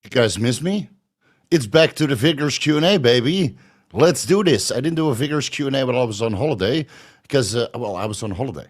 You guys miss me? It's back to the Vigorous Q&A, baby. Let's do this. I didn't do a Vigorous Q&A while I was on holiday because, well, I was on holiday.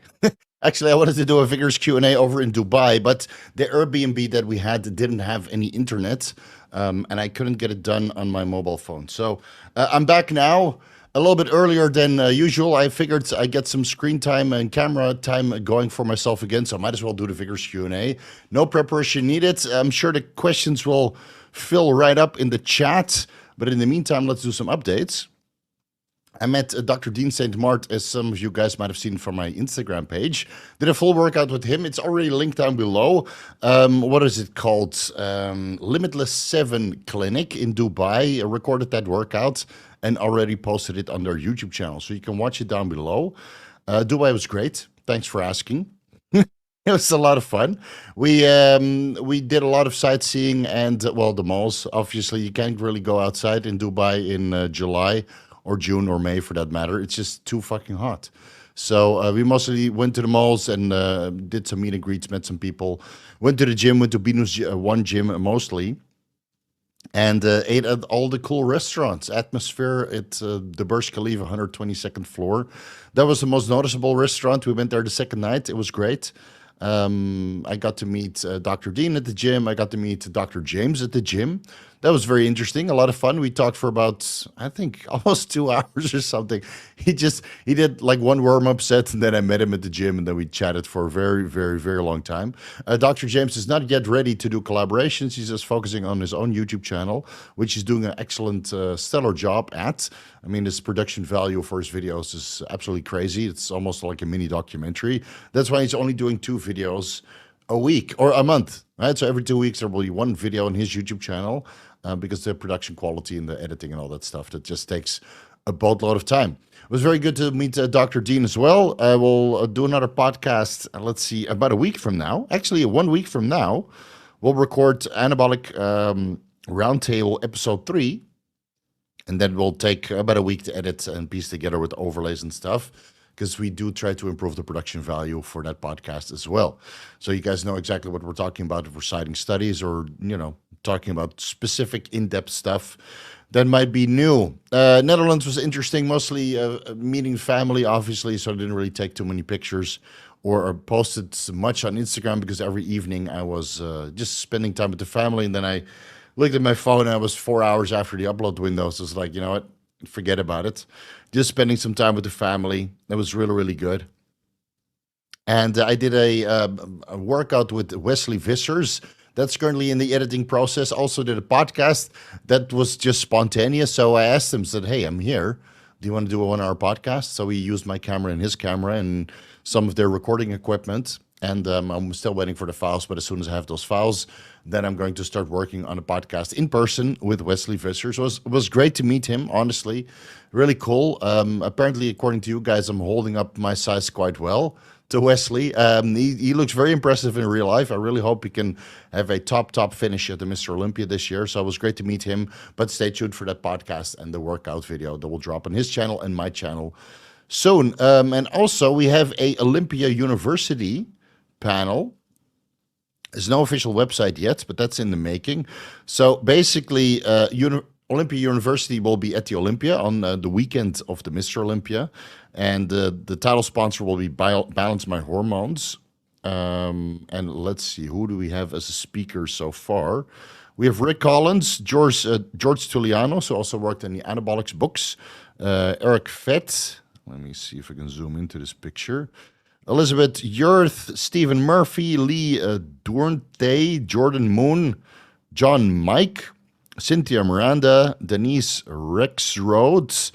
Actually, I wanted to do a Vigorous Q&A over in Dubai, but the Airbnb that we had didn't have any internet, and I couldn't get it done on my mobile phone. So I'm back now, a little bit earlier than usual. I figured I get some screen time and camera time going for myself again, so I might as well do the Vigorous Q&A. No preparation needed. I'm sure the questions will fill right up in the chat, but in the meantime, let's do some updates. I met Dr. Dean St. Mart, as some of you guys might have seen from my Instagram page. Did a full workout with him. It's already linked down below. What is it called? Limitless 7 Clinic in Dubai. I recorded that workout and already posted it on their YouTube channel. So you can watch it down below. Dubai was great. Thanks for asking. It was a lot of fun. We did a lot of sightseeing and, well, the malls. Obviously, you can't really go outside in Dubai in July or June or May for that matter. It's just too fucking hot. So we mostly went to the malls and did some meet and greets, met some people. Went to the gym, went to Binus 1 gym mostly. And ate at all the cool restaurants. Atmosphere at the Burj Khalifa 122nd floor. That was the most noticeable restaurant. We went there the second night. It was great. I got to meet Dr. Dean at the gym. I got to meet Dr. James at the gym. That was very interesting. A lot of fun. We talked for about, I think, almost 2 hours or something. He did like one warm-up set, and then I met him at the gym, and then we chatted for a very, very, very long time. Dr. James is not yet ready to do collaborations. He's just focusing on his own YouTube channel, which he's doing an excellent, stellar job at. I mean, his production value for his videos is absolutely crazy. It's almost like a mini documentary. That's why he's only doing 2 videos a week or a month, right? So every 2 weeks there will be 1 video on his YouTube channel because the production quality and the editing and all that stuff, that just takes a boatload of time. It was very good to meet Dr. Dean as well. I will do another podcast, let's see, about a week from now. Actually, 1 week from now, we'll record Anabolic Roundtable episode 3. And then we'll take about a week to edit and piece together with overlays and stuff, because we do try to improve the production value for that podcast as well. So you guys know exactly what we're talking about if we're citing studies or, you know, talking about specific in-depth stuff that might be new. Netherlands was interesting, mostly meeting family, obviously, so I didn't really take too many pictures or posted much on Instagram because every evening I was just spending time with the family, and then I looked at my phone and I was 4 hours after the upload window. So it's like, you know what? Forget about it. Just spending some time with the family. That was really, really good. And I did a workout with Wesley Vissers. That's currently in the editing process. Also did a podcast that was just spontaneous. So I asked him, said, hey, I'm here. Do you want to do a 1-hour podcast? So he used my camera and his camera and some of their recording equipment. And I'm still waiting for the files, but as soon as I have those files, then I'm going to start working on a podcast in person with Wesley Vissers. It was great to meet him, honestly. Really cool. Apparently, according to you guys, I'm holding up my size quite well to Wesley. He looks very impressive in real life. I really hope he can have a top finish at the Mr. Olympia this year. So it was great to meet him. But stay tuned for that podcast and the workout video that will drop on his channel and my channel soon. And also, we have a Olympia University panel. There's no official website yet, but that's in the making. So basically, Olympia University will be at the Olympia on the weekend of the Mr. Olympia. And the title sponsor will be Balance My Hormones. And let's see, who do we have as a speaker so far? We have Rick Collins, George Tullianos, who also worked in the Anabolics books. Eric Fett. Let me see if I can zoom into this picture. Elizabeth Yurth, Stephen Murphy, Lee Duarte, Jordan Moon, John Mike, Cynthia Miranda, Denise Rexroad,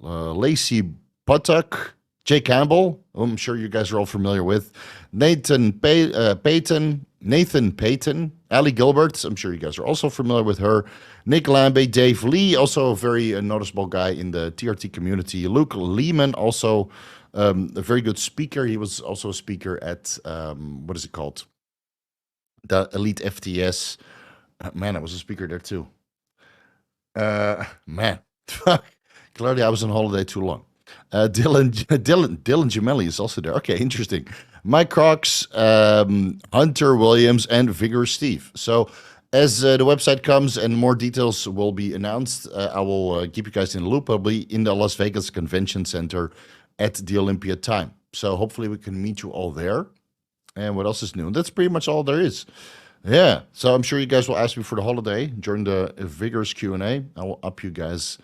Lacey Puttock, Jay Campbell, who I'm sure you guys are all familiar with, Nathan Payton, Ali Gilbert, I'm sure you guys are also familiar with her, Nick Lambe, Dave Lee, also a very noticeable guy in the TRT community, Luke Lehman, also a very good speaker. He was also a speaker at, what is it called? The Elite FTS. Man, I was a speaker there too. Man, clearly I was on holiday too long. Dylan Gemelli is also there. Okay, interesting. Mike Cox, Hunter Williams, and Vigorous Steve. So As the website comes and more details will be announced, I will keep you guys in the loop. I'll be in the Las Vegas Convention Center at the Olympia time. So hopefully we can meet you all there. And what else is new? That's pretty much all there is. Yeah, so I'm sure you guys will ask me for the holiday during the Vigorous Q&A. I will up you guys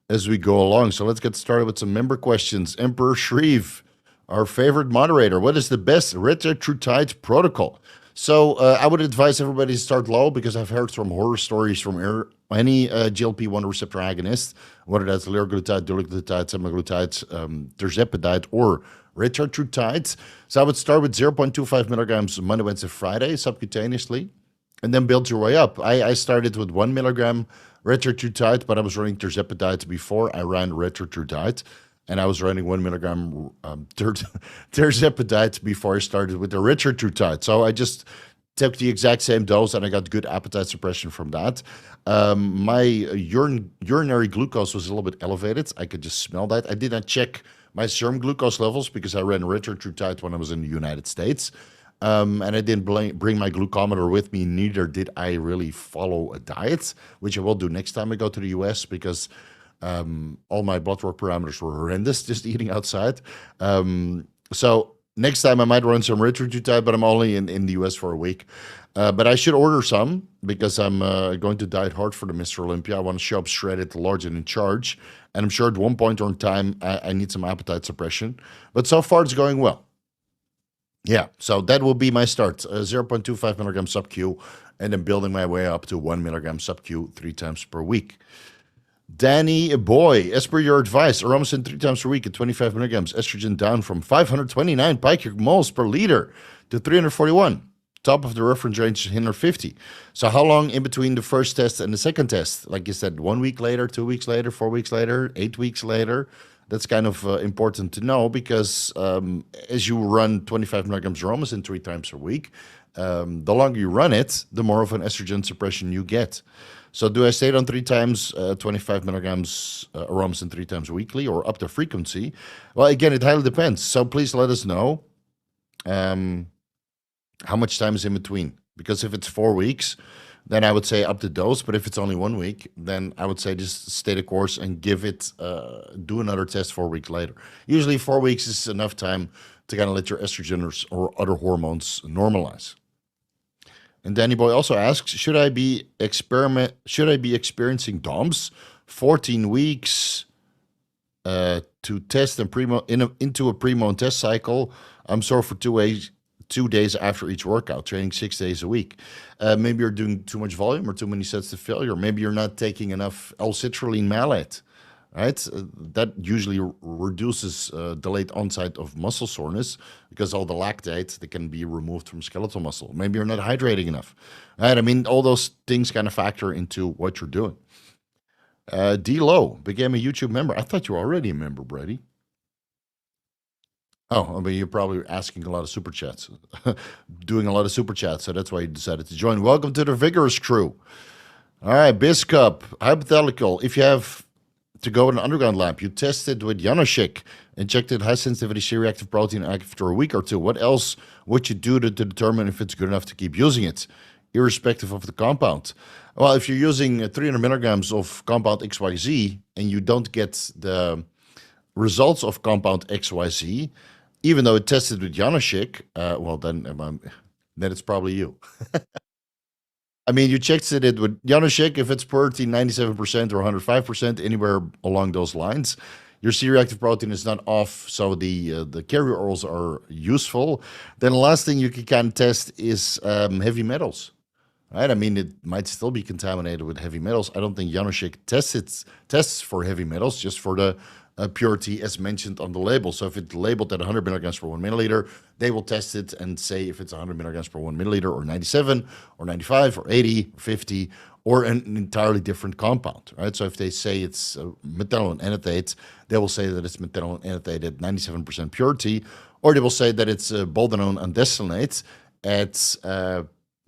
as we go along. So let's get started with some member questions. Emperor Shreve, our favorite moderator. What is the best retatrutide protocol? So I would advise everybody to start low because I've heard some horror stories from any GLP-1 receptor agonist, whether that's liraglutide, dulaglutide, semaglutide, tirzepatide, or retatrutide. So I would start with 0.25 milligrams Monday, Wednesday, Friday subcutaneously, and then build your way up. I started with 1 milligram retatrutide, but I was running tirzepatide before I ran retatrutide. And I was running 1 milligram tirzepatide before I started with the retatrutide. So I just took the exact same dose, and I got good appetite suppression from that. My urinary glucose was a little bit elevated. I could just smell that. I did not check my serum glucose levels because I ran retatrutide when I was in the United States. And I didn't bring my glucometer with me. Neither did I really follow a diet, which I will do next time I go to the US because all my blood work parameters were horrendous just eating outside. So next time I might run some retatrutide, but I'm only in the US for a week. But I should order some because I'm going to diet hard for the Mr. Olympia. I want to show up shredded, large, and in charge. And I'm sure at one point in time, I need some appetite suppression. But so far, it's going well. Yeah, so that will be my start. 0.25 milligram sub-Q, and then building my way up to 1 milligram sub-Q 3 times per week. Danny Boy, as per your advice, Aromasin 3 times per week at 25 milligrams, estrogen down from 529 picomoles per liter to 341. Top of the reference range is 150. So how long in between the first test and the second test? Like you said, 1 week later, 2 weeks later, 4 weeks later, 8 weeks later. That's kind of important to know because as you run 25 milligrams Aromasin 3 times a week, the longer you run it, the more of an estrogen suppression you get. So do I stay on 3 times 25 milligrams Aromasin 3 times weekly or up to frequency? Well, again, it highly depends. So please let us know how much time is in between. Because if it's 4 weeks, then I would say up the dose. But if it's only 1 week, then I would say just stay the course and give it, do another test 4 weeks later. Usually 4 weeks is enough time to kind of let your estrogen or other hormones normalize. And Danny Boy also asks, should I be experiencing DOMS 14 weeks to test and into a primo and test cycle? I'm sore for 2 days after each workout, training 6 days a week. Maybe you're doing too much volume or too many sets to failure. Maybe you're not taking enough L-citrulline malate, right? That usually reduces delayed onset of muscle soreness because all the lactate that can be removed from skeletal muscle. Maybe you're not hydrating enough, right? I mean, all those things kind of factor into what you're doing. D Low became a YouTube member. I thought you were already a member, Brady. Oh, I mean, you're probably asking a lot of super chats, doing a lot of super chats, so that's why you decided to join. Welcome to the Vigorous crew. All right, Biscup, hypothetical. If you have to go in an underground lab, you tested with Janoschek, injected high sensitivity C-reactive protein after a week or two. What else would you do to determine if it's good enough to keep using it, irrespective of the compound? Well, if you're using 300 milligrams of compound XYZ and you don't get the results of compound XYZ, even though it tested with Janoschek, well, then it's probably you. I mean, you checked it with Janoschek, if it's protein 97% or 105%, anywhere along those lines, your C-reactive protein is not off, so the carrier oils are useful. Then the last thing you can kind of test is heavy metals, right? I mean, it might still be contaminated with heavy metals. I don't think Janoschek tests for heavy metals, just for the purity as mentioned on the label. So if it's labeled at 100 milligrams per 1 milliliter, they will test it and say if it's 100 milligrams per 1 milliliter or 97 or 95 or 80 or 50 or an entirely different compound, right? So if they say it's methanol enanthate, they will say that it's methanol enanthate at 97% purity, or they will say that it's boldenone andesylate at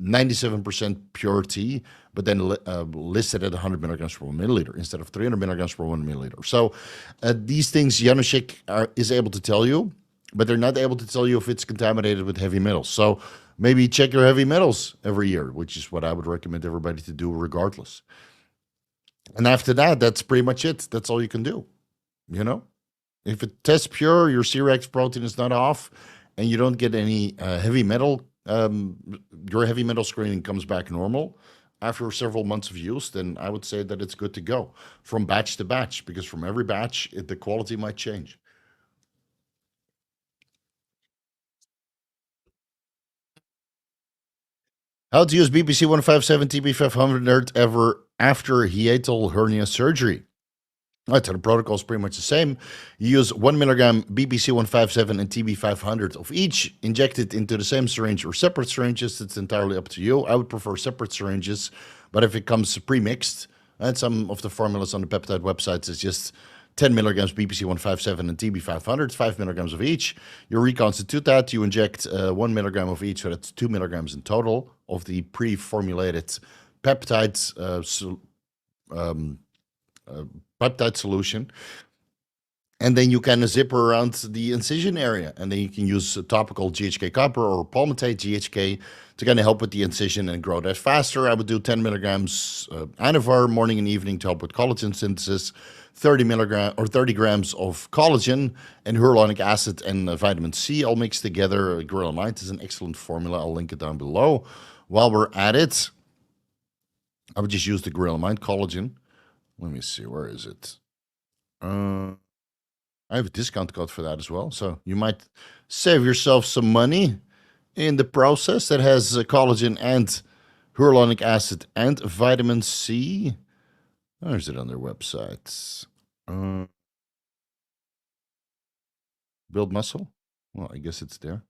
97% purity, but then listed at 100 milligrams per 1 milliliter instead of 300 milligrams per 1 milliliter. So these things Janoschek is able to tell you, but they're not able to tell you if it's contaminated with heavy metals. So Maybe check your heavy metals every year, which is what I would recommend everybody to do regardless. And after that, that's pretty much it. That's all you can do. You know, if it tests pure, your C-rex protein is not off, and you don't get any heavy metal, your heavy metal screening comes back normal after several months of use, then I would say that it's good to go from batch to batch, because from every batch, the quality might change. How to use BPC 157 TB 500 ever after hiatal hernia surgery. Right, so the protocol is pretty much the same. You use 1 milligram BPC 157 and TB 500 of each, injected into the same syringe or separate syringes. It's entirely up to you. I would prefer separate syringes, but if it comes pre-mixed, and some of the formulas on the peptide websites is just 10 milligrams BPC 157 and TB 500, 5 milligrams of each. You reconstitute that. You inject 1 milligram of each, so that's 2 milligrams in total of the pre-formulated peptides. Peptide solution, and then you can zipper around the incision area, and then you can use topical GHK copper or palmitate GHK to kind of help with the incision and grow that faster. I would do 10 milligrams anavar morning and evening to help with collagen synthesis, 30 grams of collagen and hyaluronic acid and vitamin C all mixed together. Gorilla Mind is an excellent formula. I'll link it down below. While we're at it, I would just use the Gorilla Mind collagen. Let me see, where is it? I have a discount code for that as well, so you might save yourself some money in the process. That has collagen and hyaluronic acid and vitamin C. Where is it on their website? Build muscle? Well, I guess it's there.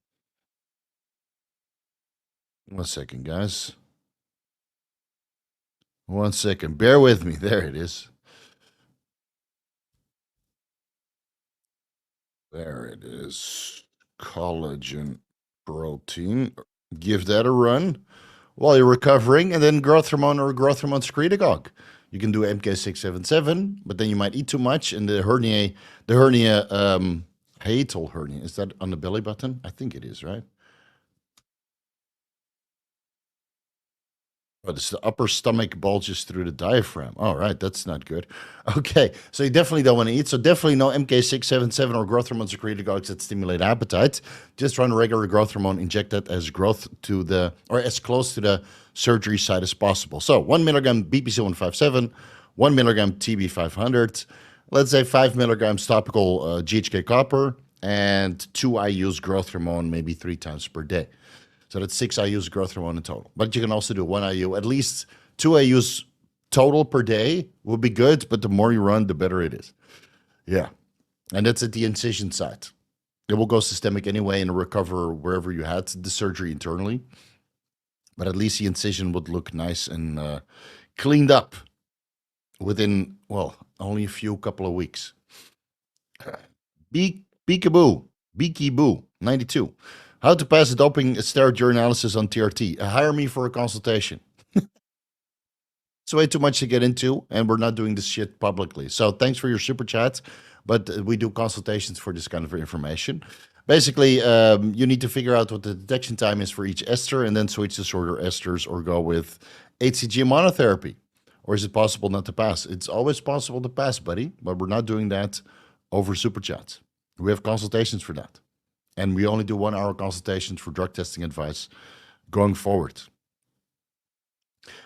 1 second, guys. 1 second. Bear with me. There it is. There it is. Collagen protein. Give that a run while you're recovering, and then growth hormone or growth hormone secretagogue. You can do MK677, but then you might eat too much, and the hernia, hiatal hernia, is that on the belly button? I think it is, right? Oh, it's the upper stomach bulges through the diaphragm. All right, that's not good. Okay, so you definitely don't want to eat. So definitely no MK677 or growth hormone secretagogues that stimulate appetite. Just run regular growth hormone, inject that as growth to the, or as close to the surgery site as possible. So 1 milligram BPC 157, 1 milligram TB 500, let's say 5 milligrams topical GHK copper, and 2 IUs growth hormone maybe 3 times per day. So that's 6 IUs growth hormone in total. But you can also do 1 IU. At least 2 IUs total per day will be good, but the more you run, the better it is. Yeah. And that's at the incision site. It will go systemic anyway and recover wherever you had the surgery internally. But at least the incision would look nice and cleaned up within, well, only a couple of weeks. Beaky 92. How to pass a doping steroid urinalysis on TRT. Hire me for a consultation. It's way too much to get into, and we're not doing this shit publicly. So thanks for your super chat, but we do consultations for this kind of information. Basically, you need to figure out what the detection time is for each ester, and then switch to shorter esters or go with HCG monotherapy. Or is it possible not to pass? It's always possible to pass, buddy, but we're not doing that over super chats. We have consultations for that. And we only do 1 hour consultations for drug testing advice going forward.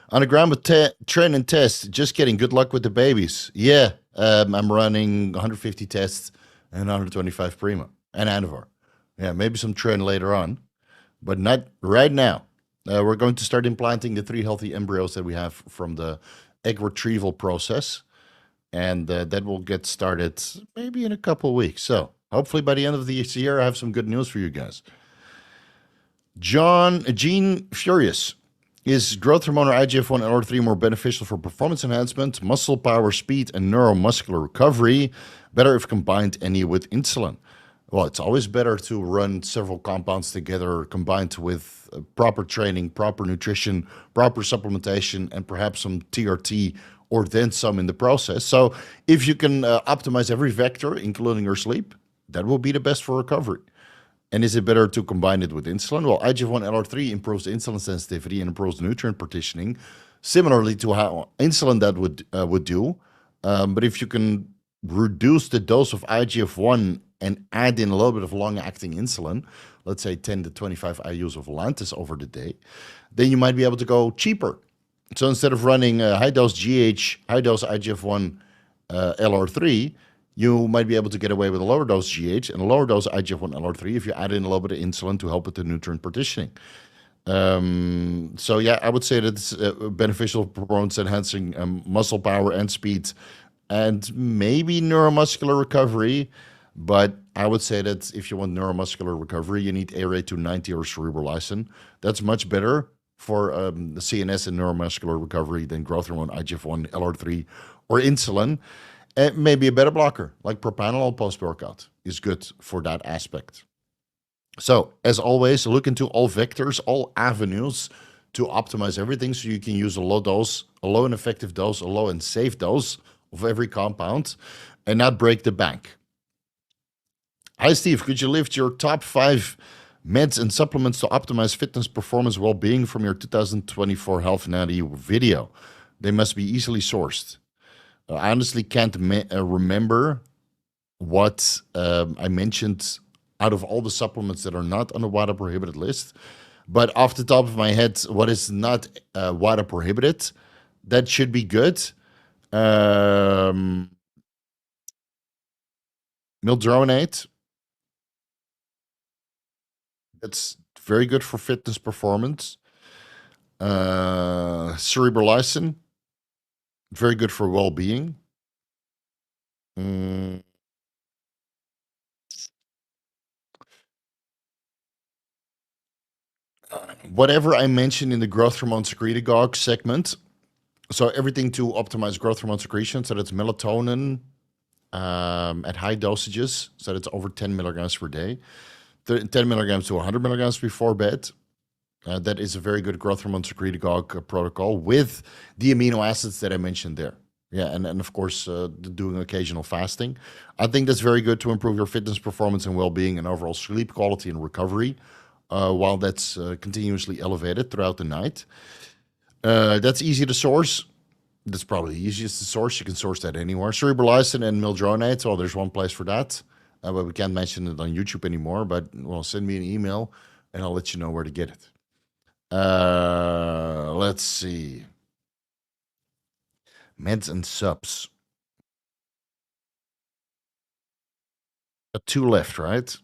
On a gram of tren and test, just kidding. Good luck with the babies. Yeah, I'm running 150 tests and 125 Prima and Anavar. Yeah, maybe some tren later on, but not right now. We're going to start implanting the 3 healthy embryos that we have from the egg retrieval process. And that will get started maybe in a couple of weeks. So hopefully by the end of the year, I have some good news for you guys. Gene Furious. Is growth hormone or IGF-1 and R3 more beneficial for performance enhancement, muscle power, speed, and neuromuscular recovery? Better if combined any with insulin? Well, it's always better to run several compounds together combined with proper training, proper nutrition, proper supplementation, and perhaps some TRT or then some in the process. So if you can optimize every vector, including your sleep, that will be the best for recovery. And is it better to combine it with insulin? Well, IGF-1 LR3 improves insulin sensitivity and improves nutrient partitioning, similarly to how insulin that would do. But if you can reduce the dose of IGF-1 and add in a little bit of long-acting insulin, let's say 10 to 25 IUs of Lantus over the day, then you might be able to go cheaper. So instead of running high-dose GH, high-dose IGF-1 LR3, you might be able to get away with a lower dose GH and a lower dose IGF-1 LR3 if you add in a little bit of insulin to help with the nutrient partitioning. So yeah, I would say that it's beneficial for performance enhancing muscle power and speed and maybe neuromuscular recovery. But I would say that if you want neuromuscular recovery, you need ARA290 or cerebrolizin. That's much better for the CNS and neuromuscular recovery than growth hormone, IGF-1, LR3, or insulin. And maybe a beta blocker like propranolol post-workout is good for that aspect. So, as always, look into all vectors, all avenues to optimize everything so you can use a low dose, a low and effective dose, a low and safe dose of every compound and not break the bank. Hi, Steve. Could you lift your top 5 meds and supplements to optimize fitness, performance, well-being from your 2024 Health Natty video? They must be easily sourced. I honestly can't remember what I mentioned out of all the supplements that are not on the WADA prohibited list. But off the top of my head, what is not WADA prohibited, that should be good. Mildronate. That's very good for fitness performance. Cerebrolizin. Very good for well-being. Whatever I mentioned in the growth hormone secretagogue segment, so everything to optimize growth hormone secretion, so that's melatonin at high dosages, so that's over 10 milligrams per day, 10 milligrams to 100 milligrams before bed. That is a very good growth hormone secretagogue protocol with the amino acids that I mentioned there. Yeah, and of course, doing occasional fasting. I think that's very good to improve your fitness, performance, and well-being and overall sleep quality and recovery while that's continuously elevated throughout the night. That's easy to source. That's probably the easiest to source. You can source that anywhere. Cerebrolizin and mildronate, well, there's one place for that. But we can't mention it on YouTube anymore. But, well, send me an email, and I'll let you know where to get it. Let's see. Meds and subs. 2 left, right?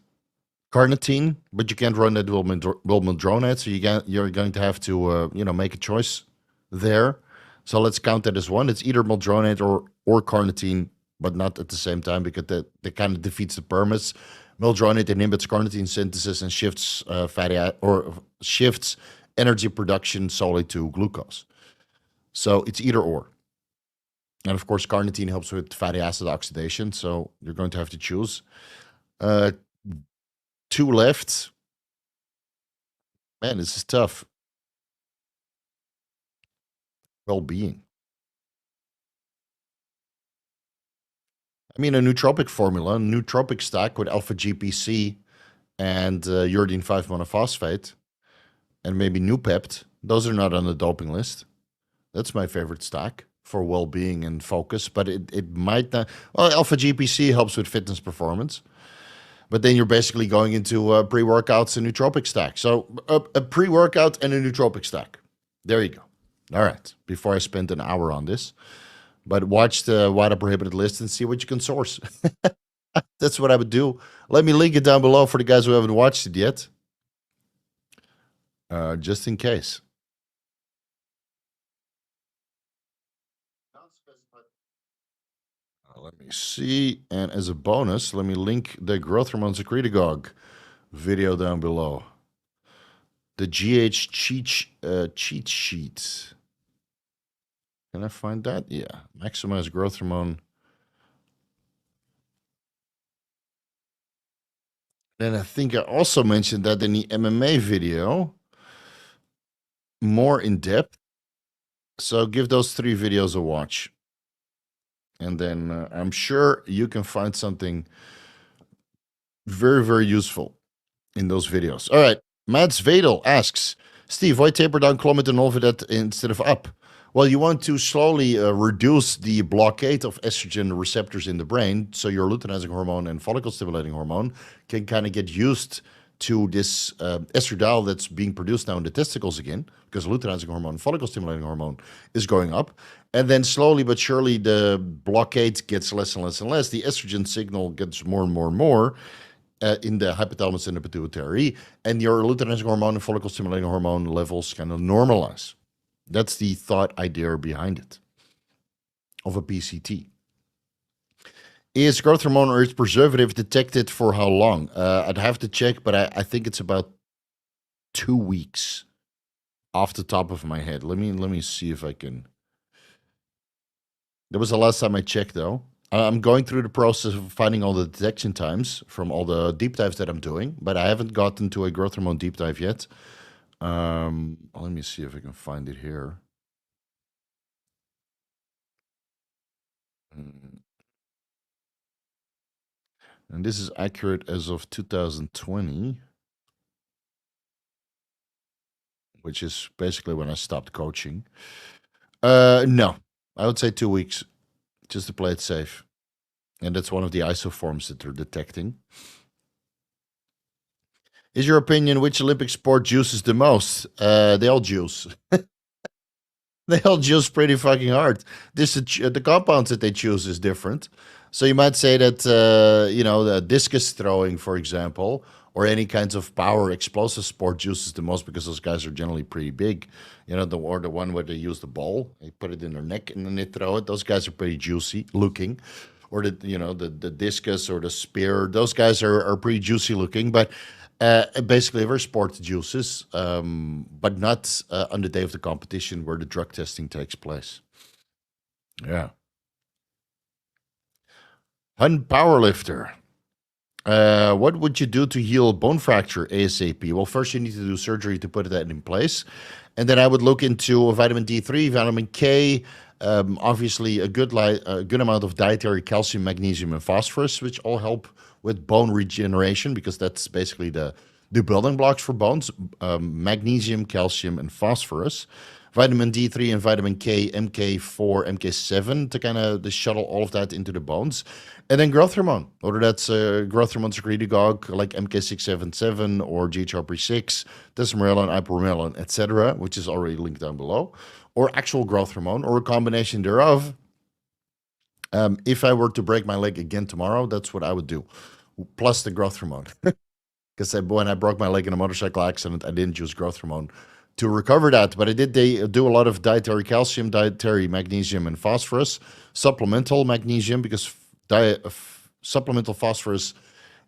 Carnitine, but you can't run that with mildronate, so you're going to have to make a choice there. So let's count that as 1. It's either mildronate or carnitine, but not at the same time because that kind of defeats the premise. Mildronate inhibits carnitine synthesis and shifts shifts energy production solely to glucose. So it's either or. And of course, carnitine helps with fatty acid oxidation, so you're going to have to choose. 2 left. Man, this is tough. Well-being. I mean, a nootropic formula, a nootropic stack with alpha-GPC and uridine 5-monophosphate and maybe Noopept. Those are not on the doping list. That's my favorite stack for well-being and focus, but it might not. Well, alpha-GPC helps with fitness performance, but then you're basically going into pre-workouts and nootropic stack. So a pre-workout and a nootropic stack. There you go. All right. Before I spend an hour on this, but watch the WADA prohibited list and see what you can source. That's what I would do. Let me link it down below for the guys who haven't watched it yet, just in case. Let me see. And as a bonus, let me link the growth hormone secretagogue video down below. The GH cheat sheet. Can I find that? Yeah. Maximize growth hormone. Then I think I also mentioned that in the MMA video, more in depth. So give those 3 videos a watch. And then I'm sure you can find something very, very useful. in those videos. All right. Mads Vedel asks, Steve, why taper down Clomid and Nolva instead of up? Well, you want to slowly reduce the blockade of estrogen receptors in the brain, so your luteinizing hormone and follicle stimulating hormone can kind of get used to this estradiol that's being produced now in the testicles again, because luteinizing hormone and follicle stimulating hormone is going up. And then slowly but surely the blockade gets less and less and less. The estrogen signal gets more and more and more in the hypothalamus and the pituitary, and your luteinizing hormone and follicle stimulating hormone levels kind of normalize. That's the thought idea behind it, of a PCT. Is growth hormone or its preservative detected for how long? I'd have to check, but I think it's about 2 weeks off the top of my head. Let me see if I can. That was the last time I checked, though. I'm going through the process of finding all the detection times from all the deep dives that I'm doing, but I haven't gotten to a growth hormone deep dive yet. Let me see if I can find it here. And this is accurate as of 2020, which is basically when I stopped coaching. No, I would say 2 weeks, just to play it safe. And that's one of the isoforms that they're detecting. Is your opinion which Olympic sport juices the most? They all juice. They all juice pretty fucking hard. The compounds that they choose is different. So you might say that, the discus throwing, for example, or any kinds of power explosive sport juices the most because those guys are generally pretty big. Or the one where they use the ball, they put it in their neck and then they throw it. Those guys are pretty juicy looking. Or the discus or the spear, those guys are pretty juicy looking. But basically, every sport juices, but not on the day of the competition where the drug testing takes place. Yeah. Hun Powerlifter. What would you do to heal bone fracture ASAP? Well, first you need to do surgery to put that in place. And then I would look into vitamin D3, vitamin K, obviously a good amount of dietary calcium, magnesium, and phosphorus, which all help with bone regeneration because that's basically the building blocks for bones, magnesium, calcium, and phosphorus. Vitamin D3 and vitamin K, MK4, MK7 to kind of shuttle all of that into the bones. And then growth hormone, whether that's growth hormone secretagogue like MK677 or GHRP6, desmorilin, ipamorelin, etc., which is already linked down below, or actual growth hormone or a combination thereof. If I were to break my leg again tomorrow, that's what I would do, plus the growth hormone. Because when I broke my leg in a motorcycle accident, I didn't use growth hormone to recover that, but I did do a lot of dietary calcium, dietary magnesium, and phosphorus, supplemental magnesium, because supplemental phosphorus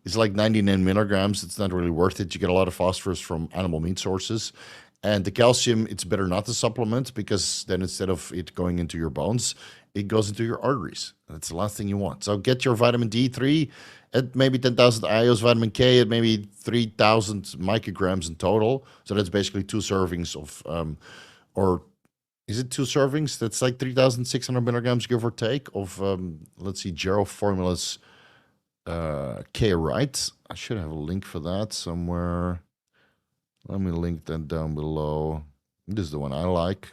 is like 99 milligrams. It's not really worth it. You get a lot of phosphorus from animal meat sources. And the calcium, it's better not to supplement because then instead of it going into your bones, it goes into your arteries. That's the last thing you want. So get your vitamin D3 at maybe 10,000 IUs, vitamin K at maybe 3,000 micrograms in total. So that's basically 2 servings of, or is it 2 servings? That's like 3,600 milligrams, give or take, of, let's see, Gero Formulas K, right? I should have a link for that somewhere. Let me link that down below. This is the one I like.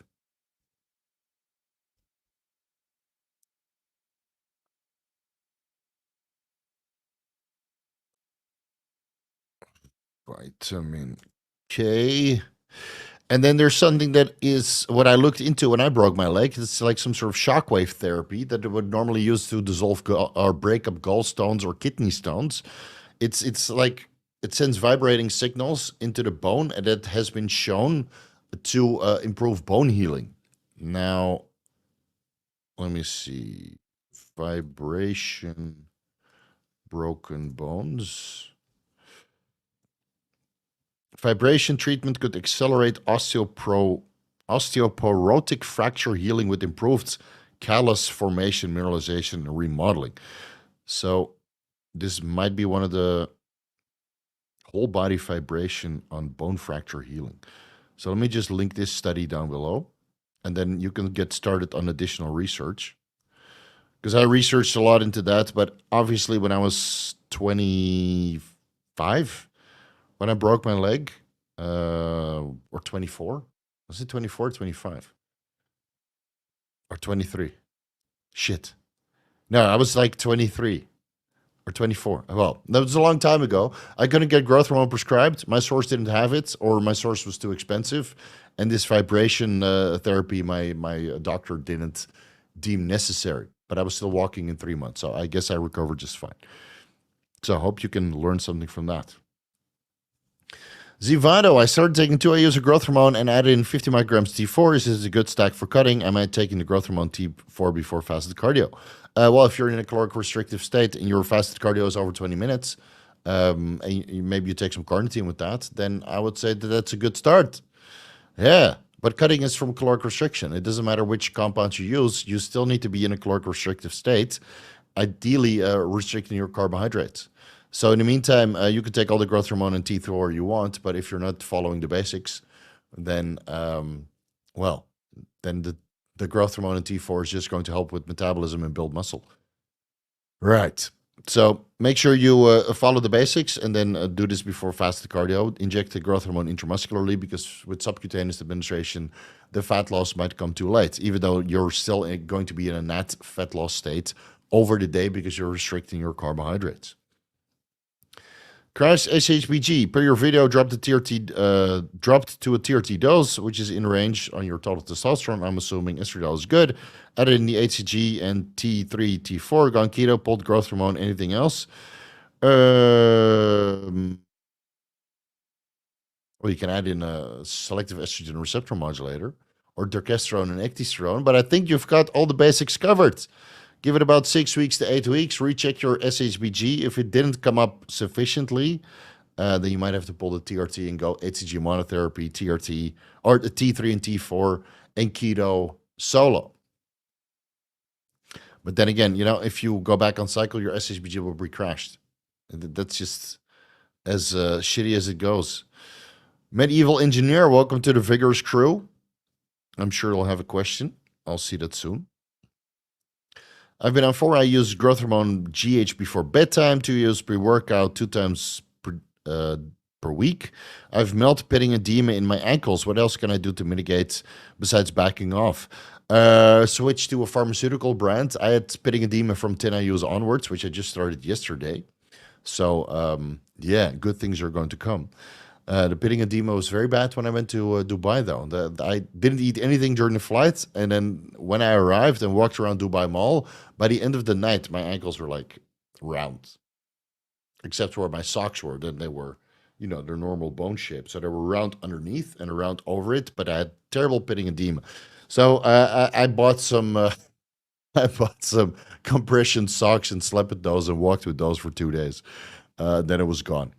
Vitamin K. And then there's something that is what I looked into when I broke my leg. It's like some sort of shockwave therapy that they would normally use to dissolve or break up gallstones or kidney stones. It's like it sends vibrating signals into the bone, and it has been shown to improve bone healing. Now, let me see. Vibration, broken bones. Vibration treatment could accelerate osteoporotic fracture healing with improved callus formation, mineralization, and remodeling. So this might be one of the whole body vibration on bone fracture healing. So let me just link this study down below, and then you can get started on additional research. Because I researched a lot into that, but obviously when I was 25, when I broke my leg, or 24. Was it 24 or 25? Or 23? Shit. No, I was like 23 or 24. Well, that was a long time ago. I couldn't get growth hormone prescribed. My source didn't have it, or my source was too expensive. And this vibration therapy, my doctor didn't deem necessary. But I was still walking in 3 months, so I guess I recovered just fine. So I hope you can learn something from that. Zivado, I started taking 2 IUs of growth hormone and added in 50 micrograms T4. Is this a good stack for cutting? Am I taking the growth hormone T4 before fasted cardio? Well, if you're in a caloric restrictive state and your fasted cardio is over 20 minutes, and maybe you take some carnitine with that, then I would say that that's a good start. Yeah, but cutting is from caloric restriction. It doesn't matter which compounds you use. You still need to be in a caloric restrictive state, ideally restricting your carbohydrates. So in the meantime, you can take all the growth hormone and T4 you want, but if you're not following the basics, then, well, then the growth hormone and T4 is just going to help with metabolism and build muscle. Right. So make sure you follow the basics and then do this before fasted cardio. Inject the growth hormone intramuscularly, because with subcutaneous administration, the fat loss might come too late, even though you're still going to be in a net fat loss state over the day because you're restricting your carbohydrates. Crash SHBG, per your video, dropped to a TRT dose, which is in range on your total testosterone. I'm assuming estradiol is good. Added in the HCG and T3, T4, gone keto, pulled growth hormone, anything else? Well, you can add in a selective estrogen receptor modulator or dorkesterone and ecdysterone, but I think you've got all the basics covered. Give it about 6 weeks to 8 weeks. Recheck your SHBG. If it didn't come up sufficiently, then you might have to pull the TRT and go HCG monotherapy, TRT, or the T3 and T4, and keto solo. But then again, you know, if you go back on cycle, your SHBG will be crashed. That's just as shitty as it goes. Medieval Engineer, welcome to the Vigorous crew. I'm sure you'll have a question. I'll see that soon. I've been on 4 IUs growth hormone GH before bedtime, 2 IUs pre-workout, 2 times per week. I've melt pitting edema in my ankles. What else can I do to mitigate besides backing off? Switch to a pharmaceutical brand. I had pitting edema from 10 IUs onwards, which I just started yesterday. So, yeah, good things are going to come. The pitting edema was very bad when I went to Dubai, though. I didn't eat anything during the flight, and then when I arrived and walked around Dubai Mall, by the end of the night, my ankles were like round, except where my socks were. Then they were, you know, their normal bone shape, so they were round underneath and round over it. But I had terrible pitting edema, so I bought some. I bought some compression socks and slept with those and walked with those for 2 days. Then it was gone.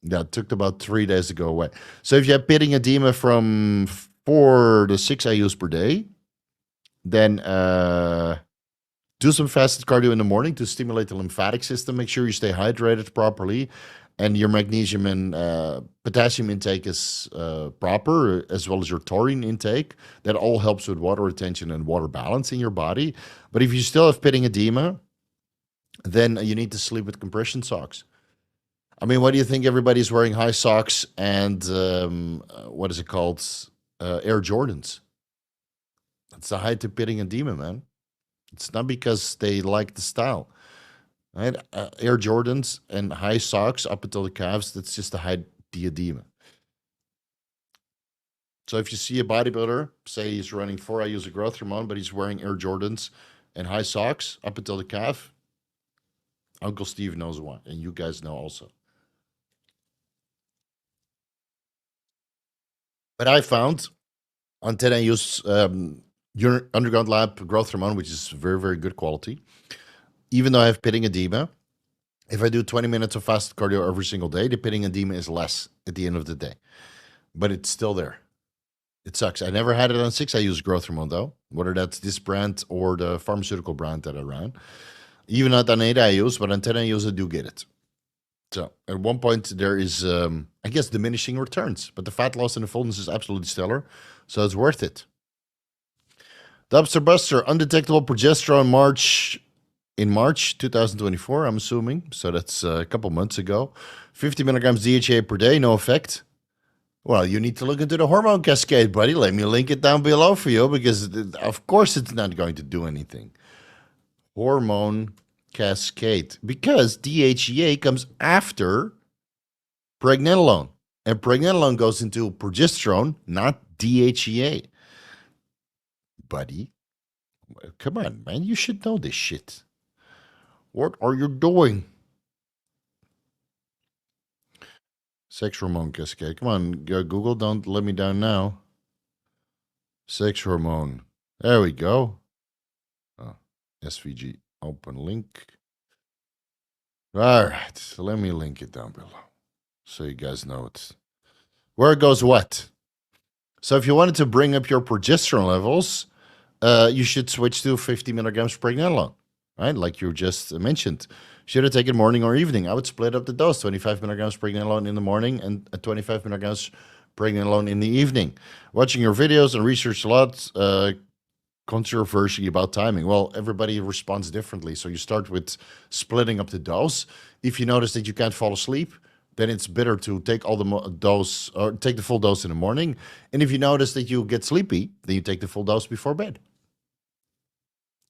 Yeah, it took about 3 days to go away. So if you have pitting edema from 4 to 6 IUs per day, then do some fasted cardio in the morning to stimulate the lymphatic system. Make sure you stay hydrated properly, and your magnesium and potassium intake is proper, as well as your taurine intake. That all helps with water retention and water balance in your body. But if you still have pitting edema, then you need to sleep with compression socks. I mean, why do you think everybody's wearing high socks and, what is it called, Air Jordans? It's a high to pitting edema, man. It's not because they like the style. Right? Air Jordans and high socks up until the calves, that's just to hide the edema. So if you see a bodybuilder, say he's running 4 IUs of growth hormone, but he's wearing Air Jordans and high socks up until the calf, Uncle Steve knows why, and you guys know also. But I found on 10 IUs underground lab growth hormone, which is very, very good quality, even though I have pitting edema, if I do 20 minutes of fasted cardio every single day, the pitting edema is less at the end of the day. But it's still there. It sucks. I never had it on 6 IUs growth hormone, though, whether that's this brand or the pharmaceutical brand that I ran. Even not on 8 IUs, but on 10 IUs, I do get it. So at one point, there is, I guess, diminishing returns, but the fat loss and the fullness is absolutely stellar, so it's worth it. Dubster Buster, undetectable progesterone March in March 2024, I'm assuming. So that's a couple months ago. 50 milligrams DHEA per day, no effect. Well, you need to look into the hormone cascade, buddy. Let me link it down below for you because, of course, it's not going to do anything. Hormone cascade. Because DHEA comes after pregnenolone. And pregnenolone goes into progesterone, not DHEA. Buddy, come on, man. You should know this shit. What are you doing? Sex hormone cascade. Come on, Google, don't let me down now. Sex hormone. There we go. Oh, SVG. Open link. All right, so let me link it down below so you guys know it. Where goes what? So if you wanted to bring up your progesterone levels, you should switch to 50 milligrams pregnenolone, right? Like you just mentioned. Should have taken morning or evening. I would split up the dose, 25 milligrams pregnenolone in the morning and 25 milligrams pregnenolone in the evening. Watching your videos and research a lot, controversy about timing. Well, everybody responds differently. So you start with splitting up the dose. If you notice that you can't fall asleep, then it's better to take all the dose or take the full dose in the morning. And if you notice that you get sleepy, then you take the full dose before bed.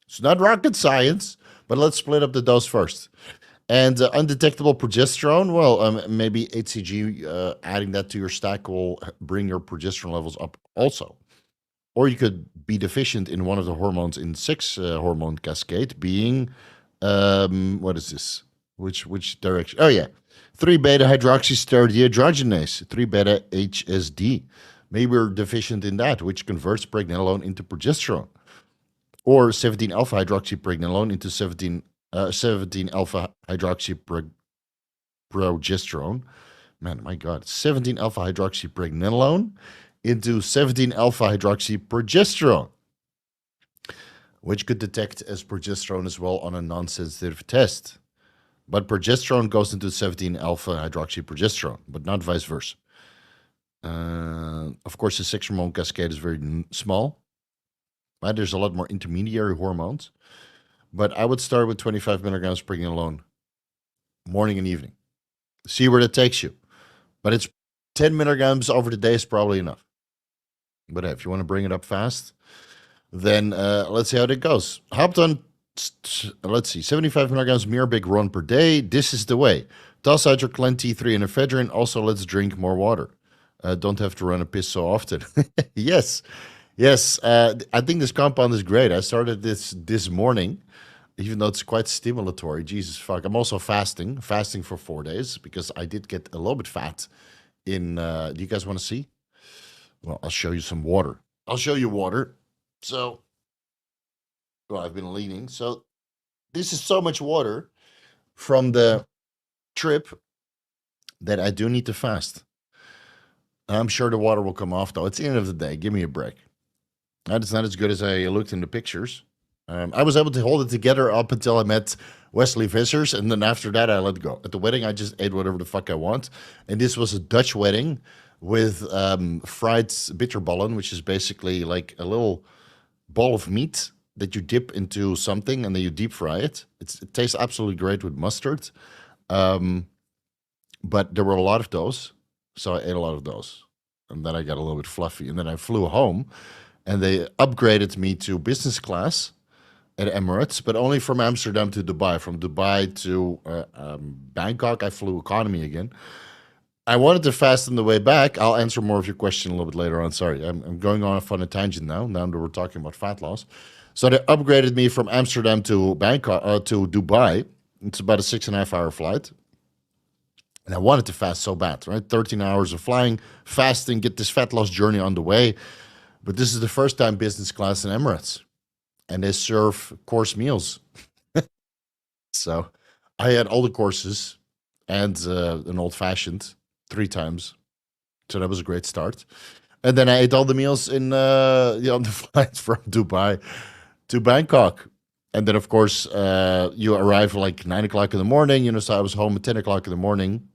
It's not rocket science, but let's split up the dose first. And undetectable progesterone, well, maybe HCG, adding that to your stack will bring your progesterone levels up also. Or you could be deficient in one of the hormones in 6 hormone cascade, being, what is this? Which direction? Oh, yeah. 3-beta hydroxysteroidehydrogenase, 3-beta HSD. Maybe we're deficient in that, which converts pregnenolone into progesterone. Or 17-alpha hydroxypregnenolone into 17-alpha hydroxyprogesterone. Man, my God. 17-alpha hydroxypregnenolone into 17-alpha hydroxyprogesterone, which could detect as progesterone as well on a non-sensitive test. But progesterone goes into 17-alpha hydroxyprogesterone, but not vice versa. Of course, the sex hormone cascade is very small. Right? There's a lot more intermediary hormones. But I would start with 25 milligrams pregnenolone, morning and evening. See where that takes you. But it's 10 milligrams over the day is probably enough. But if you want to bring it up fast, then let's see how that goes. Hopped on, let's see, 75 milligrams Mirabegron per day. This is the way. Toss out your Clen T3 and ephedrine. Also, let's drink more water. Don't have to run a piss so often. Yes. I think this compound is great. I started this morning, even though it's quite stimulatory. Jesus fuck. I'm also fasting for 4 days because I did get a little bit fat in, do you guys want to see? Well, I'll show you some water. I'll show you water. So, well, I've been leaning. So this is so much water from the trip that I do need to fast. I'm sure the water will come off, though. It's the end of the day. Give me a break. It's not as good as I looked in the pictures. I was able to hold it together up until I met Wesley Vissers, and then after that, I let go. At the wedding, I just ate whatever the fuck I want. And this was a Dutch wedding with fried bitterballen, which is basically like a little ball of meat that you dip into something and then you deep fry it. It tastes absolutely great with mustard. But there were a lot of those, so I ate a lot of those. And then I got a little bit fluffy. And then I flew home, and they upgraded me to business class at Emirates, but only from Amsterdam to Dubai. From Dubai to Bangkok, I flew economy again. I wanted to fast on the way back. I'll answer more of your question a little bit later on. Sorry, I'm going off on a tangent now that we're talking about fat loss. So they upgraded me from Amsterdam to Bangkok to Dubai. It's about a 6.5 hour flight. And I wanted to fast so bad, right? 13 hours of flying, fasting, get this fat loss journey on the way. But this is the first time business class in Emirates. And they serve course meals. So I had all the courses and an old-fashioned 3 times. So that was a great start. And then I ate all the meals on the flight from Dubai to Bangkok. And then, of course, you arrive like 9 o'clock in the morning, so I was home at 10 o'clock in the morning.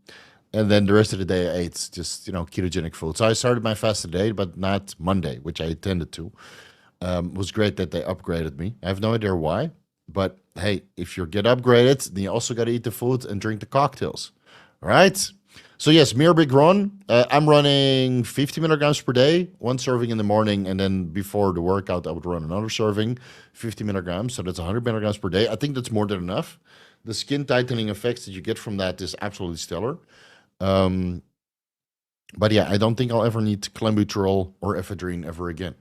And then the rest of the day I ate just, ketogenic food. So I started my fast today, but not Monday, which I intended to. It was great that they upgraded me. I have no idea why, but hey, if you get upgraded, then you also got to eat the food and drink the cocktails. All right? So yes, Mirabegron. I'm running 50 milligrams per day, one serving in the morning, and then before the workout, I would run another serving, 50 milligrams. So that's 100 milligrams per day. I think that's more than enough. The skin tightening effects that you get from that is absolutely stellar. But yeah, I don't think I'll ever need clenbuterol or ephedrine ever again.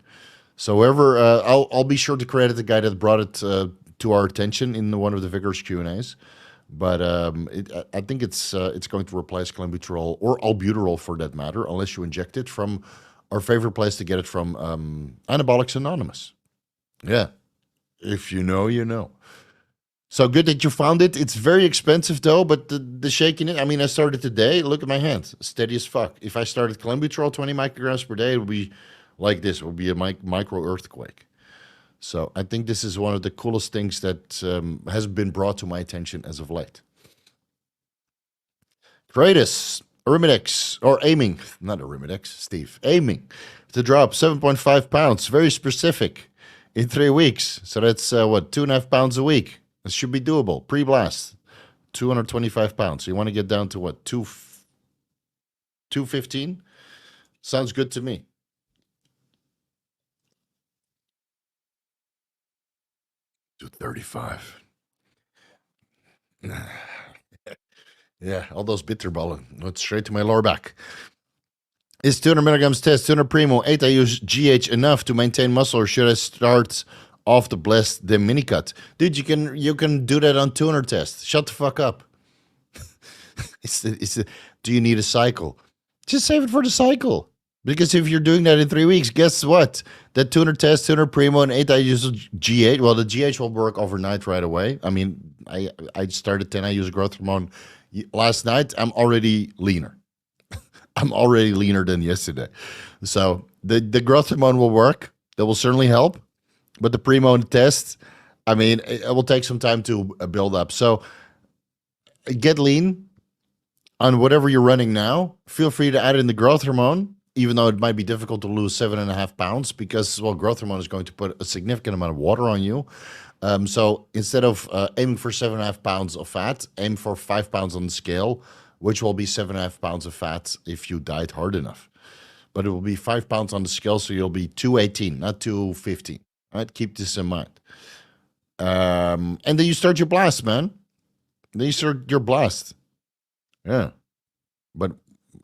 So whoever, I'll be sure to credit the guy that brought it to our attention in one of the Vigorous Q&As. But I think it's going to replace clenbuterol or albuterol for that matter, unless you inject it from our favorite place to get it from, Anabolics Anonymous. Yeah, if you know, you know. So good that you found it. It's very expensive though, but the shaking it. I mean, I started today. Look at my hand, steady as fuck. If I started clenbuterol 20 micrograms per day, it would be like this. It would be a micro earthquake. So I think this is one of the coolest things that has been brought to my attention as of late. Greatest Arimidex, or aiming, not Arimidex, Steve, aiming to drop 7.5 pounds, very specific, in 3 weeks. So that's what, 2.5 pounds a week. It should be doable. Pre-blast, 225 pounds. So you want to get down to what, 215? Sounds good to me. $235. Yeah, all those bitterballen. Went straight to my lower back. Is 200 milligrams test, 200 primo, 8 IGH enough to maintain muscle, or should I start off the blast the mini cut? Dude, you can do that on 200 test. Shut the fuck up. Do you need a cycle? Just save it for the cycle. Because if you're doing that in 3 weeks, guess what? That 200 test, 200 primo, and 8 IGH, well, the GH will work overnight right away. I mean, I started 10 IU growth hormone last night. I'm already leaner. I'm already leaner than yesterday. So the growth hormone will work. That will certainly help. But the primo and the test, I mean, it will take some time to build up. So get lean on whatever you're running now. Feel free to add in the growth hormone, even though it might be difficult to lose 7.5 pounds because, well, growth hormone is going to put a significant amount of water on you. So instead of aiming for 7.5 pounds of fat, aim for 5 pounds on the scale, which will be 7.5 pounds of fat if you diet hard enough. But it will be 5 pounds on the scale, so you'll be 218, not 215. Right? Keep this in mind. And then you start your blast, man. Then you start your blast. Yeah. But,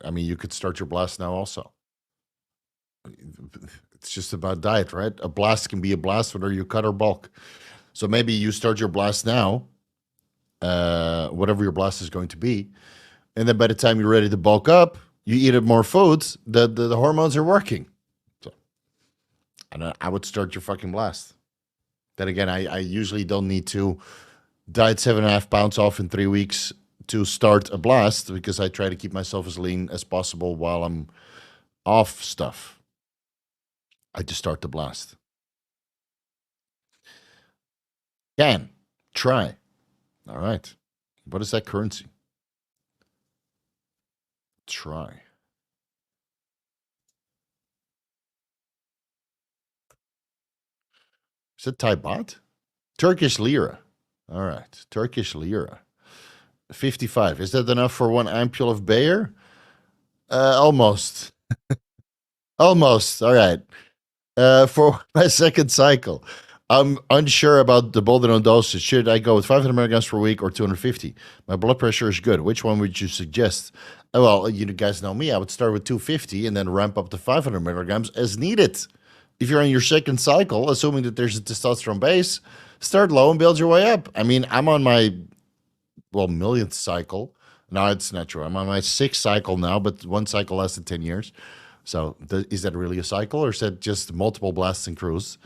I mean, you could start your blast now also. It's just about diet, right? A blast can be a blast whether you cut or bulk. So maybe you start your blast now, whatever your blast is going to be. And then by the time you're ready to bulk up, you eat more foods, the hormones are working. So and I would start your fucking blast. Then again, I usually don't need to diet 7.5 pounds off in 3 weeks to start a blast because I try to keep myself as lean as possible while I'm off stuff. I just start the blast. Can. Try. All right. What is that currency? Try. Is it Thai baht? Turkish lira. All right. Turkish lira. 55. Is that enough for one ampule of Bayer? Almost. Almost. All right. For my second cycle, I'm unsure about the Boldenone dosage. Should I go with 500 milligrams per week or 250? My blood pressure is good. Which one would you suggest? Well, you guys know me. I would start with 250 and then ramp up to 500 milligrams as needed. If you're on your second cycle, assuming that there's a testosterone base, start low and build your way up. I mean, I'm on my, millionth cycle. No, it's not true. I'm on my 6th cycle now, but one cycle lasted 10 years. So is that really a cycle or is that just multiple blasts and cruise?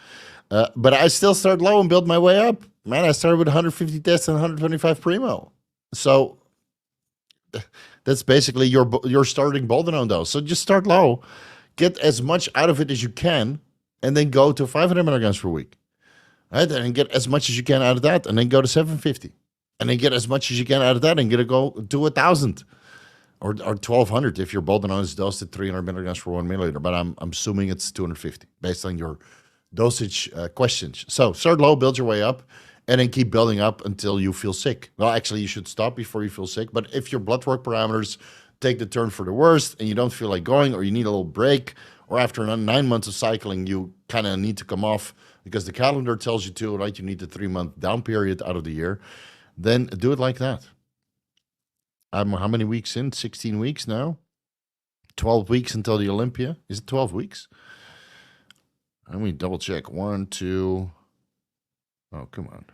But I still start low and build my way up. Man, I started with 150 tests and 125 primo. So that's basically your starting Boldenone dose. So just start low, get as much out of it as you can, and then go to 500 milligrams per week. Right? And get as much as you can out of that, and then go to 750. And then get as much as you can out of that and go to 1,000 or 1,200 if your Boldenone is dosed at 300 milligrams per 1 milliliter. But I'm assuming it's 250 based on your dosage questions. So start low, build your way up. and then keep building up until you feel sick. Well, actually, you should stop before you feel sick. But if your blood work parameters take the turn for the worst and you don't feel like going, or you need a little break, or after 9 months of cycling, you kind of need to come off because the calendar tells you to, right? You need the 3-month down period out of the year. Then do it like that. I'm how many weeks in? 16 weeks now? 12 weeks until the Olympia? Is it 12 weeks? Let me double check. 1, 2. Oh, come on.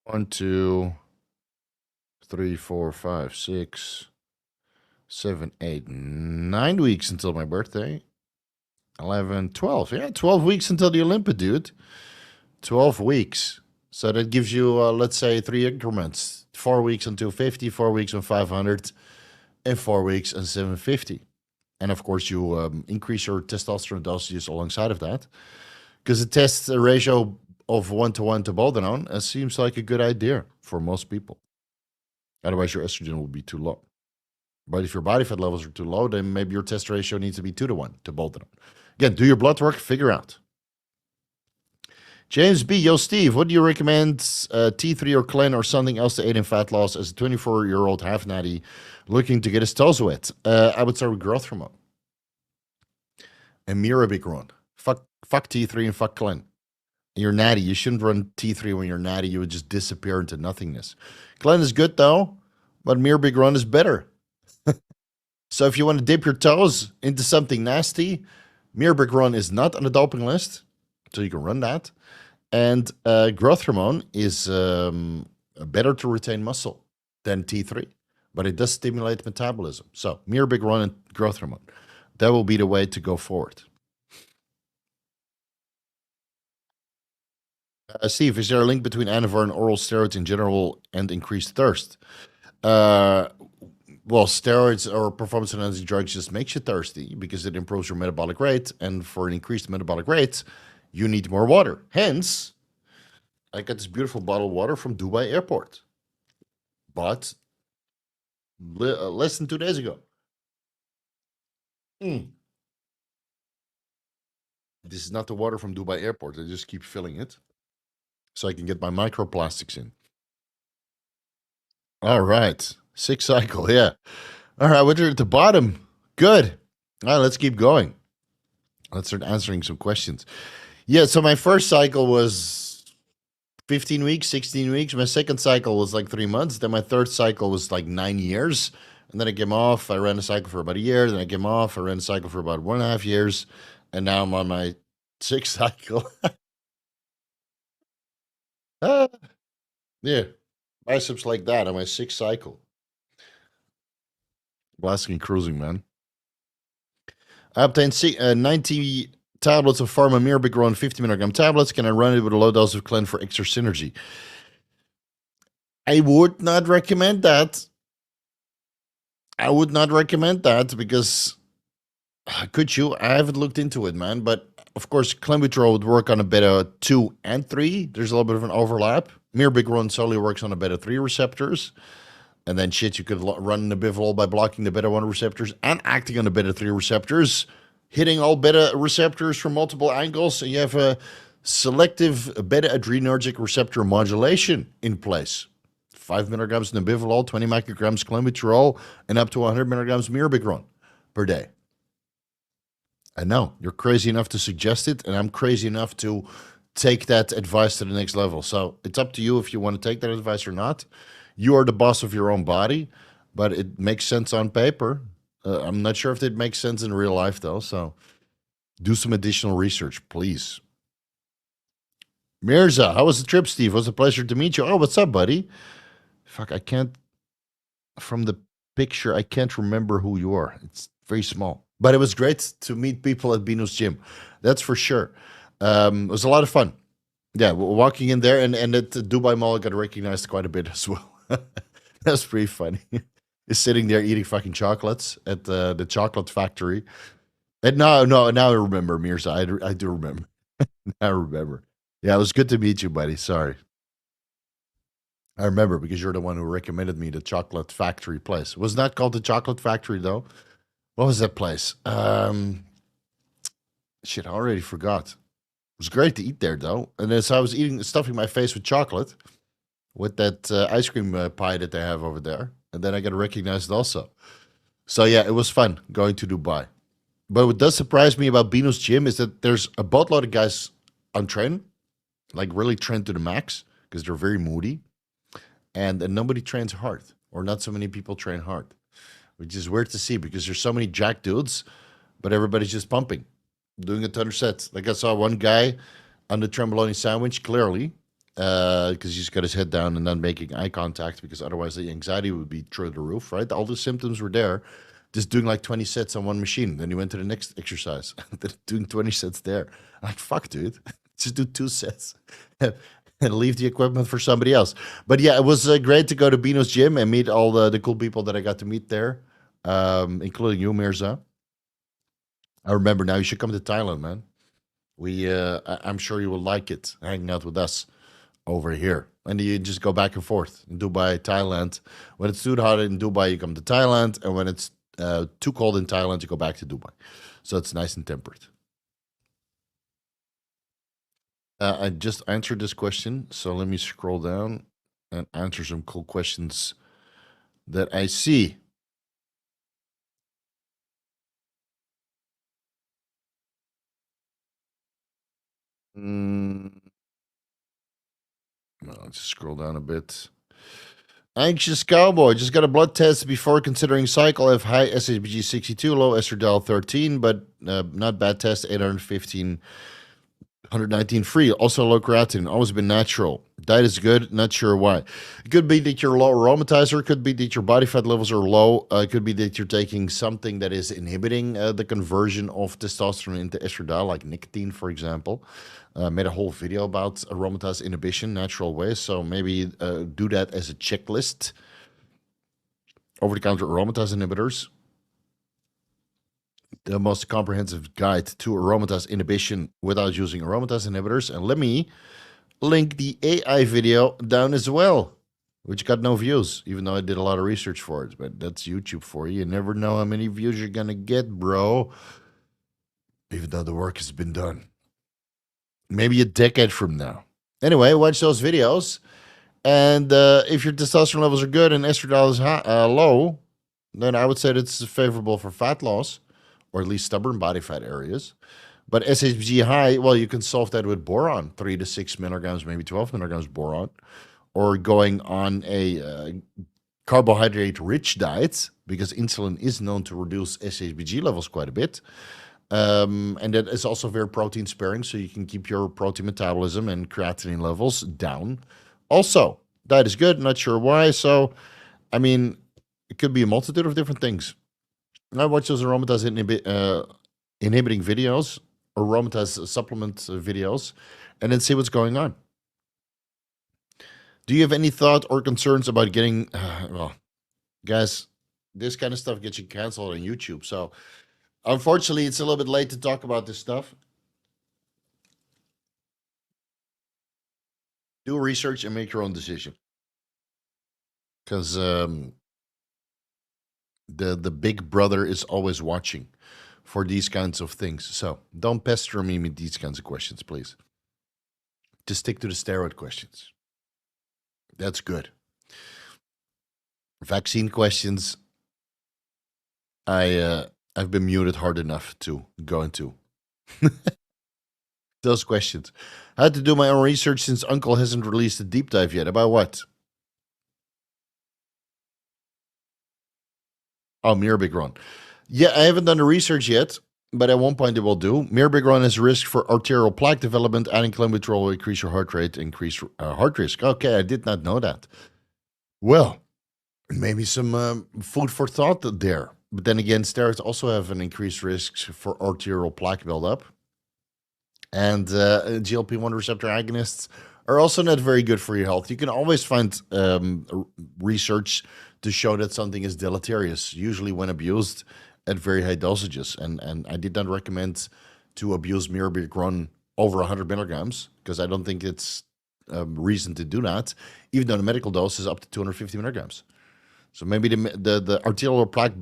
1, 2, 3, 4, 5, 6, 7, 8, 9 weeks until my birthday. 11, 12. Yeah, 12 weeks until the Olympia, dude. 12 weeks. So that gives you, let's say, 3 increments. 4 weeks on 250, 4 weeks on 500, and 4 weeks on 750. And of course, you increase your testosterone dosages alongside of that. Because the test ratio of 1-to-1 to boldenone seems like a good idea for most people. Otherwise, your estrogen will be too low. But if your body fat levels are too low, then maybe your test ratio needs to be 2-to-1 to boldenone. Again, do your blood work, figure out. James B. Yo, Steve, what do you recommend? T3 or Clen or something else to aid in fat loss as a 24-year-old half natty looking to get his toes wet? I would start with growth hormone. And Mirabegron. Fuck T3 and fuck Clen. You're natty. You shouldn't run T3 when you're natty. You would just disappear into nothingness. Clen is good, though, but Mirabegron is better. So if you want to dip your toes into something nasty, Mirabegron is not on the doping list, so you can run that. And growth hormone is better to retain muscle than T3, but it does stimulate metabolism. So Mirabegron and growth hormone, that will be the way to go forward. Steve, is there a link between Anavar and oral steroids in general and increased thirst? Well, steroids or performance-enhancing drugs just makes you thirsty because it improves your metabolic rate, and for an increased metabolic rate, you need more water. Hence, I got this beautiful bottle of water from Dubai Airport. Bought less than 2 days ago. This is not the water from Dubai Airport. I just keep filling it so I can get my microplastics in. All right. 6 cycle, yeah. All right, we're at the bottom. Good. All right, let's keep going. Let's start answering some questions. Yeah, so my first cycle was 15 weeks, 16 weeks. My second cycle was like 3 months. Then my third cycle was like 9 years. And then I came off. I ran a cycle for about a year. Then I came off. I ran a cycle for about 1.5 years. And now I'm on my 6th cycle. Yeah, biceps like that on my 6th cycle. Blasting and cruising, man. I obtained 90 tablets of Pharma Mirabegron 50 milligram tablets. Can I run it with a low dose of Clen for extra synergy? I would not recommend that. I would not recommend that because could you? I haven't looked into it, man. But of course, Clenbuterol would work on a beta 2 and 3. There's a little bit of an overlap. Mirabegron solely works on the beta 3 receptors. And then shit, you could run Nabivol by blocking the beta 1 receptors and acting on the beta 3 receptors, hitting all beta receptors from multiple angles. So you have a selective beta adrenergic receptor modulation in place. 5 milligrams Nabivol, 20 micrograms Clenbuterol, and up to 100 milligrams Mirabegron per day. I know you're crazy enough to suggest it, and I'm crazy enough to take that advice to the next level. So it's up to you if you want to take that advice or not. You are the boss of your own body, but it makes sense on paper. I'm not sure if it makes sense in real life, though. So do some additional research, please. Mirza, how was the trip, Steve? It was a pleasure to meet you. Oh, what's up, buddy? Fuck, I can't, from the picture, I can't remember who you are. It's very small. But it was great to meet people at Bino's gym. That's for sure. It was a lot of fun. Yeah, walking in there and at the Dubai Mall, I got recognized quite a bit as well. That's pretty funny. He's sitting there eating fucking chocolates at the chocolate factory. And now I remember, Mirza. I do remember. I remember. Yeah, it was good to meet you, buddy. Sorry. I remember because you're the one who recommended me the chocolate factory place. It was not called the chocolate factory, though. What was that place? Shit, I already forgot. was great to eat there though. And as I was stuffing my face with chocolate, with that ice cream pie that they have over there, and then I got recognized also. So yeah, it was fun going to Dubai. But what does surprise me about Bino's gym is that there's a boatload of guys on train, like really trained to the max, because they're very moody, and nobody trains hard, or not so many people train hard, which is weird to see because there's so many jack dudes, but everybody's just pumping, doing a ton of sets. Like I saw one guy on the tremboloni sandwich, clearly, because he's got his head down and not making eye contact, because otherwise the anxiety would be through the roof, right? All the symptoms were there. Just doing like 20 sets on one machine. Then he went to the next exercise, doing 20 sets there. I'm like, fuck, dude, just do 2 sets and leave the equipment for somebody else. But yeah, it was great to go to Bino's gym and meet all the cool people that I got to meet there, including you, Mirza. I remember now. You should come to Thailand, man. I'm sure you will like it, hanging out with us over here. And you just go back and forth in Dubai, Thailand. When it's too hot in Dubai, you come to Thailand. And when it's too cold in Thailand, you go back to Dubai. So it's nice and temperate. I just answered this question. So let me scroll down and answer some cool questions that I see. I'll just scroll down a bit. Anxious Cowboy just got a blood test before considering cycle. Have high SHBG 62, low estradiol 13, but not bad test, 815, 119 free. Also low creatinine, always been natural. Diet is good, not sure why. It could be that you're low aromatizer, it could be that your body fat levels are low, it could be that you're taking something that is inhibiting the conversion of testosterone into estradiol, like nicotine, for example. Made a whole video about aromatase inhibition, natural ways. So maybe do that as a checklist. Over-the-counter aromatase inhibitors. The most comprehensive guide to aromatase inhibition without using aromatase inhibitors. And let me link the AI video down as well, which got no views, even though I did a lot of research for it. But that's YouTube for you. You never know how many views you're going to get, bro. Even though the work has been done. Maybe a decade from now. Anyway, watch those videos. And if your testosterone levels are good and estradiol is low, then I would say that's favorable for fat loss, or at least stubborn body fat areas. But SHBG high, well, you can solve that with boron, 3 to 6 milligrams, maybe 12 milligrams boron, or going on a carbohydrate-rich diet, because insulin is known to reduce SHBG levels quite a bit. And that is also very protein sparing, so you can keep your protein metabolism and creatinine levels down. Also, diet is good, not sure why. So, I mean, it could be a multitude of different things. I watch those aromatase inhibiting videos, aromatase supplement videos, and then see what's going on. Do you have any thought or concerns about getting, well, guys, this kind of stuff gets you canceled on YouTube, so unfortunately, it's a little bit late to talk about this stuff. Do research and make your own decision. Because the big brother is always watching for these kinds of things. So don't pester me with these kinds of questions, please. Just stick to the steroid questions. That's good. Vaccine questions, I've been muted hard enough to go into. Those questions. I had to do my own research since Uncle hasn't released a deep dive yet. About what? Oh, Mirabegron. Yeah, I haven't done the research yet, but at one point it will do. Mirabegron has risk for arterial plaque development. Adding Clomid will increase your heart rate, increase heart risk. Okay, I did not know that. Well, maybe some food for thought there. But then again, steroids also have an increased risk for arterial plaque buildup. And GLP-1 receptor agonists are also not very good for your health. You can always find research to show that something is deleterious, usually when abused at very high dosages. And I did not recommend to abuse Mirabegron over 100 milligrams, because I don't think it's reason to do that, even though the medical dose is up to 250 milligrams. So maybe the arterial plaque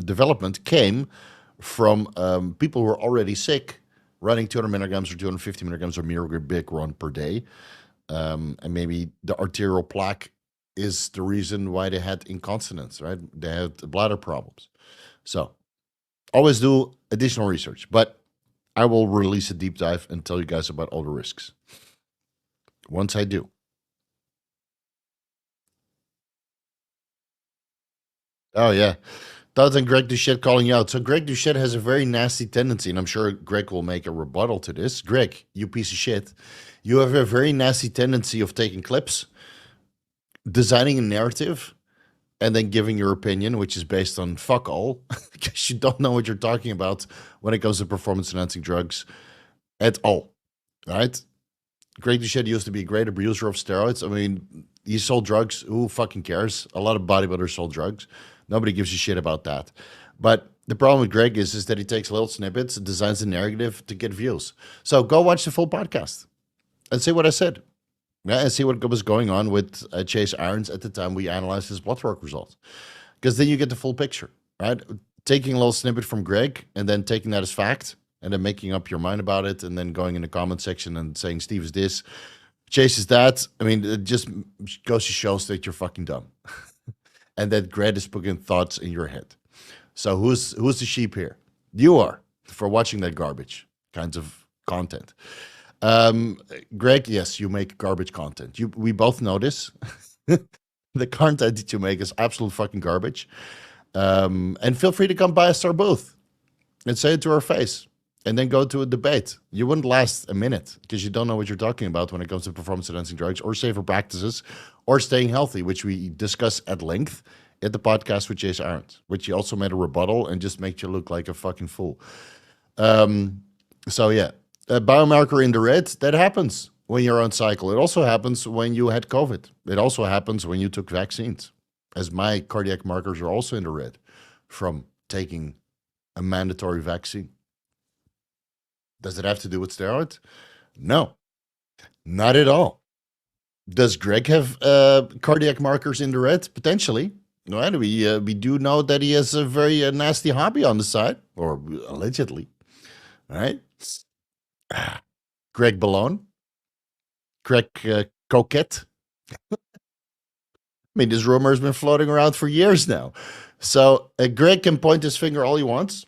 development came from people who are already sick running 200 milligrams or 250 milligrams of Mirabegron per day. And maybe the arterial plaque is the reason why they had incontinence, right? They had bladder problems. So always do additional research, but I will release a deep dive and tell you guys about all the risks once I do. Oh, yeah. Todd and Greg Doucette calling you out. So Greg Doucette has a very nasty tendency, and I'm sure Greg will make a rebuttal to this. Greg, you piece of shit. You have a very nasty tendency of taking clips, designing a narrative, and then giving your opinion, which is based on fuck all, because you don't know what you're talking about when it comes to performance-enhancing drugs at all, right? Greg Doucette used to be a great abuser of steroids. I mean, he sold drugs. Who fucking cares? A lot of bodybuilders sold drugs. Nobody gives a shit about that. But the problem with Greg is that he takes little snippets and designs a narrative to get views. So go watch the full podcast and see what I said. Yeah, and see what was going on with Chase Irons at the time we analyzed his blood work results. Because then you get the full picture, right? Taking a little snippet from Greg and then taking that as fact and then making up your mind about it and then going in the comment section and saying, Steve is this, Chase is that. I mean, it just goes to show that you're fucking dumb. And that Greg is putting thoughts in your head. So who's the sheep here? You are, for watching that garbage kinds of content. Greg, yes, you make garbage content. We both know this. The content that you make is absolute fucking garbage. And feel free to come by us our booth and say it to our face and then go to a debate. You wouldn't last a minute because you don't know what you're talking about when it comes to performance-enhancing drugs or safer practices or staying healthy, which we discuss at length at the podcast with Chase Irons, which he also made a rebuttal and just makes you look like a fucking fool. So yeah, a biomarker in the red, that happens when you're on cycle. It also happens when you had COVID. It also happens when you took vaccines, as my cardiac markers are also in the red from taking a mandatory vaccine. Does it have to do with steroids? No, not at all. Does Greg have cardiac markers in the red? Potentially. Right? We do know that he has a very nasty hobby on the side, or allegedly. Right? Greg Ballone? Greg Coquette? I mean, this rumor has been floating around for years now. So Greg can point his finger all he wants,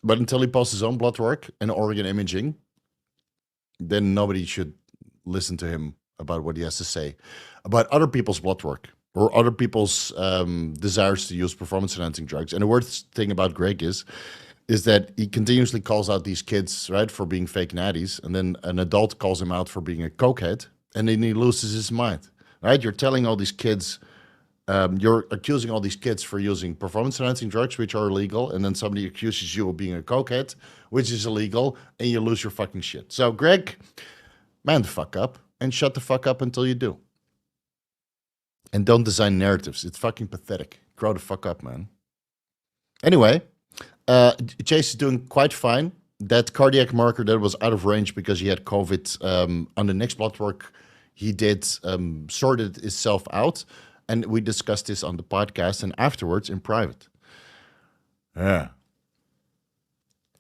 but until he posts his own blood work and organ imaging, then nobody should listen to him about what he has to say about other people's blood work or other people's desires to use performance-enhancing drugs. And the worst thing about Greg is that he continuously calls out these kids, right, for being fake natties, and then an adult calls him out for being a cokehead, and then he loses his mind, right? You're telling all these kids, you're accusing all these kids for using performance-enhancing drugs, which are illegal, and then somebody accuses you of being a cokehead, which is illegal, and you lose your fucking shit. So, Greg, man the fuck up, and shut the fuck up until you do. And don't design narratives. It's fucking pathetic. Grow the fuck up, man. Anyway, Chase is doing quite fine. That cardiac marker that was out of range because he had COVID, on the next blood work he did, sorted itself out. And we discussed this on the podcast and afterwards in private. Yeah.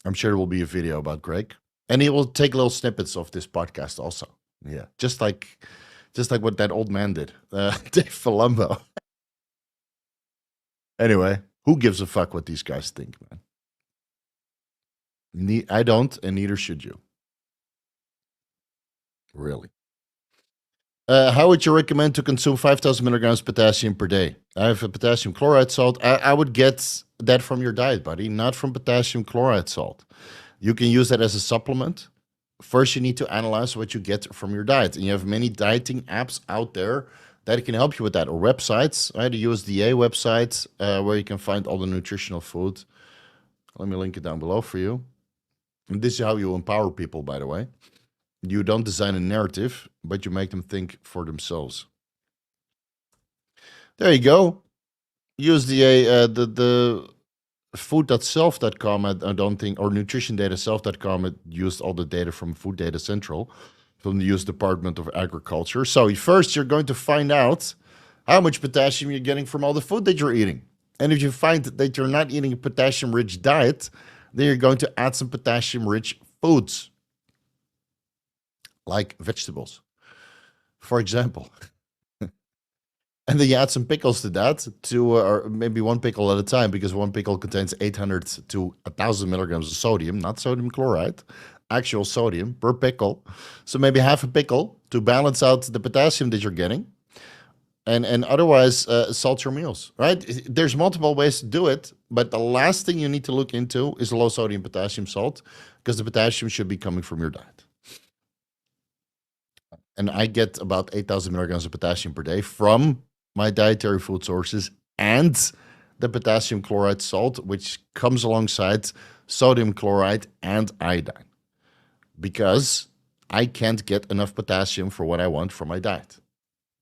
I'm sure there will be a video about Greg. And he will take little snippets of this podcast also. Yeah. Just like what that old man did. Dave Palumbo. Anyway, who gives a fuck what these guys think, man? I don't, and neither should you. Really. How would you recommend to consume 5,000 milligrams potassium per day? I have a potassium chloride salt. I would get that from your diet, buddy, not from potassium chloride salt. You can use that as a supplement. First, you need to analyze what you get from your diet. And you have many dieting apps out there that can help you with that, or websites, right? The USDA website, where you can find all the nutritional food. Let me link it down below for you. And this is how you empower people, by the way. You don't design a narrative, but you make them think for themselves. There you go. USDA, the food.self.com, I don't think, or nutritiondataself.com, it used all the data from Food Data Central, from the US Department of Agriculture. So first, you're going to find out how much potassium you're getting from all the food that you're eating. And if you find that you're not eating a potassium-rich diet, then you're going to add some potassium-rich foods like vegetables, for example. And then you add some pickles to that, or maybe one pickle at a time, because one pickle contains 800 to 1,000 milligrams of sodium, not sodium chloride, actual sodium per pickle. So maybe half a pickle to balance out the potassium that you're getting. And otherwise, salt your meals, right? There's multiple ways to do it, but the last thing you need to look into is low sodium potassium salt, because the potassium should be coming from your diet. And I get about 8,000 milligrams of potassium per day from my dietary food sources and the potassium chloride salt, which comes alongside sodium chloride and iodine, because I can't get enough potassium for what I want from my diet.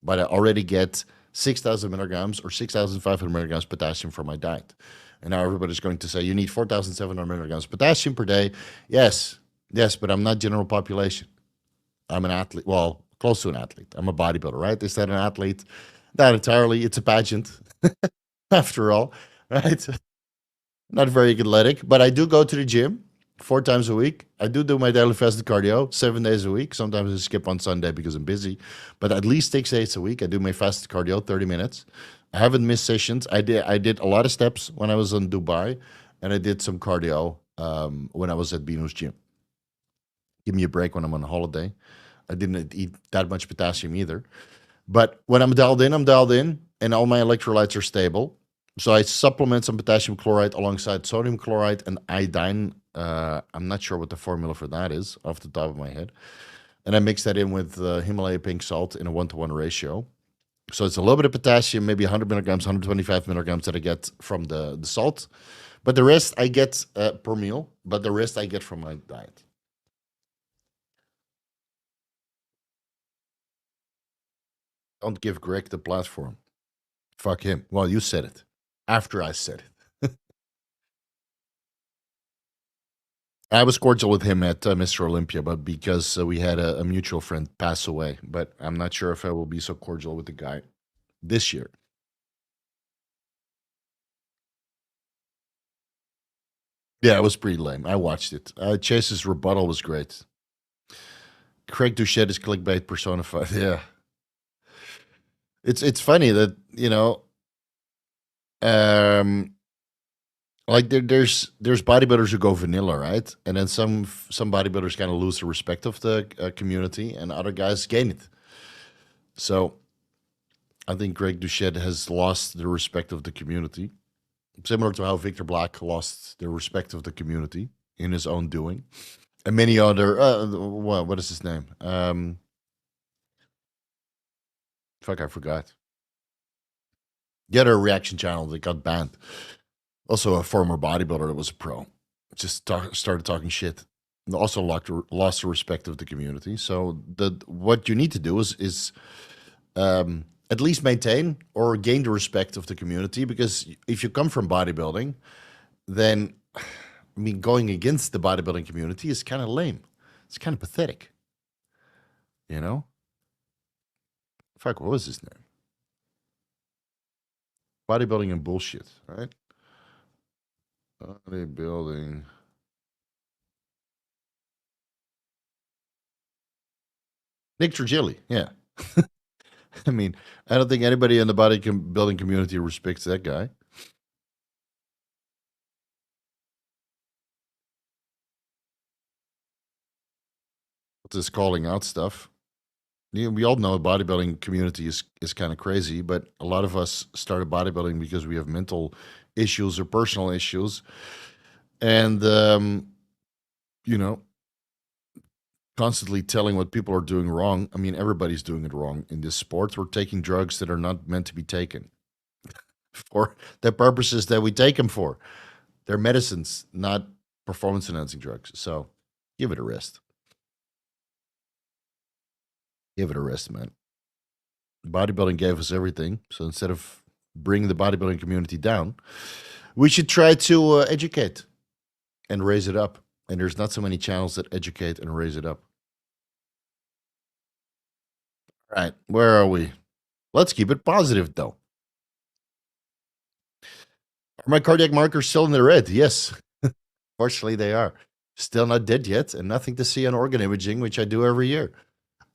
But I already get 6,000 milligrams or 6,500 milligrams potassium from my diet. And now everybody's going to say, you need 4,700 milligrams potassium per day. Yes, but I'm not general population. I'm an athlete, well, close to an athlete. I'm a bodybuilder, right? Is that an athlete? Not entirely. It's a pageant, after all, right? Not very athletic, but I do go to the gym 4 times a week. I do my daily fasted cardio 7 days a week. Sometimes I skip on Sunday because I'm busy, but at least 6 days a week, I do my fasted cardio, 30 minutes. I haven't missed sessions. I did a lot of steps when I was in Dubai, and I did some cardio when I was at Bino's gym. Give me a break when I'm on holiday. I didn't eat that much potassium either. But when I'm dialed in, and all my electrolytes are stable. So I supplement some potassium chloride alongside sodium chloride and iodine. I'm not sure what the formula for that is off the top of my head. And I mix that in with Himalaya pink salt in a 1-to-1 ratio. So it's a little bit of potassium, maybe 100 milligrams, 125 milligrams that I get from the salt. But the rest I get per meal, but the rest I get from my diet. Don't give Greg the platform. Fuck him. Well, you said it. After I said it. I was cordial with him at Mr. Olympia, but because we had a mutual friend pass away. But I'm not sure if I will be so cordial with the guy this year. Yeah, it was pretty lame. I watched it. Chase's rebuttal was great. Craig Doucette is clickbait personified. Yeah. It's funny that, like there's bodybuilders who go vanilla, right? And then some bodybuilders kind of lose the respect of the community, and other guys gain it. So I think Greg Doucette has lost the respect of the community, similar to how Victor Black lost the respect of the community in his own doing, and many other. What is his name? Fuck, I forgot. The other reaction channel that got banned. Also, a former bodybuilder that was a pro, just started talking shit. And also lost the respect of the community. So what you need to do is at least maintain or gain the respect of the community, because if you come from bodybuilding, then going against the bodybuilding community is kind of lame. It's kind of pathetic. Fuck, what was his name? Bodybuilding and bullshit, right? Bodybuilding. Nick Trigilli, yeah. I mean, I don't think anybody in the bodybuilding community respects that guy. What's this calling out stuff? We all know the bodybuilding community is kind of crazy, but a lot of us started bodybuilding because we have mental issues or personal issues. And, constantly telling what people are doing wrong. I mean, everybody's doing it wrong in this sport. We're taking drugs that are not meant to be taken for the purposes that we take them for. They're medicines, not performance enhancing drugs. So give it a rest. Give it a rest, man. Bodybuilding gave us everything. So instead of bringing the bodybuilding community down, we should try to educate and raise it up. And there's not so many channels that educate and raise it up. All right, where are we? Let's keep it positive, though. Are my cardiac markers still in the red? Yes. Fortunately, they are. Still not dead yet, and nothing to see on organ imaging, which I do every year.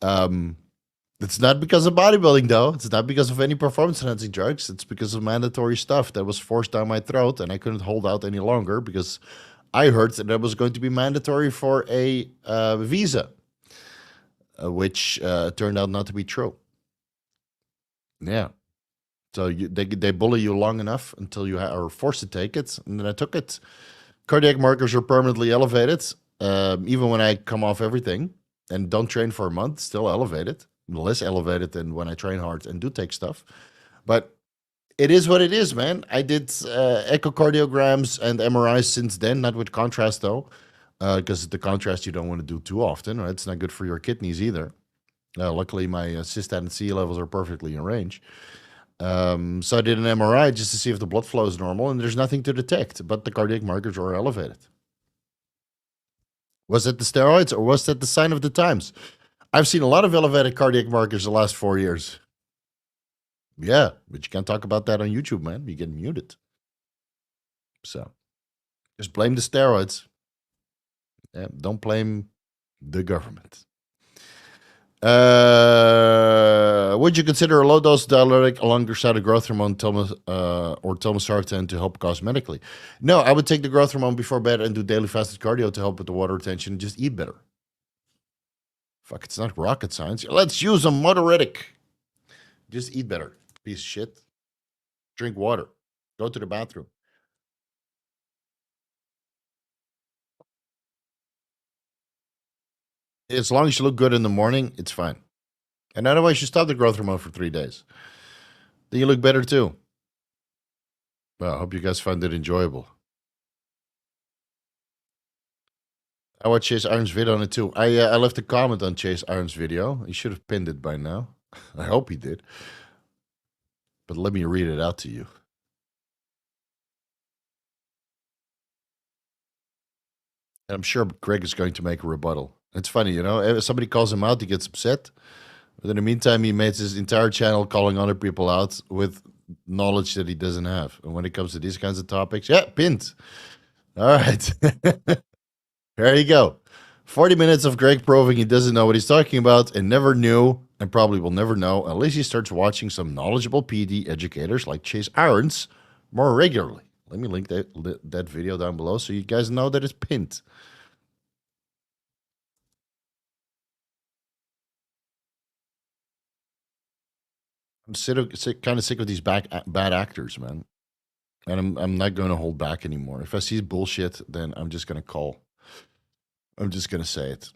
It's not because of bodybuilding, though. It's not because of any performance-enhancing drugs. It's because of mandatory stuff that was forced down my throat, and I couldn't hold out any longer because I heard that it was going to be mandatory for a visa, which turned out not to be true. Yeah. So they bully you long enough until you are forced to take it, and then I took it. Cardiac markers are permanently elevated, even when I come off everything and don't train for a month, still elevated. Less elevated than when I train hard and do take stuff. But it is what it is, man. I did echocardiograms and MRIs since then, not with contrast, though, because the contrast you don't want to do too often. Right? It's not good for your kidneys either. Luckily, my cystatin C levels are perfectly in range. So I did an MRI just to see if the blood flow is normal, and there's nothing to detect, but the cardiac markers are elevated. Was it the steroids, or was that the sign of the times? I've seen a lot of elevated cardiac markers the last 4 years. Yeah, but you can't talk about that on YouTube, man. You get muted. So just blame the steroids. Yeah, don't blame the government. Would you consider a low-dose diuretic alongside a growth hormone or telmisartan to help cosmetically? No, I would take the growth hormone before bed and do daily fasted cardio to help with the water retention and just eat better. Fuck, it's not rocket science. Let's use a moderatic. Just eat better, piece of shit. Drink water. Go to the bathroom. As long as you look good in the morning, it's fine. And otherwise, you stop the growth hormone for 3 days. Then you look better too. Well, I hope you guys found it enjoyable. I watched Chase Iron's video on it too. I left a comment on Chase Iron's video. He should have pinned it by now. I hope he did. But let me read it out to you. And I'm sure Greg is going to make a rebuttal. It's funny, you know, if somebody calls him out, he gets upset. But in the meantime, he makes his entire channel calling other people out with knowledge that he doesn't have. And when it comes to these kinds of topics, yeah, pinned. All right. There you go. 40 minutes of Greg proving he doesn't know what he's talking about and never knew and probably will never know unless he starts watching some knowledgeable PD educators like Chase Irons more regularly. Let me link that video down below so you guys know that it's pinned. I'm kind of sick of these bad actors, man. And I'm not going to hold back anymore. If I see bullshit, then I'm just going to call. I'm just going to say it.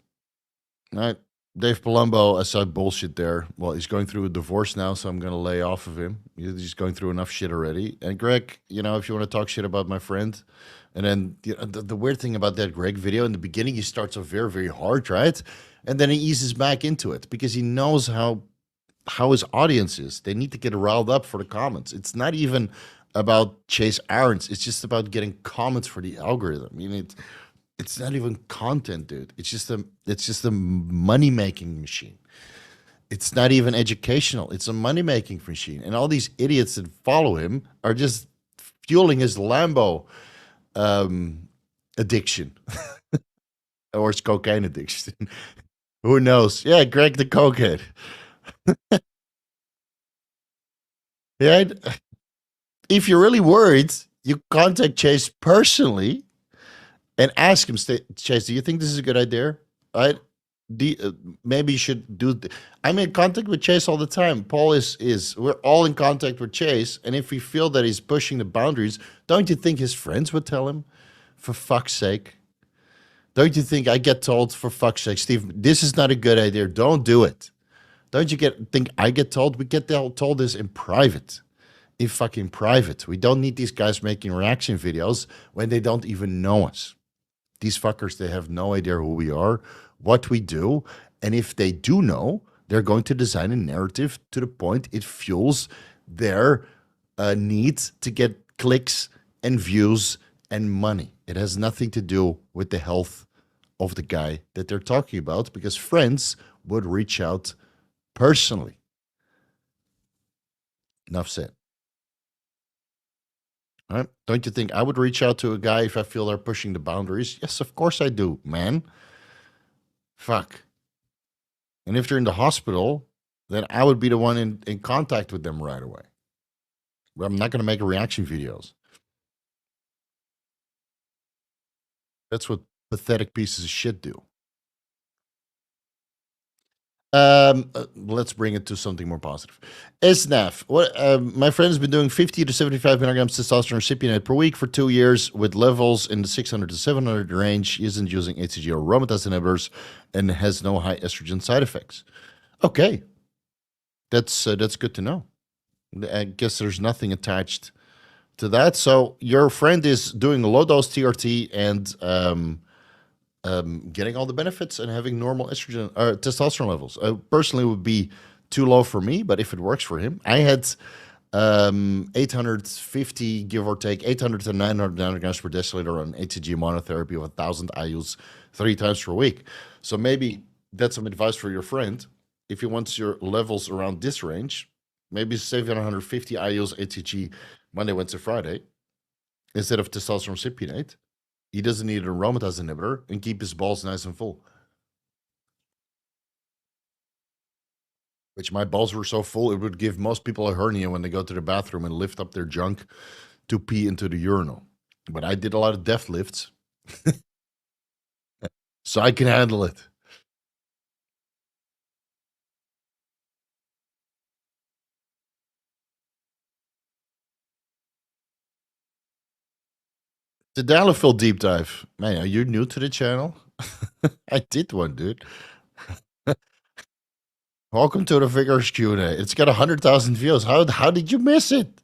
All right. Dave Palumbo, I saw bullshit there. Well, he's going through a divorce now, so I'm going to lay off of him. He's going through enough shit already. And Greg, you know, if you want to talk shit about my friend, and then the weird thing about that Greg video, in the beginning, he starts off very, very hard, right? And then he eases back into it because he knows how his audience is. They need to get riled up for the comments. It's not even about Chase Irons. It's just about getting comments for the algorithm. I mean, it's not even content, dude. It's just a money-making machine. It's not even educational. It's a money-making machine. And all these idiots that follow him are just fueling his Lambo addiction. Or his cocaine addiction. Who knows? Yeah, Greg the cokehead. Yeah. If you're really worried, you contact Chase personally and ask him, Chase, do you think this is a good idea? Right? Maybe you should do. I'm in contact with Chase all the time. Paul is. We're all in contact with Chase, and if we feel that he's pushing the boundaries, don't you think his friends would tell him? For fuck's sake. Don't you think I get told, for fuck's sake, Steve, this is not a good idea. Don't do it. Don't you think I get told? We get told this in private. In fucking private. We don't need these guys making reaction videos when they don't even know us. These fuckers, they have no idea who we are, what we do. And if they do know, they're going to design a narrative to the point it fuels their need to get clicks and views and money. It has nothing to do with the health of the guy that they're talking about, because friends would reach out personally. Enough said. All right. Don't you think I would reach out to a guy if I feel they're pushing the boundaries? Yes, of course I do, man. Fuck. And if they're in the hospital, then I would be the one in contact with them right away. But I'm not going to make reaction videos. That's what pathetic pieces of shit do. Let's bring it to something more positive. SNAF. My friend has been doing 50 to 75 milligrams testosterone recipient per week for 2 years with levels in the 600 to 700 range. He isn't using HCG or aromatase inhibitors and has no high estrogen side effects. Okay, that's good to know. I guess there's nothing attached to that. So your friend is doing low dose TRT and getting all the benefits and having normal estrogen or testosterone levels. Personally, would be too low for me, but if it works for him, I had 850, give or take, 800 to 900 nanograms per deciliter on HCG monotherapy of 1,000 IUs 3 times per week. So maybe that's some advice for your friend. If he wants your levels around this range, maybe 750 IUs HCG Monday, Wednesday, Friday instead of testosterone cypionate. He doesn't need an aromatase inhibitor and keep his balls nice and full. Which my balls were so full, it would give most people a hernia when they go to the bathroom and lift up their junk to pee into the urinal. But I did a lot of deft lifts, so I can handle it. The Tadalafil deep dive. Man, are you new to the channel? I did one, dude. Welcome to the Vigorous Q&A. It's got 100,000 views. How did you miss it?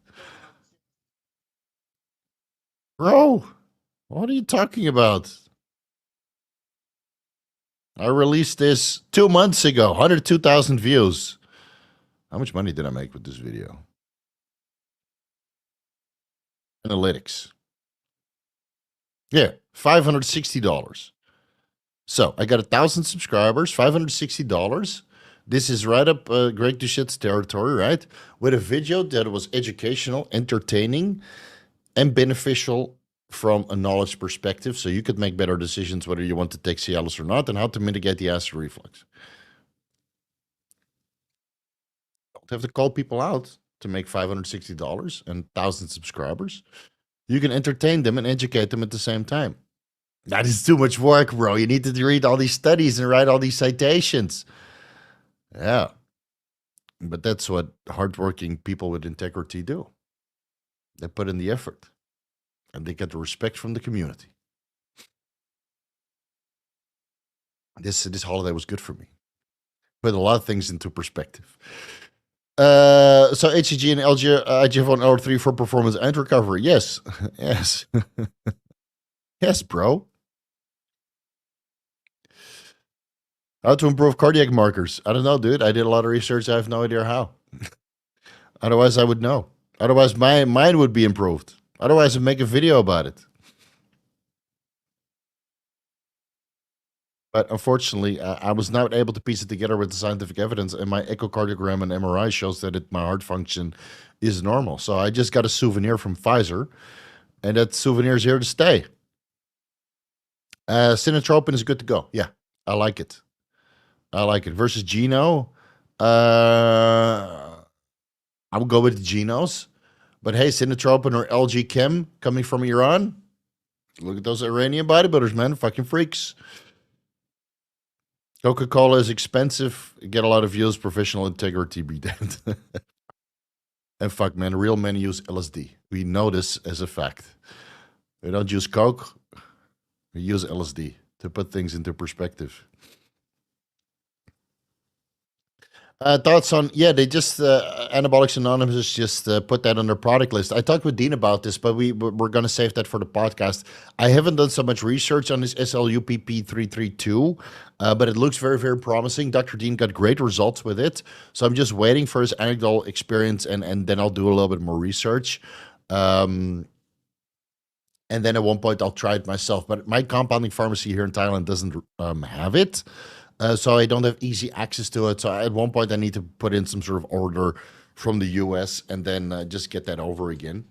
Bro, what are you talking about? I released this 2 months ago, 102,000 views. How much money did I make with this video? Analytics. Yeah, $560. So I got 1,000 subscribers, $560. This is right up Greg Doucette's territory, right? With a video that was educational, entertaining, and beneficial from a knowledge perspective, so you could make better decisions whether you want to take Cialis or not, and how to mitigate the acid reflux. Don't have to call people out to make $560 and 1,000 subscribers. You can entertain them and educate them at the same time. That is too much work, bro. You need to read all these studies and write all these citations. Yeah. But that's what hardworking people with integrity do. They put in the effort. And they get the respect from the community. This holiday was good for me. Put a lot of things into perspective. So HCG and IGF-1 L3 for performance and recovery. Yes. Yes. Yes, bro. How to improve cardiac markers? I don't know, dude. I did a lot of research. I have no idea how. Otherwise, I would know. Otherwise, mine would be improved. Otherwise, I'd make a video about it. But unfortunately, I was not able to piece it together with the scientific evidence, and my echocardiogram and MRI shows that my heart function is normal. So I just got a souvenir from Pfizer, and that souvenir is here to stay. Sinatropin is good to go. Yeah, I like it. I like it. Versus Geno, I would go with the Genos. But hey, Sinatropin or LG Chem coming from Iran, look at those Iranian bodybuilders, man. Fucking freaks. Coca-Cola is expensive. Get a lot of views. Professional integrity be damned. And fuck, man, real men use LSD. We know this as a fact. We don't use Coke. We use LSD to put things into perspective. Thoughts on, yeah, they just, Anabolics Anonymous just put that on their product list. I talked with Dean about this, but we're going to save that for the podcast. I haven't done so much research on this SLU-PP-332, but it looks very, very promising. Dr. Dean got great results with it. So I'm just waiting for his anecdotal experience, and then I'll do a little bit more research. And then at one point I'll try it myself. But my compounding pharmacy here in Thailand doesn't have it. So I don't have easy access to it. So at one point I need to put in some sort of order from the US and then just get that over again.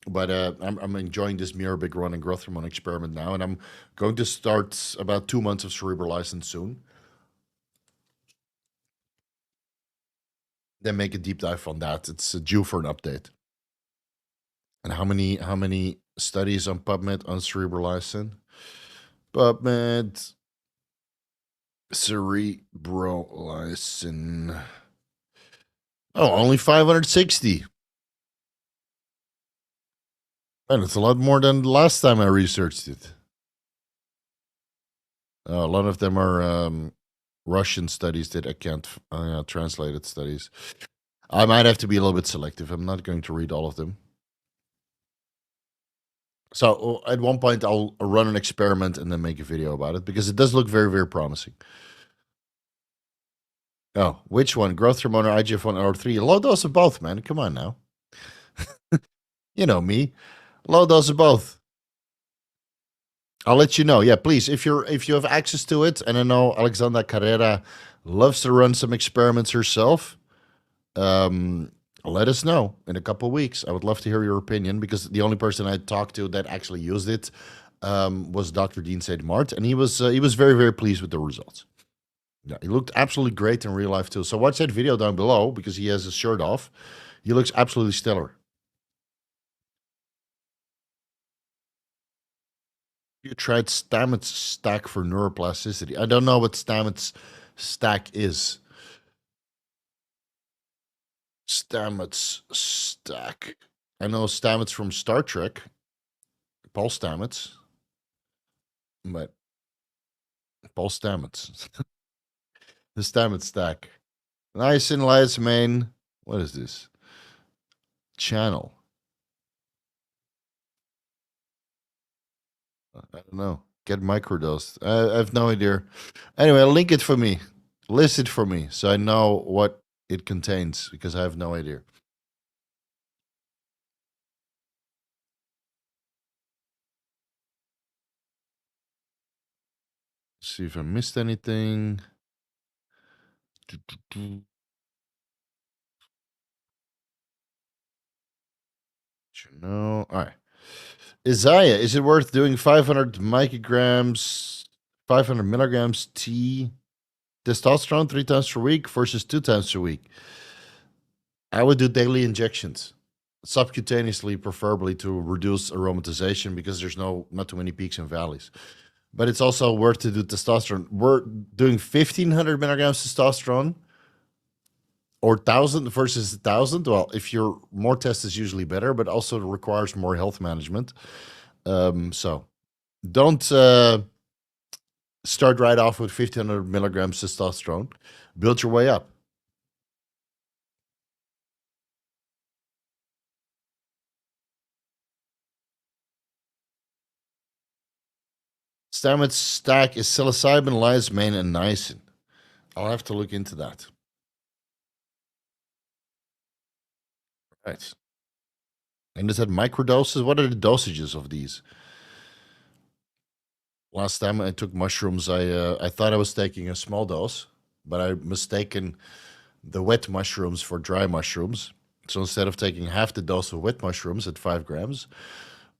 But I'm enjoying this Mirabegron and growth hormone experiment now. And I'm going to start about 2 months of cerebral license soon. then make a deep dive on that. It's due for an update. And how many studies on PubMed on cerebrolysine? PubMed cerebrolysine. Oh, only 560. And it's a lot more than the last time I researched it. A lot of them are Russian studies that I can't translated studies. I might have to be a little bit selective. I'm not going to read all of them. So at one point, I'll run an experiment and then make a video about it because it does look very, very promising. Oh, which one? Growth hormone or IGF-1 or 3? Low dose of both, man. Come on now. You know me. Low dose of both. I'll let you know. Yeah, please. If you have access to it, and I know Alexandra Carrera loves to run some experiments herself, let us know in a couple of weeks. I would love to hear your opinion because the only person I talked to that actually used it was Dr. Dean Seydmart, and he was very, very pleased with the results. Yeah, he looked absolutely great in real life too. So watch that video down below because he has his shirt off. He looks absolutely stellar. You tried Stamets stack for neuroplasticity. I don't know what Stamets stack is. Stamets stack. I know Stamets from Star Trek. Paul Stamets. But Paul Stamets. The Stamets stack. Niacin, lysamine. What is this? Channel. I don't know. Get microdosed. I have no idea. Anyway, link it for me. List it for me so I know what it contains because I have no idea. See if I missed anything. All right. Isaiah, is it worth doing 500 micrograms, 500 milligrams T testosterone 3 times per week versus 2 times per week? I would do daily injections, subcutaneously, preferably to reduce aromatization because there's not too many peaks and valleys. But it's also worth to do testosterone. We're doing 1,500 milligrams testosterone or 1,000 versus 1,000. Well, if you're more test is usually better, but also it requires more health management. So don't start right off with 1,500 milligrams testosterone. Build your way up. Stamets stack is psilocybin, lysamine, and niacin. I'll have to look into that. Right. And is that microdoses? What are the dosages of these? Last time I took mushrooms, I thought I was taking a small dose, but I mistaken the wet mushrooms for dry mushrooms. So instead of taking half the dose of wet mushrooms at 5 grams,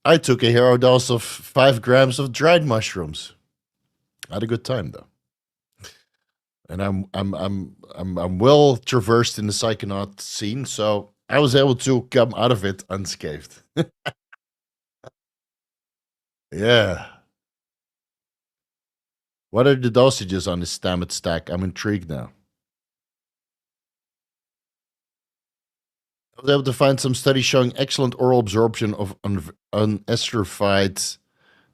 I took a hero dose of 5 grams of dried mushrooms. I had a good time though, and I'm well traversed in the psychonaut scene, so I was able to come out of it unscathed. Yeah. What are the dosages on this Stamets stack? I'm intrigued now. I was able to find some studies showing excellent oral absorption of unesterified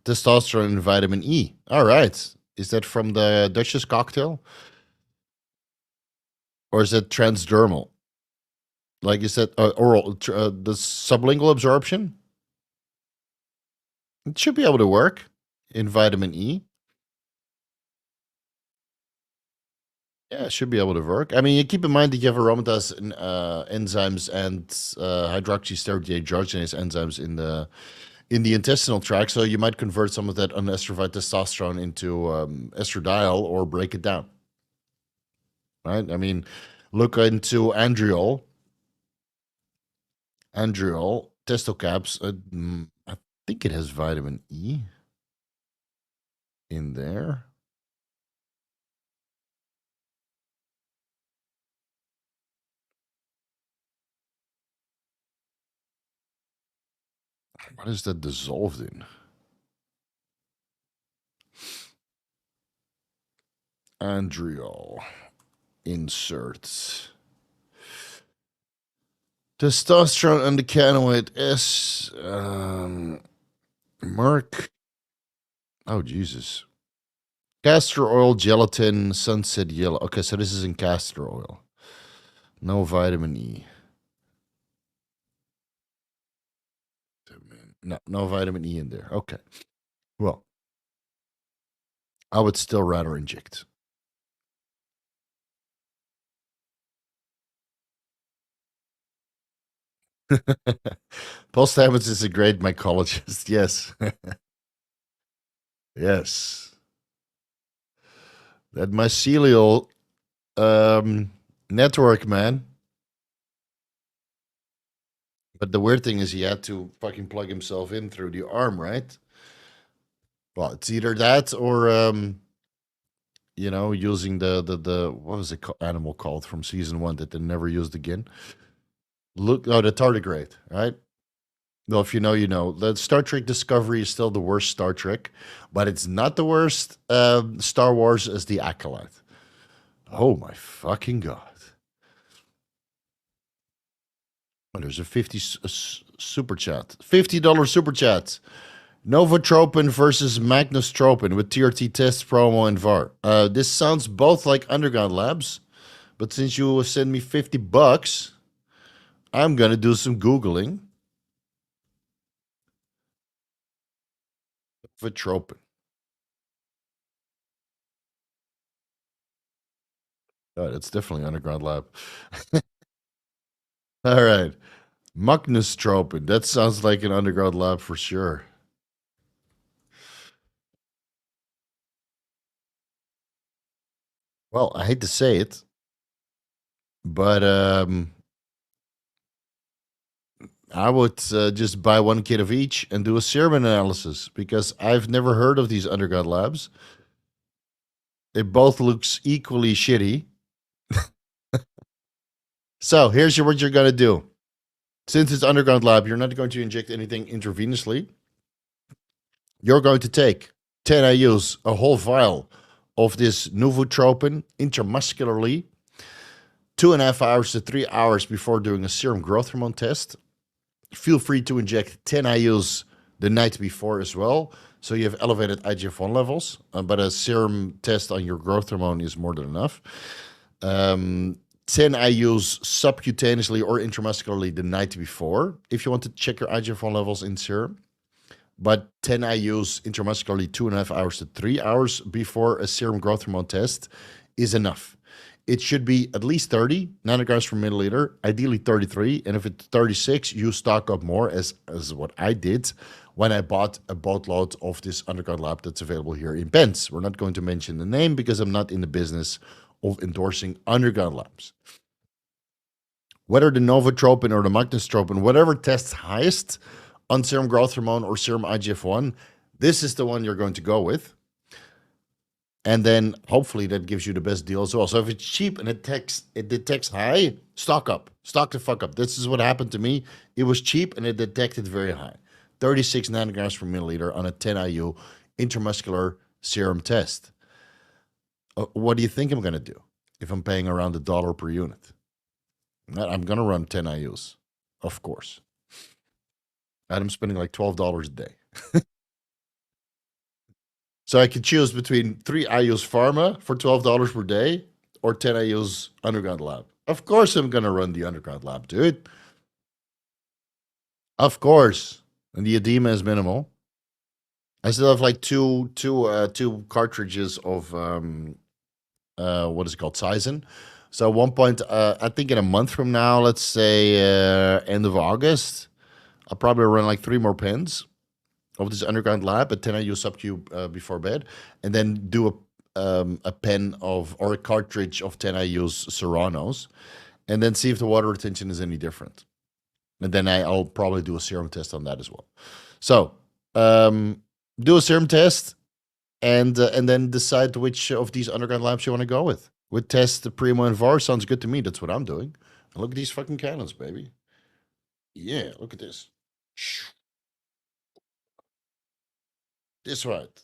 testosterone and vitamin E. All right. Is that from the Duchess cocktail? Or is it transdermal? Like you said, oral, the sublingual absorption? It should be able to work in vitamin E. Yeah, it should be able to work. I mean, you keep in mind that you have aromatase enzymes and hydroxysteroid dehydrogenase enzymes in the intestinal tract, so you might convert some of that unesterified testosterone into estradiol or break it down. Right? I mean, look into andriol. Andriol, testocaps. I think it has vitamin E in there. What is that dissolved in? Andriol. Inserts. Testosterone undecanoate S. Merck. Oh, Jesus. Castor oil, gelatin, sunset yellow. Okay, so this is in castor oil. No vitamin E. No vitamin E in there. Okay. Well, I would still rather inject. Paul Stamets is a great mycologist. Yes. Yes. That mycelial network, man. But the weird thing is he had to fucking plug himself in through the arm, right? Well, it's either that or using the what was the animal called from season 1 that they never used again? The tardigrade, right? Well, if you know, you know. The Star Trek Discovery is still the worst Star Trek, but it's not the worst Star Wars as the Acolyte. Oh my fucking god! Oh, there's a 50 super chat, $50 super chat. Novotropin versus Magnustropin with TRT test promo and VAR. This sounds both like Underground Labs, but since you send me $50, I'm gonna do some googling. Novotropin. Oh, that's definitely Underground Lab. All right. Magnustropin. That sounds like an Underground Lab for sure. Well, I hate to say it, but I would just buy one kit of each and do a serum analysis because I've never heard of these Underground Labs. It both looks equally shitty. So here's what you're going to do. Since it's Underground Lab, you're not going to inject anything intravenously. You're going to take 10 IUs, a whole vial of this Novotropin intramuscularly, 2.5 hours to 3 hours before doing a serum growth hormone test. Feel free to inject 10 IUs the night before as well. So you have elevated IGF-1 levels, but a serum test on your growth hormone is more than enough. 10 IUs subcutaneously or intramuscularly the night before if you want to check your IGF-1 levels in serum. But 10 IUs intramuscularly 2.5 hours to 3 hours before a serum growth hormone test is enough. It should be at least 30 nanograms per milliliter, ideally 33. And if it's 36, you stock up more, as what I did when I bought a boatload of this Underground Lab that's available here in Pence. We're not going to mention the name because I'm not in the business of endorsing Underground Labs. Whether the Novotropin or the Magnustropin, whatever tests highest on serum growth hormone or serum IGF-1, this is the one you're going to go with. And then hopefully that gives you the best deal as well. So if it's cheap and it detects high, stock up. Stock the fuck up. This is what happened to me. It was cheap and it detected very high. 36 nanograms per milliliter on a 10 IU intramuscular serum test. What do you think I'm going to do if I'm paying around $1 per unit? I'm going to run 10 IUs, of course. And I'm spending like $12 a day. So I could choose between 3 IUs Pharma for $12 per day or 10 IUs Underground Lab. Of course I'm going to run the Underground Lab, dude. Of course. And the edema is minimal. I still have like two cartridges of what is it called, Sizen. So at one point, I think in a month from now, let's say end of August, I'll probably run like 3 more pens of this Underground Lab at 10 IU sub-Q before bed, and then do a pen of or a cartridge of 10 IU's Serranos, and then see if the water retention is any different. And then I'll probably do a serum test on that as well. So do a serum test, and then decide which of these Underground Labs you want to go with. With test the Primo and VAR sounds good to me. That's what I'm doing. And look at these fucking cannons, baby. Yeah, look at this. This right.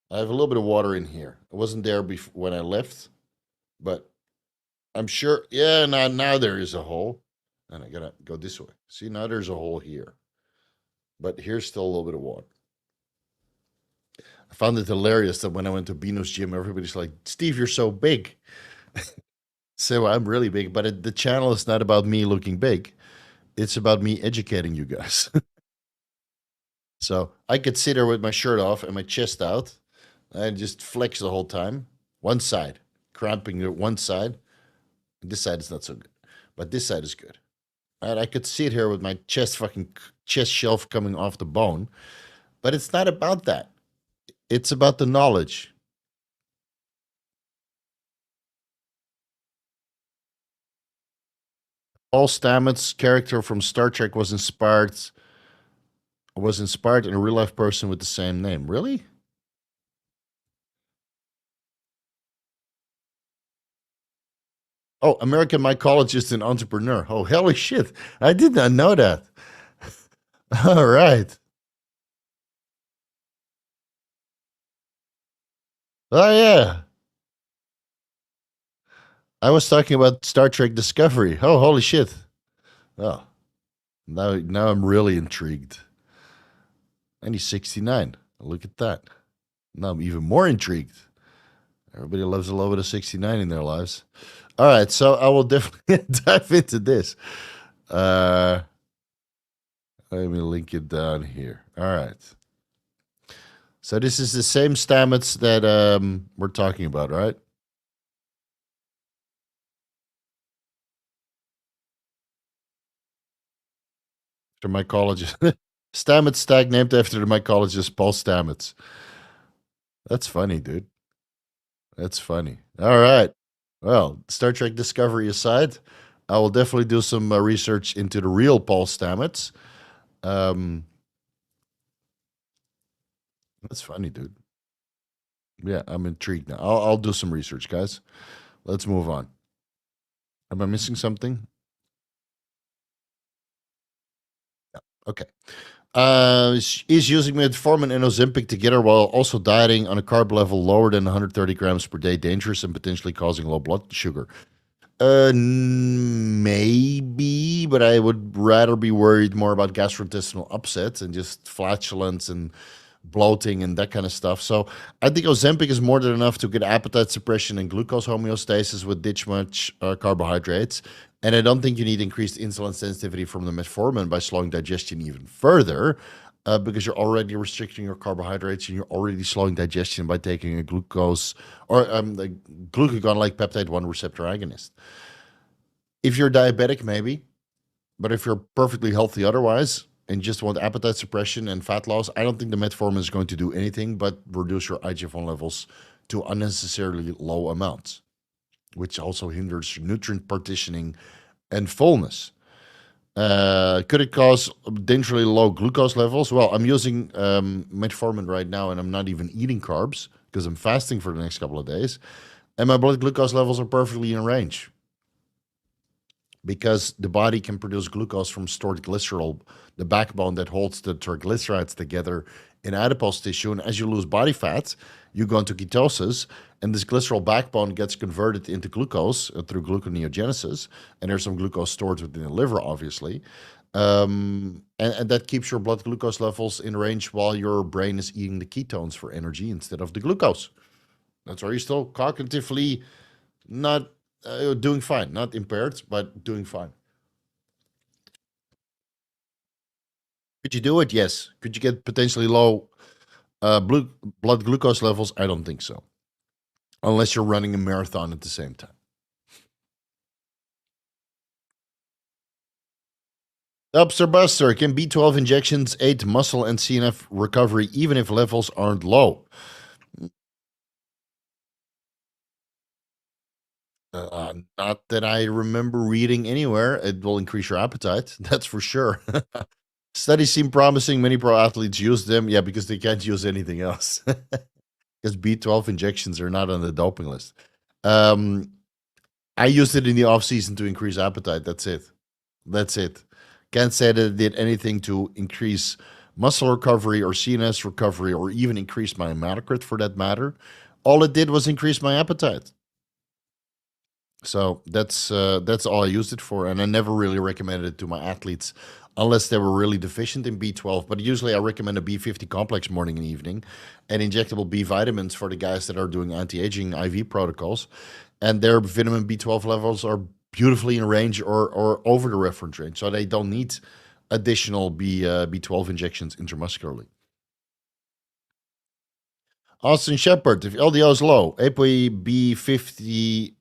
I have a little bit of water in here. It wasn't there before when I left, but I'm sure. Yeah, now there is a hole, and I gotta go this way. See, now there's a hole here, but here's still a little bit of water. I found it hilarious that when I went to Bino's gym, everybody's like, "Steve, you're so big." So I'm really big, but the channel is not about me looking big. It's about me educating you guys. So I could sit there with my shirt off and my chest out and just flex the whole time. One side, cramping one side. This side is not so good, but this side is good. And I could sit here with my chest shelf coming off the bone, but it's not about that. It's about the knowledge. Paul Stamets' character from Star Trek was inspired in a real life person with the same name. Really? Oh, American mycologist and entrepreneur. Oh, holy shit. I did not know that. All right. Oh, yeah. I was talking about Star Trek Discovery. Oh, holy shit. Oh, now I'm really intrigued. And he's 69. Look at that. Now I'm even more intrigued. Everybody loves a little bit of 69 in their lives. All right, so I will definitely dive into this. Let me link it down here. All right. So this is the same Stamets that we're talking about, right? After mycologist. Stamets stack named after the mycologist Paul Stamets. That's funny, dude. That's funny. All right. Well, Star Trek Discovery aside, I will definitely do some research into the real Paul Stamets. That's funny, dude. Yeah, I'm intrigued now. I'll do some research, guys. Let's move on. Am I missing something? Okay. Is using metformin and Ozempic together while also dieting on a carb level lower than 130 grams per day dangerous and potentially causing low blood sugar? Maybe, but I would rather be worried more about gastrointestinal upset and just flatulence and bloating and that kind of stuff. So I think Ozempic is more than enough to get appetite suppression and glucose homeostasis with ditch much carbohydrates. And I don't think you need increased insulin sensitivity from the metformin by slowing digestion even further, because you're already restricting your carbohydrates and you're already slowing digestion by taking a glucose or the glucagon-like peptide 1 receptor agonist. If you're diabetic, maybe, but if you're perfectly healthy otherwise and just want appetite suppression and fat loss, I don't think the metformin is going to do anything but reduce your IGF-1 levels to unnecessarily low amounts, which also hinders nutrient partitioning and fullness. Could it cause dangerously low glucose levels? Well, I'm using metformin right now, and I'm not even eating carbs because I'm fasting for the next couple of days. And my blood glucose levels are perfectly in range because the body can produce glucose from stored glycerol, the backbone that holds the triglycerides together in adipose tissue. And as you lose body fat, you go into ketosis, and this glycerol backbone gets converted into glucose through gluconeogenesis. And there's some glucose stored within the liver, obviously. And that keeps your blood glucose levels in range while your brain is eating the ketones for energy instead of the glucose. That's why you're still cognitively not doing fine, not impaired, but doing fine. Could you do it? Yes. Could you get potentially low blood glucose levels? I don't think so. Unless you're running a marathon at the same time. Upster Buster, can B12 injections aid muscle and CNF recovery even if levels aren't low? Not that I remember reading anywhere. It will increase your appetite, that's for sure. Studies seem promising. Many pro athletes use them. Yeah, because they can't use anything else. Because B12 injections are not on the doping list. I used it in the off season to increase appetite. That's it. That's it. Can't say that it did anything to increase muscle recovery or CNS recovery or even increase my hematocrit for that matter. All it did was increase my appetite. So that's all I used it for, and I never really recommended it to my athletes unless they were really deficient in B12. But usually I recommend a B50 complex morning and evening, and injectable B vitamins for the guys that are doing anti-aging IV protocols, and their vitamin B12 levels are beautifully in range or over the reference range, so they don't need additional B12 injections intramuscularly. Austin Shepard, if LDL is low, ApoE B50.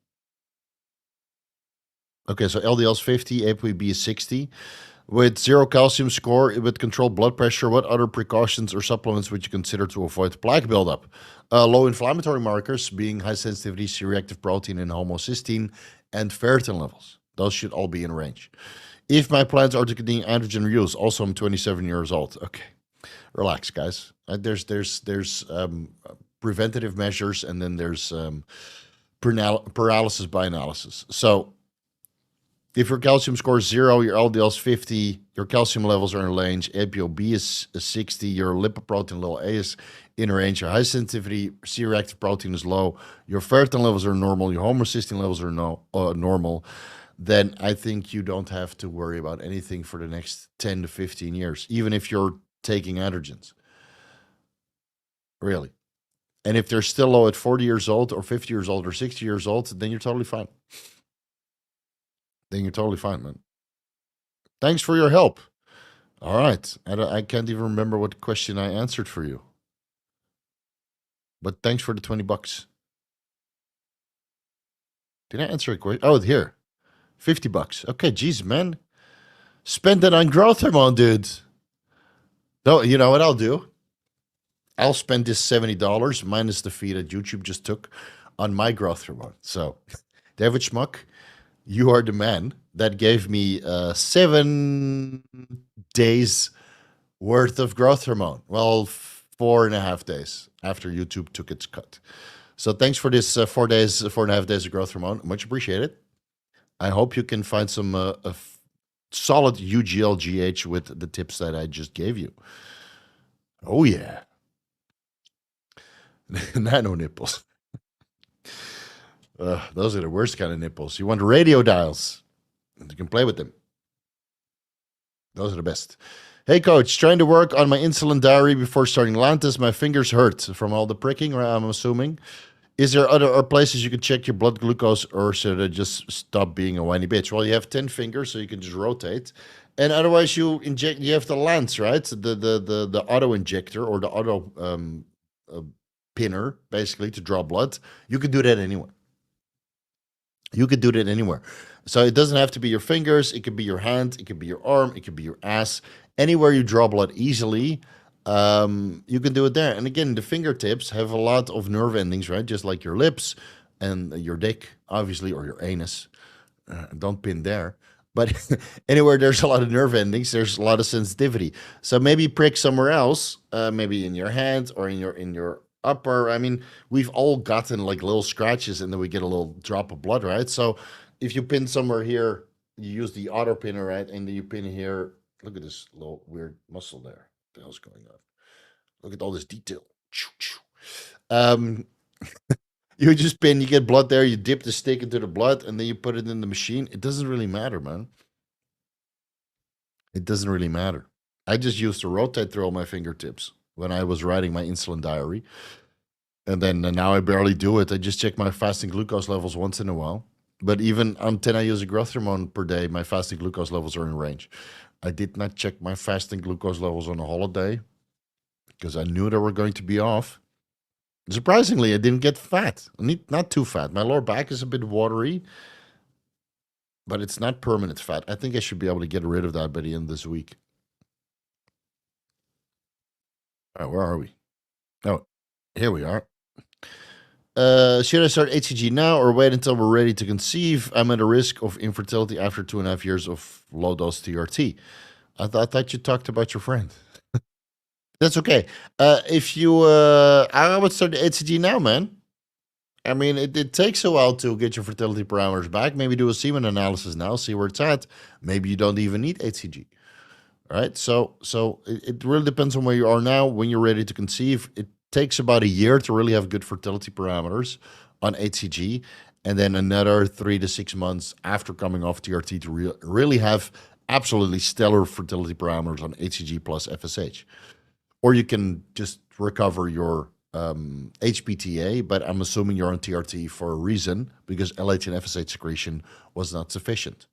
Okay, so LDL is 50, ApoE is 60. With 0 calcium score, with controlled blood pressure, what other precautions or supplements would you consider to avoid plaque buildup? Low inflammatory markers being high sensitivity C-reactive protein and homocysteine and ferritin levels. Those should all be in range. If my plans are to continue androgen use, also I'm 27 years old. Okay, relax, guys. There's preventative measures, and then there's paralysis by analysis. So if your calcium score is 0, your LDL is 50, your calcium levels are in range, ApoB is 60, your lipoprotein little a is in range, your high sensitivity C-reactive protein is low, your ferritin levels are normal, your homocysteine levels are normal, then I think you don't have to worry about anything for the next 10 to 15 years, even if you're taking androgens. Really. And if they're still low at 40 years old or 50 years old or 60 years old, then you're totally fine. Then you're totally fine, man. Thanks for your help. All right. I can't even remember what question I answered for you. But thanks for the $20. Did I answer a question? Oh, here. $50. Okay, geez, man. Spend that on growth hormone, dude. No, you know what I'll do? I'll spend this $70 minus the fee that YouTube just took on my growth hormone. So, David Schmuck, you are the man that gave me 7 days worth of growth hormone. Well, 4.5 days after YouTube took its cut. So thanks for this 4.5 days of growth hormone. Much appreciated. I hope you can find some solid UGLGH with the tips that I just gave you. Oh, yeah. Nano nipples. Those are the worst kind of nipples. You want radio dials. You can play with them. Those are the best. Hey, coach, trying to work on my insulin diary before starting Lantus. My fingers hurt from all the pricking, I'm assuming. Is there other places you can check your blood glucose, or should I just stop being a whiny bitch? Well, you have 10 fingers, so you can just rotate. And otherwise, you have the lance, right? The auto injector or the auto pinner, basically, to draw blood. You can do that anywhere. You could do that anywhere. So it doesn't have to be your fingers. It could be your hand. It could be your arm. It could be your ass. Anywhere you draw blood easily, you can do it there. And again, the fingertips have a lot of nerve endings, right? Just like your lips and your dick, obviously, or your anus. Don't pin there. But anywhere there's a lot of nerve endings, there's a lot of sensitivity. So maybe prick somewhere else, maybe in your hand or in your upper. I mean, we've all gotten like little scratches and then we get a little drop of blood, right? So if you pin somewhere here, you use the auto pinner, right? And then you pin here. Look at this little weird muscle there. What the hell's going on? Look at all this detail. You just pin, you get blood there, you dip the stick into the blood, and then you put it in the machine. It doesn't really matter, man. It doesn't really matter. I just used to rotate through all my fingertips when I was writing my insulin diary. And then now I barely do it. I just check my fasting glucose levels once in a while. But even on 10 IUs of growth hormone per day, my fasting glucose levels are in range. I did not check my fasting glucose levels on a holiday because I knew they were going to be off. Surprisingly, I didn't get fat. Not too fat. My lower back is a bit watery, but it's not permanent fat. I think I should be able to get rid of that by the end of this week. All right, where are we? Oh, here we are. Should I start HCG now or wait until we're ready to conceive? I'm at a risk of infertility after 2.5 years of low-dose TRT. I thought you talked about your friend. That's okay. If you, I would start the HCG now, man. I mean, it takes a while to get your fertility parameters back. Maybe do a semen analysis now, see where it's at. Maybe you don't even need HCG. All right. So it really depends on where you are now. When you're ready to conceive, it takes about a year to really have good fertility parameters on HCG, and then another 3 to 6 months after coming off TRT to really have absolutely stellar fertility parameters on HCG plus FSH. Or you can just recover your HPTA, but I'm assuming you're on TRT for a reason because LH and FSH secretion was not sufficient,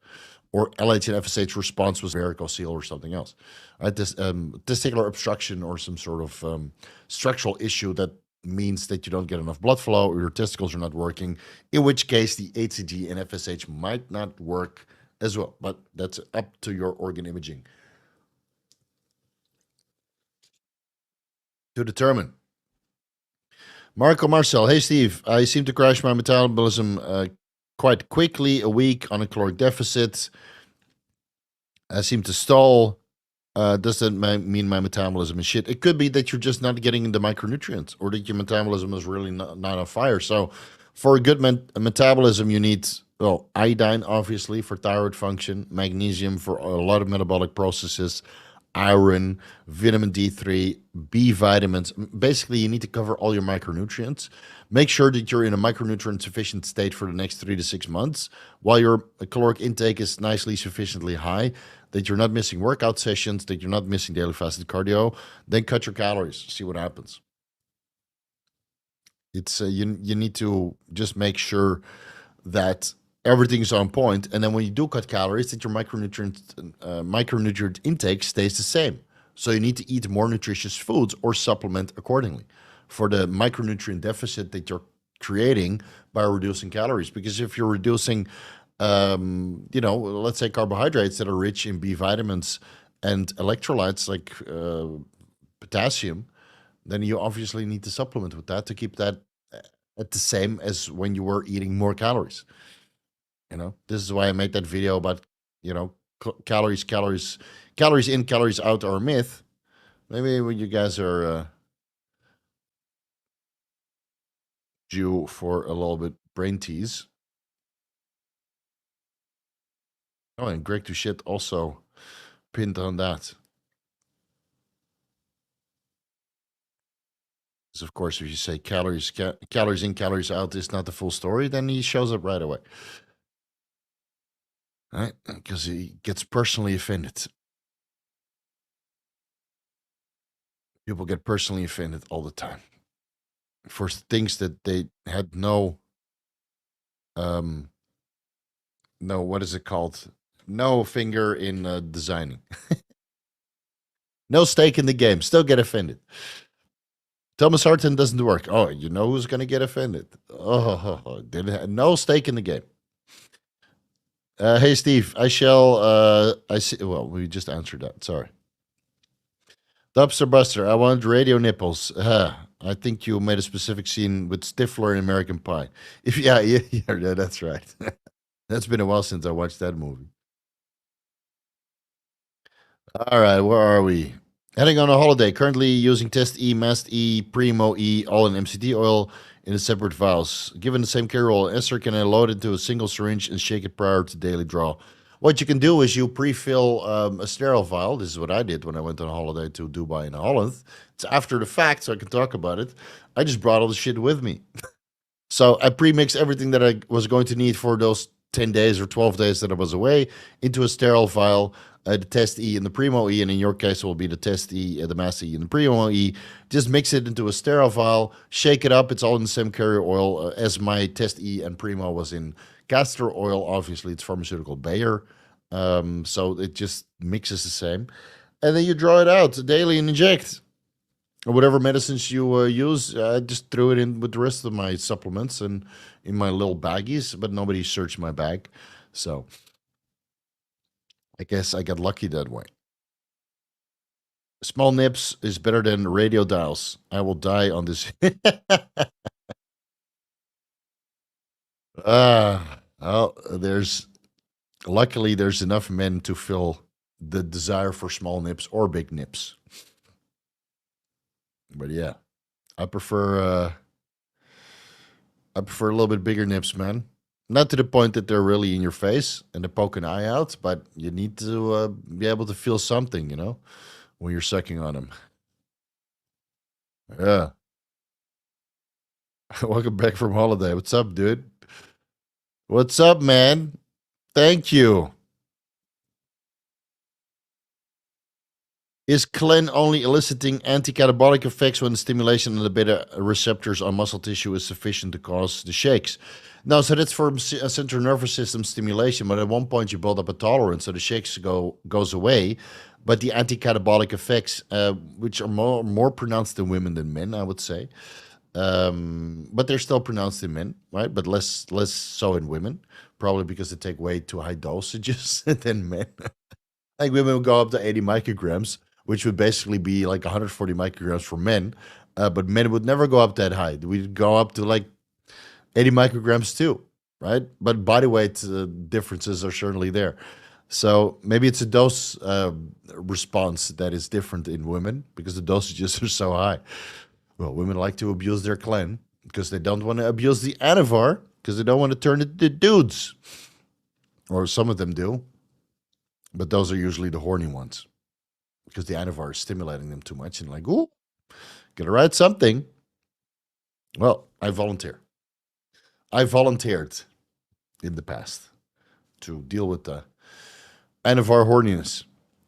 or LH and FSH response was varicocele or something else. Right? This testicular obstruction or some sort of structural issue that means that you don't get enough blood flow or your testicles are not working, in which case the HCG and FSH might not work as well, but that's up to your organ imaging to determine. Marco Marcel, hey Steve, I seem to crash my metabolism quite quickly, a week on a caloric deficit. I seem to stall. Does that mean my metabolism is shit? It could be that you're just not getting the micronutrients or that your metabolism is really not on fire. So for a good metabolism, you need, well, iodine, obviously, for thyroid function, magnesium for a lot of metabolic processes, iron, vitamin D3, B vitamins. Basically, you need to cover all your micronutrients. Make sure that you're in a micronutrient sufficient state for the next 3 to 6 months while your caloric intake is nicely sufficiently high, that you're not missing workout sessions, that you're not missing daily fasted cardio. Then cut your calories, see what happens. It's you need to just make sure that everything's on point, and then when you do cut calories, that your micronutrient intake stays the same. So you need to eat more nutritious foods or supplement accordingly for the micronutrient deficit that you're creating by reducing calories. Because if you're reducing, let's say carbohydrates that are rich in B vitamins and electrolytes like potassium, then you obviously need to supplement with that to keep that at the same as when you were eating more calories. This is why I made that video about, calories in, calories out are a myth. Maybe when you guys are due for a little bit brain tease. Oh, and Greg Doucette also pinned on that. Because of course, if you say calories in, calories out is not the full story, then he shows up right away. Right? Because he gets personally offended. People get personally offended all the time for things that they had no, what is it called? No finger in designing. No stake in the game. Still get offended. Thomas Harton doesn't work. Oh, you know who's going to get offended? Oh, no stake in the game. Hey, Steve, I see. Well, we just answered that. Sorry. Dubster Buster, I want radio nipples. I think you made a specific scene with Stifler in American Pie. Yeah, that's right. That's been a while since I watched that movie. All right, where are we? Heading on a holiday. Currently using Test E, Mast E, Primo E, all in MCT oil in separate vials. Given the same care roll, Ester can I load into a single syringe and shake it prior to daily draw. What you can do is you pre-fill a sterile vial. This is what I did when I went on holiday to Dubai in Holland. It's after the fact, so I can talk about it. I just brought all the shit with me. So I pre-mixed everything that I was going to need for those 10 days or 12 days that I was away into a sterile vial. The Test E and the Primo E, and in your case, it will be the Test E, the Mast E, and the Primo E. Just mix it into a sterile vial, shake it up. It's all in the same carrier oil as my Test E and Primo was in castor oil. Obviously, it's pharmaceutical Bayer, so it just mixes the same. And then you draw it out daily and inject. Or whatever medicines you use, I just threw it in with the rest of my supplements and in my little baggies, but nobody searched my bag. So I guess I got lucky that way. Small nips is better than radio dials. I will die on this. Well, luckily there's enough men to fill the desire for small nips or big nips. But yeah, I prefer a little bit bigger nips, man. Not to the point that they're really in your face and they poke an eye out, but you need to be able to feel something, when you're sucking on them. Yeah. Welcome back from holiday. What's up, dude? What's up, man? Thank you. Is Clen only eliciting anti-catabolic effects when the stimulation of the beta receptors on muscle tissue is sufficient to cause the shakes? No, so that's for central nervous system stimulation, but at one point you build up a tolerance, so the shakes goes away. But the anti-catabolic effects, which are more pronounced in women than men, I would say, but they're still pronounced in men, right? But less so in women, probably because they take way too high dosages than men. Like women would go up to 80 micrograms, which would basically be like 140 micrograms for men. But men would never go up that high. We'd go up to like 80 micrograms too, right? But body weight differences are certainly there. So maybe it's a dose response that is different in women because the dosages are so high. Well, women like to abuse their Clen because they don't want to abuse the Anavar because they don't want to turn it to dudes. Or some of them do. But those are usually the horny ones because the Anavar is stimulating them too much and like, ooh, gotta write something. Well, I volunteer. I volunteered in the past to deal with the Anavar horniness.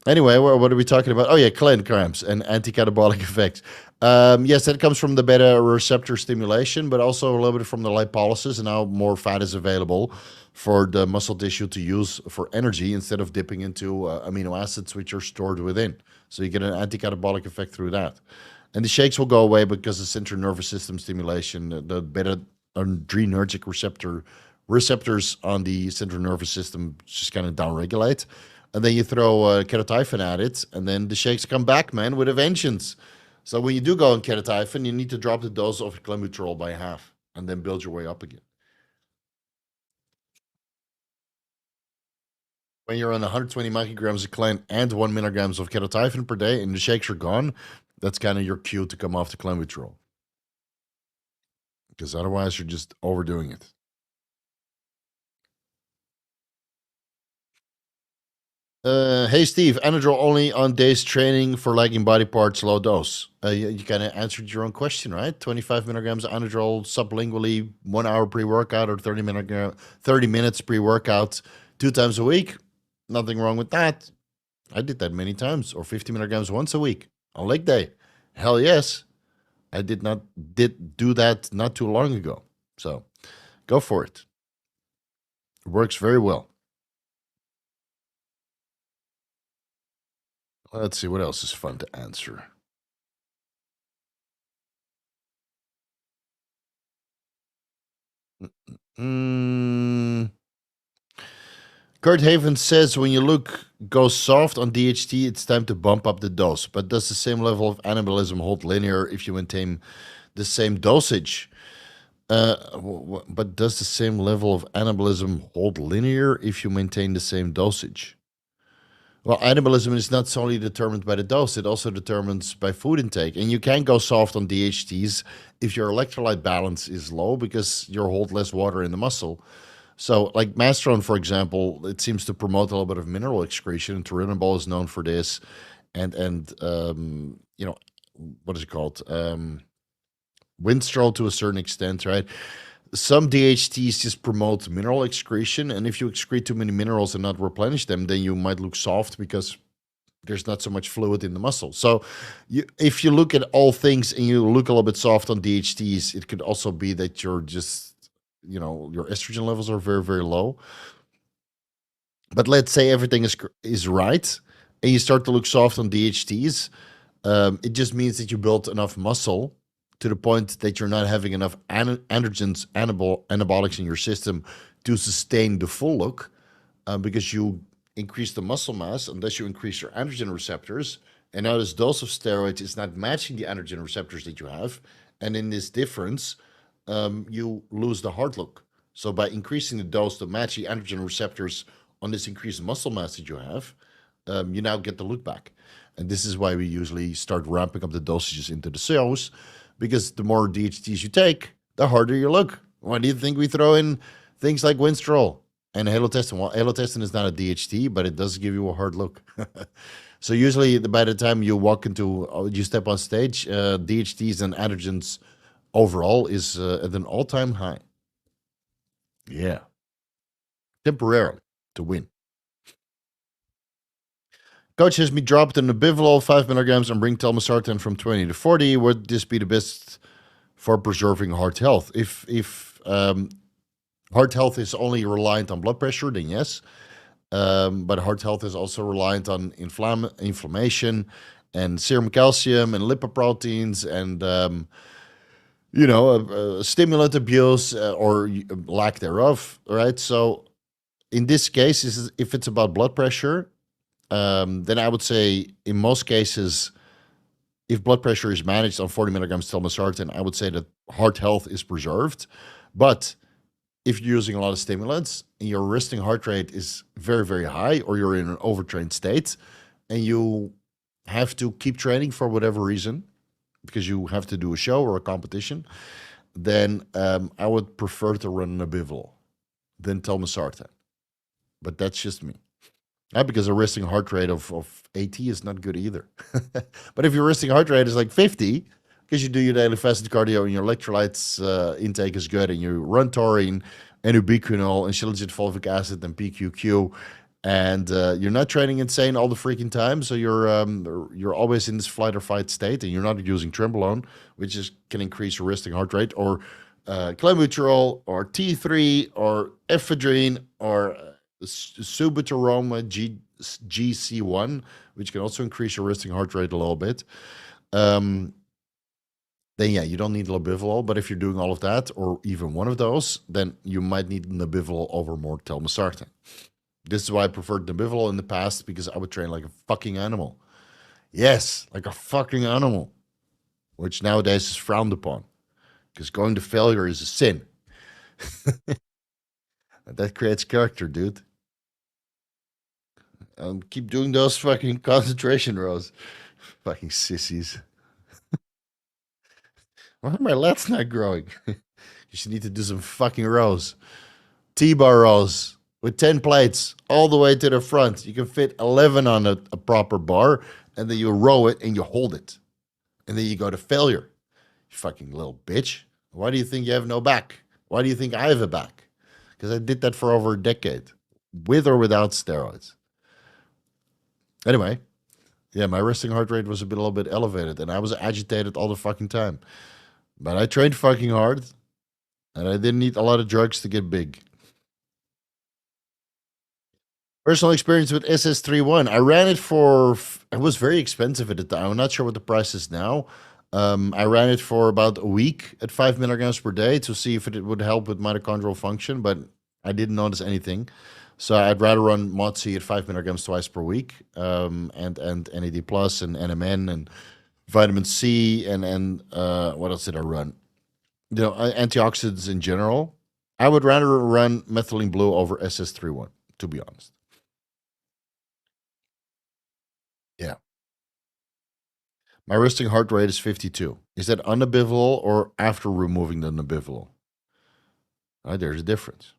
Anyway, what are we talking about? Oh, yeah, Clen cramps and anti-catabolic effects. Yes, that comes from the beta receptor stimulation, but also a little bit from the lipolysis, and now more fat is available for the muscle tissue to use for energy instead of dipping into amino acids, which are stored within. So you get an anti-catabolic effect through that. And the shakes will go away because the central nervous system stimulation, the beta adrenergic receptors on the central nervous system just kind of downregulate. And then you throw ketotifen at it, and then the shakes come back, man, with a vengeance. So when you do go on ketotifen, you need to drop the dose of clenbuterol by half, and then build your way up again. When you're on 120 micrograms of Clen and 1 milligrams of ketotifen per day, and the shakes are gone, that's kind of your cue to come off the clenbuterol. Because otherwise, you're just overdoing it. Hey Steve, Anadrol only on days training for lagging body parts, low dose. You kind of answered your own question, right? 25 milligrams of Anadrol sublingually, 1 hour pre-workout or 30 minutes pre-workout, 2 times a week. Nothing wrong with that. I did that many times, or 50 milligrams once a week on leg day. Hell yes, I did do that not too long ago. So go for it. It works very well. Let's see what else is fun to answer. Kurt Haven says when you go soft on DHT, it's time to bump up the dose. But does the same level of anabolism hold linear if you maintain the same dosage? But does the same level of anabolism hold linear if you maintain the same dosage? Well, anabolism is not solely determined by the dose, it also determines by food intake. And you can go soft on DHTs if your electrolyte balance is low because you hold less water in the muscle. So, like Masteron, for example, it seems to promote a little bit of mineral excretion. Turinabol is known for this. And what is it called? Winstrol to a certain extent, right? Some DHTs just promote mineral excretion, and if you excrete too many minerals and not replenish them, then you might look soft because there's not so much fluid in the muscle. So if you look at all things and you look a little bit soft on DHTs, it could also be that you're just, your estrogen levels are very, very low. But let's say everything is right, and you start to look soft on DHTs, it just means that you built enough muscle to the point that you're not having enough androgens, anabolics in your system to sustain the full look, because you increase the muscle mass unless you increase your androgen receptors. And now this dose of steroids is not matching the androgen receptors that you have. And in this difference, you lose the hard look. So by increasing the dose to match the androgen receptors on this increased muscle mass that you have, you now get the look back. And this is why we usually start ramping up the dosages into the cells, because the more DHTs you take, the harder you look. Why do you think we throw in Things like Winstrol and halotestin. Well, halotestin is not a DHT, but it does give you a hard look. So usually by the time you walk into, you step on stage, DHTs and androgens overall is at an all-time high. Yeah. Temporarily to win. Coach has me dropped in Nabivol 5 milligrams and bring telmisartan from 20 to 40. Would this be the best for preserving heart health? If heart health is only reliant on blood pressure, then yes. But heart health is also reliant on inflammation and serum calcium and lipoproteins and, stimulant abuse or lack thereof, right? So in this case, if it's about blood pressure, then I would say in most cases, if blood pressure is managed on 40 milligrams telmisartan, I would say that heart health is preserved. But if you're using a lot of stimulants and your resting heart rate is very, very high, or you're in an overtrained state and you have to keep training for whatever reason, because you have to do a show or a competition, then I would prefer to run Nabivol than telmisartan. But that's just me. Not because a resting heart rate of 80 is not good either. But if your resting heart rate is like 50, because you do your daily fasted cardio and your electrolytes intake is good and you run taurine and ubiquinol and shilajit fulvic acid and PQQ, and you're not training insane all the freaking time, so you're always in this flight or fight state, and you're not using Trembolone, which can increase your resting heart rate, or clenbuterol, or T3, or ephedrine, or Subuterom GC1, which can also increase your resting heart rate a little bit. Then yeah, you don't need Nabivol. But if you're doing all of that, or even one of those, then you might need Nabivol over more telmisartan. This is why I preferred Nabivol in the past, because I would train like a fucking animal. Yes, like a fucking animal, which nowadays is frowned upon, because going to failure is a sin. That creates character, dude. Keep doing those fucking concentration rows. Fucking sissies. Why are my lats not growing? You should need to do some fucking rows. T-bar rows with 10 plates all the way to the front. You can fit 11 on a proper bar, and then you row it and you hold it. And then you go to failure. You fucking little bitch. Why do you think you have no back? Why do you think I have a back? Because I did that for over a decade, with or without steroids. Anyway, yeah, my resting heart rate was a little bit elevated, and I was agitated all the fucking time. But I trained fucking hard, and I didn't need a lot of drugs to get big. Personal experience with SS31. I ran it for, it was very expensive at the time. I'm not sure what the price is now. I ran it for about a week at 5 milligrams per day to see if it would help with mitochondrial function, but I didn't notice anything. So I'd rather run MOTC at 5 milligrams twice per week, and NAD plus and NMN and vitamin C and what else did I run? Antioxidants in general. I would rather run methylene blue over SS31, to be honest. Yeah. My resting heart rate is 52. Is that on Nabivol or after removing the Nabivol? There's a difference.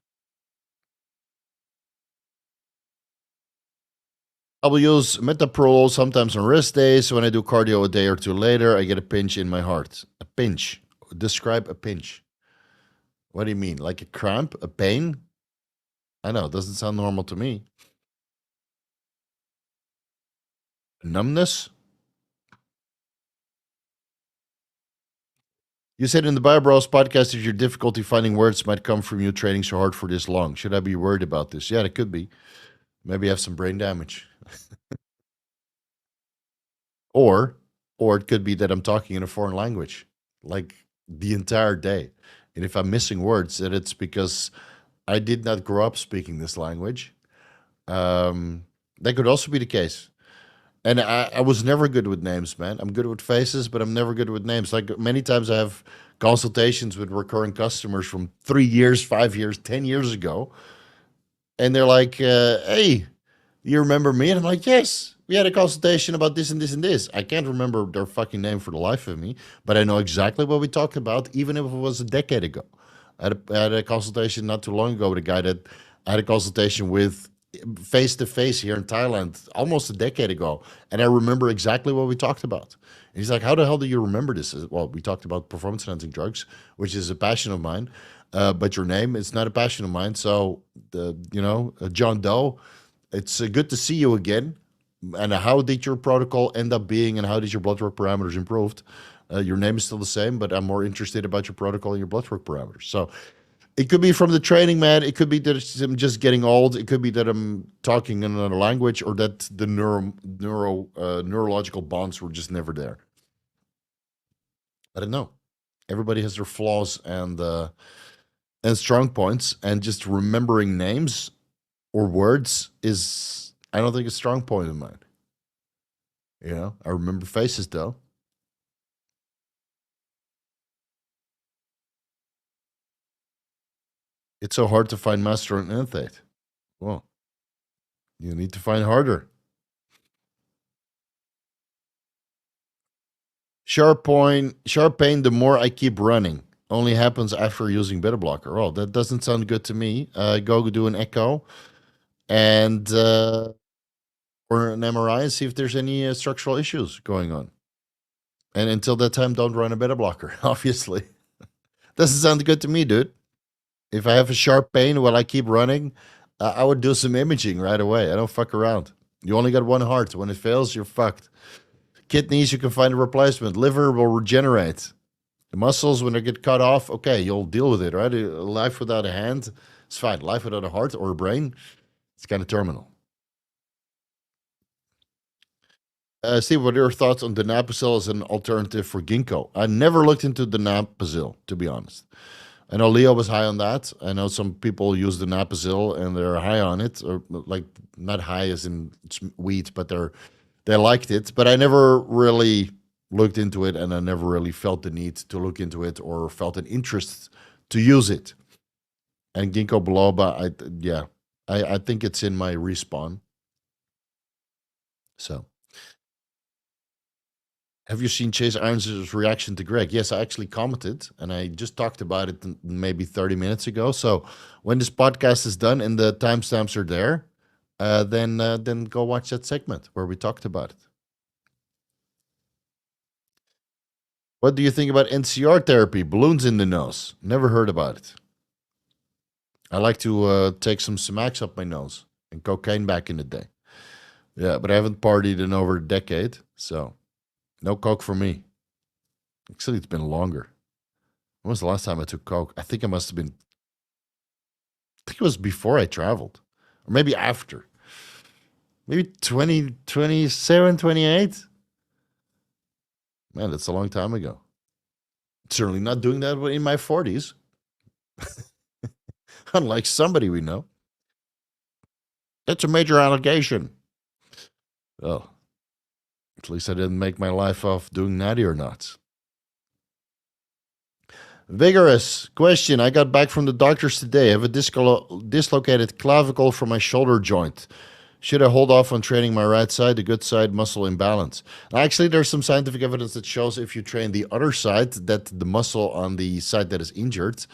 I will use metoprolol sometimes on rest days. When I do cardio a day or two later, I get a pinch in my heart. A pinch. Describe a pinch. What do you mean? Like a cramp? A pain? I know, it doesn't sound normal to me. Numbness? You said in the Bio Bros podcast that your difficulty finding words might come from you training so hard for this long. Should I be worried about this? Yeah, it could be. Maybe I have some brain damage. Or it could be that I'm talking in a foreign language, like the entire day. And if I'm missing words, then it's because I did not grow up speaking this language. That could also be the case. And I was never good with names, man. I'm good with faces, but I'm never good with names. Like many times I have consultations with recurring customers from 3 years, 5 years, 10 years ago. And they're like, hey, you remember me? And I'm like, yes, we had a consultation about this and this and this. I can't remember their fucking name for the life of me, but I know exactly what we talked about, even if it was a decade ago. I had a consultation not too long ago with a guy that I had a consultation with face to face here in Thailand almost a decade ago. And I remember exactly what we talked about. And he's like, how the hell do you remember this? Well, we talked about performance enhancing drugs, which is a passion of mine. But your name is not a passion of mine. So, John Doe, it's good to see you again. And how did your protocol end up being, and how did your blood work parameters improved? Your name is still the same, but I'm more interested about your protocol and your blood work parameters. So it could be from the training, man. It could be that I'm just getting old. It could be that I'm talking in another language, or that the neurological bonds were just never there. I don't know. Everybody has their flaws and strong points, and just remembering names or words is, I don't think, a strong point of mine. I remember faces though. It's so hard to find master on enthate. Well, you need to find harder. Sharp pain, the more I keep running. Only happens after using beta blocker. Oh, that doesn't sound good to me. Go do an echo and or an MRI and see if there's any structural issues going on. And until that time, don't run a beta blocker, obviously. Doesn't sound good to me, dude. If I have a sharp pain while I keep running, I would do some imaging right away. I don't fuck around. You only got one heart. When it fails, you're fucked. Kidneys, you can find a replacement. Liver will regenerate. The muscles, when they get cut off, okay, you'll deal with it, right? Life without a hand, it's fine. Life without a heart or a brain, it's kind of terminal. Steve, what are your thoughts on donepezil as an alternative for ginkgo? I never looked into donepezil, to be honest. I know Leo was high on that. I know some people use donepezil and they're high on it, or like not high as in it's wheat, but they liked it. But I never really looked into it, and I never really felt the need to look into it or felt an interest to use it. And ginkgo biloba, I think it's in my respawn. So, have you seen Chase Irons' reaction to Greg? Yes, I actually commented, and I just talked about it maybe 30 minutes ago. So when this podcast is done and the timestamps are there, then go watch that segment where we talked about it. What do you think about NCR therapy? Balloons in the nose. Never heard about it. I like to take some Semax up my nose and cocaine back in the day. Yeah, but I haven't partied in over a decade, so no coke for me. Actually, it's been longer. When was the last time I took coke? I think it must have been, I think it was before I traveled, or maybe after. Maybe 27, 28. Man, that's a long time ago. Certainly not doing that in my 40s. Unlike somebody we know. That's a major allegation. Oh, at least I didn't make my life off doing natty or not. Vigorous question. I got back from the doctors today. I have a dislocated clavicle from my shoulder joint. Should I hold off on training my right side, the good side, muscle imbalance? Actually, there's some scientific evidence that shows if you train the other side, that the muscle on the side that is injured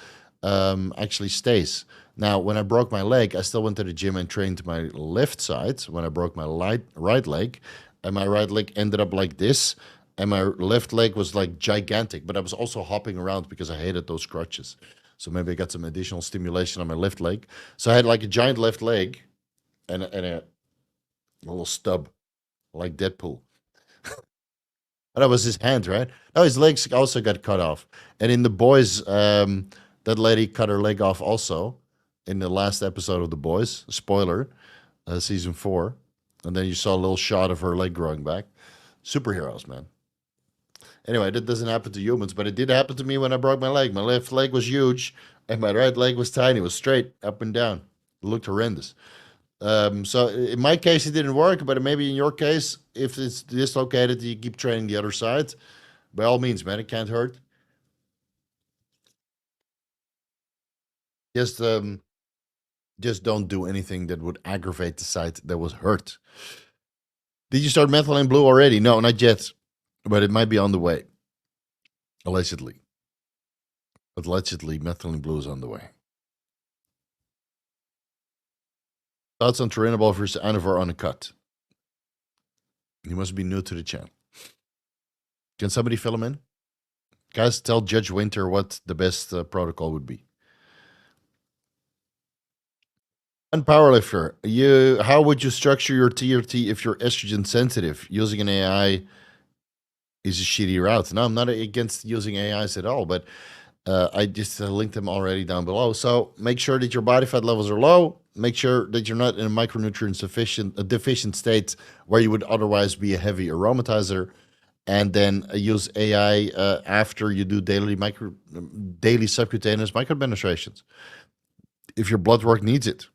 actually stays. Now, when I broke my leg, I still went to the gym and trained my left side. When I broke my right leg, and my right leg ended up like this, and my left leg was like gigantic. But I was also hopping around because I hated those crutches. So maybe I got some additional stimulation on my left leg. So I had like a giant left leg and a little stub, like Deadpool. And that was his hand, right? Oh, his legs also got cut off. And in the boys, that lady cut her leg off also in the last episode of The Boys. Spoiler, season 4. And then you saw a little shot of her leg growing back. Superheroes, man. Anyway, that doesn't happen to humans, but it did happen to me when I broke my leg. My left leg was huge, and my right leg was tiny. It was straight up and down. It looked horrendous. So in my case, it didn't work, but maybe in your case, if it's dislocated, you keep training the other side. By all means, man, it can't hurt. Just don't do anything that would aggravate the side that was hurt. Did you start methylene blue already? No, not yet, but it might be on the way, allegedly. Allegedly, methylene blue is on the way. Thoughts on Turinabol versus Anavar on a cut? You must be new to the channel. Can somebody fill him in? Guys, tell Judge Winter what the best protocol would be. And powerlifter, how would you structure your TRT if you're estrogen sensitive? Using an AI is a shitty route. No, I'm not against using AIs at all, but I just linked them already down below. So make sure that your body fat levels are low. Make sure that you're not in a micronutrient deficient state where you would otherwise be a heavy aromatizer. And then use AI after you do daily subcutaneous micropenetrations, if your blood work needs it.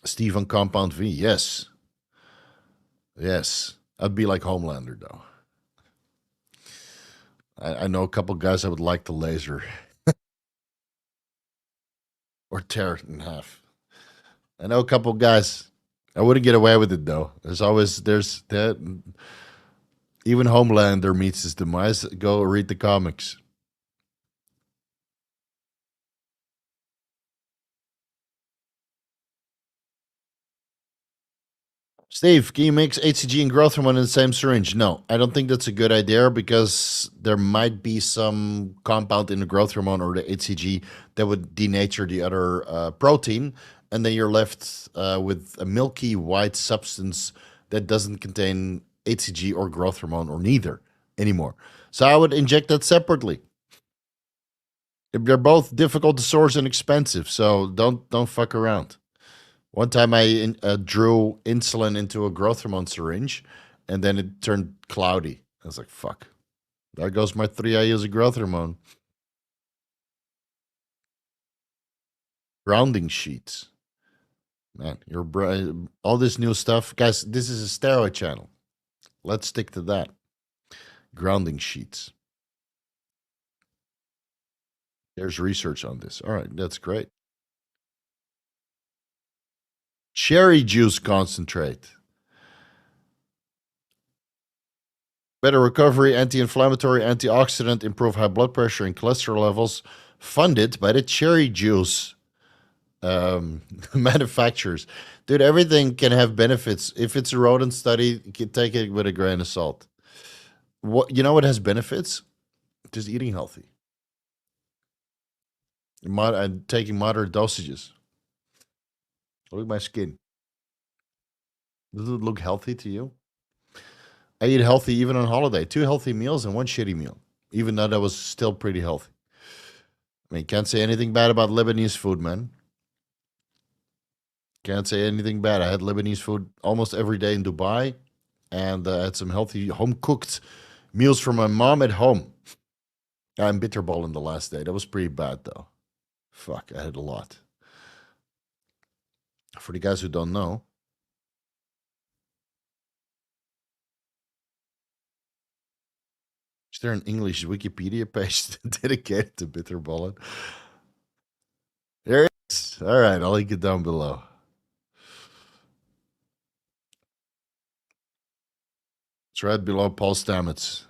Steve on Compound V, yes. Yes. I'd be like Homelander, though. I know a couple guys I would like to laser. Or tear it in half. I know a couple guys. I wouldn't get away with it, though. There's that. Even Homelander meets his demise. Go read the comics. Steve, can you mix HCG and growth hormone in the same syringe? No, I don't think that's a good idea because there might be some compound in the growth hormone or the HCG that would denature the other protein, and then you're left with a milky white substance that doesn't contain HCG or growth hormone or neither anymore. So I would inject that separately. They're both difficult to source and expensive, so don't fuck around. One time I drew insulin into a growth hormone syringe, and then it turned cloudy. I was like, fuck. There goes my 3 I use of growth hormone. Grounding sheets. Man, all this new stuff. Guys, this is a steroid channel. Let's stick to that. Grounding sheets. There's research on this. All right, that's great. Cherry juice concentrate. Better recovery, anti-inflammatory, antioxidant, improve high blood pressure and cholesterol levels. Funded by the cherry juice manufacturers. Dude, everything can have benefits. If it's a rodent study, you can take it with a grain of salt. You know what has benefits? Just eating healthy. And taking moderate dosages. Look at my skin. Does it look healthy to you? I eat healthy even on holiday. 2 healthy meals and 1 shitty meal, even though that was still pretty healthy. I mean, can't say anything bad about Lebanese food, man. Can't say anything bad. I had Lebanese food almost every day in Dubai, and I had some healthy home-cooked meals for my mom at home. I'm bitterballing the last day. That was pretty bad, though. Fuck, I had a lot. For the guys who don't know, is there an English Wikipedia page dedicated to bitterballing? There it is. All right, I'll link it down below. It's right below Paul Stamets.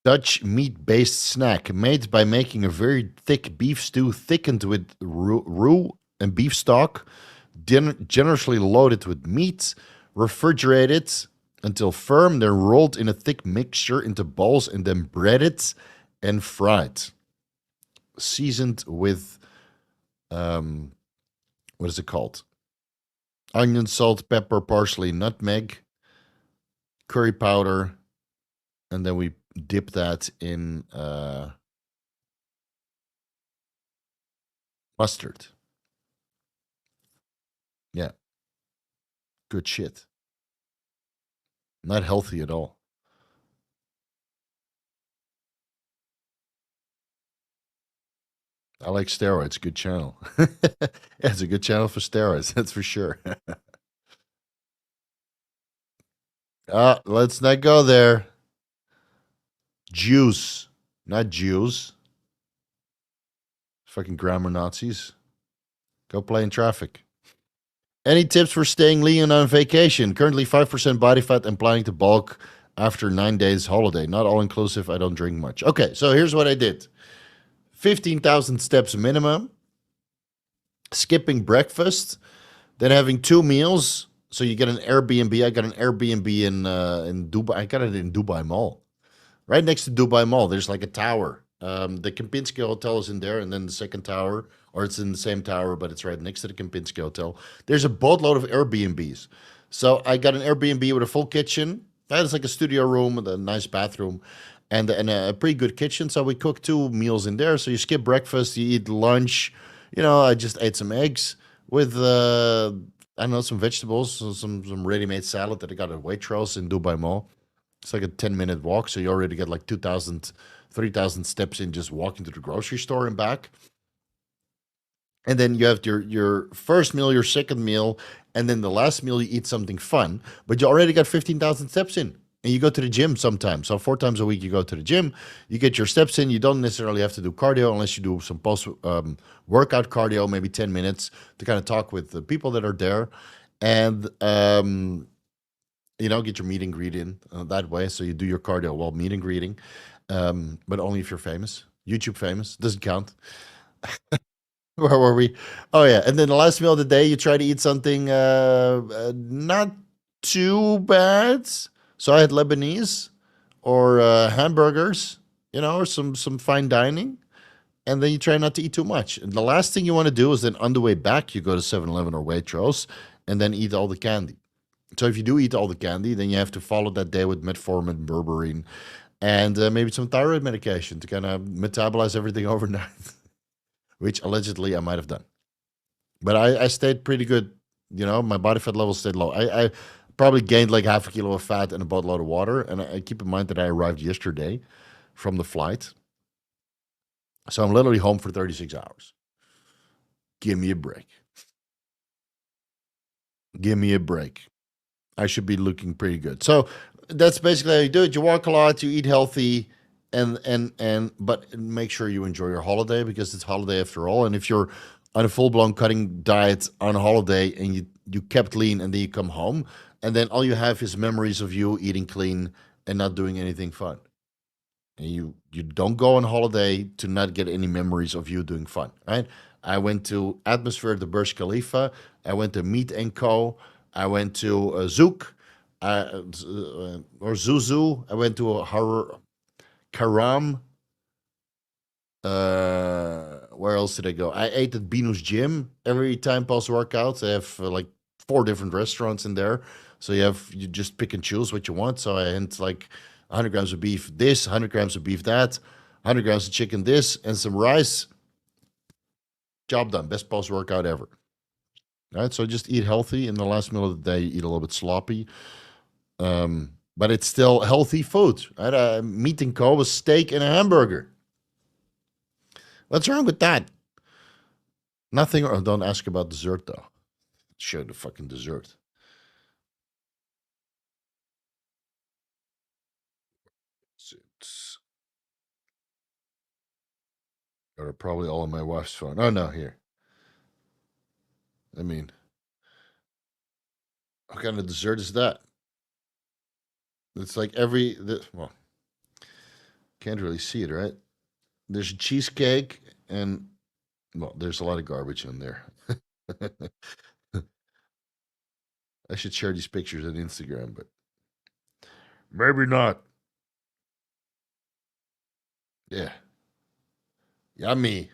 Dutch meat-based snack made by making a very thick beef stew thickened with roux and beef stock, generously loaded with meat, refrigerated until firm, then rolled in a thick mixture into balls and then breaded and fried. Seasoned with, what is it called? Onion, salt, pepper, parsley, nutmeg, curry powder, and then we dip that in mustard. Yeah. Good shit. Not healthy at all. I like steroids. Good channel. Yeah, it's a good channel for steroids. That's for sure. Let's not go there. Juice, not Jews. Fucking grammar Nazis. Go play in traffic. Any tips for staying lean on vacation? Currently 5% body fat and planning to bulk after 9 days holiday. Not all inclusive. I don't drink much. Okay, so here's what I did. 15,000 steps minimum, skipping breakfast, then having 2 meals. So you get an Airbnb. I got an Airbnb in Dubai. I got it in Dubai Mall. Right next to Dubai Mall, there's like a tower. The Kempinski Hotel is in there, and then the second tower, or it's in the same tower, but it's right next to the Kempinski Hotel. There's a boatload of Airbnbs. So I got an Airbnb with a full kitchen. That is like a studio room with a nice bathroom and a pretty good kitchen. So we cook 2 meals in there. So you skip breakfast, you eat lunch. I just ate some eggs with I don't know, some vegetables, some ready-made salad that I got at Waitrose in Dubai Mall. It's like a 10-minute walk, so you already get like 2,000, 3,000 steps in just walking to the grocery store and back. And then you have your first meal, your second meal, and then the last meal you eat something fun. But you already got 15,000 steps in. And you go to the gym sometimes. So 4 times a week you go to the gym, you get your steps in. You don't necessarily have to do cardio unless you do some post workout cardio, maybe 10 minutes to kind of talk with the people that are there. And get your meet and greet in that way. So you do your cardio while meet and greeting, but only if you're famous. YouTube famous doesn't count. Where were we? Oh yeah, and then the last meal of the day, you try to eat something not too bad. So I had Lebanese or hamburgers, or some fine dining, and then you try not to eat too much. And the last thing you want to do is then on the way back, you go to 7-Eleven or Waitrose, and then eat all the candy. So if you do eat all the candy, then you have to follow that day with metformin, berberine, and maybe some thyroid medication to kind of metabolize everything overnight, which allegedly I might have done. But I stayed pretty good. My body fat level stayed low. I probably gained like half a kilo of fat and a boatload of water. And I keep in mind that I arrived yesterday from the flight. So I'm literally home for 36 hours. Give me a break. Give me a break. I should be looking pretty good. So that's basically how you do it. You walk a lot, you eat healthy, but make sure you enjoy your holiday because it's holiday after all. And if you're on a full-blown cutting diet on holiday and you kept lean and then you come home and then all you have is memories of you eating clean and not doing anything fun. And you don't go on holiday to not get any memories of you doing fun, right? I went to Atmosphere, the Burj Khalifa. I went to Meet & Co. I went to Zouk or Zuzu. I went to Karam. Where else did I go? I ate at Binu's gym every time post-workout. They have like 4 different restaurants in there. So you just pick and choose what you want. So I had like 100 grams of beef this, 100 grams of beef that, 100 grams of chicken this, and some rice. Job done. Best post-workout ever. All right, so just eat healthy. In the last meal of the day, eat a little bit sloppy. But it's still healthy food. Right? Meat & Co. was steak and a hamburger. What's wrong with that? Nothing. Or don't ask about dessert, though. Show the fucking dessert. Or probably all on my wife's phone. Oh, no, here. What kind of dessert is that? It's like can't really see it, right? There's a cheesecake and, there's a lot of garbage in there. I should share these pictures on Instagram, but maybe not. Yeah. Yummy.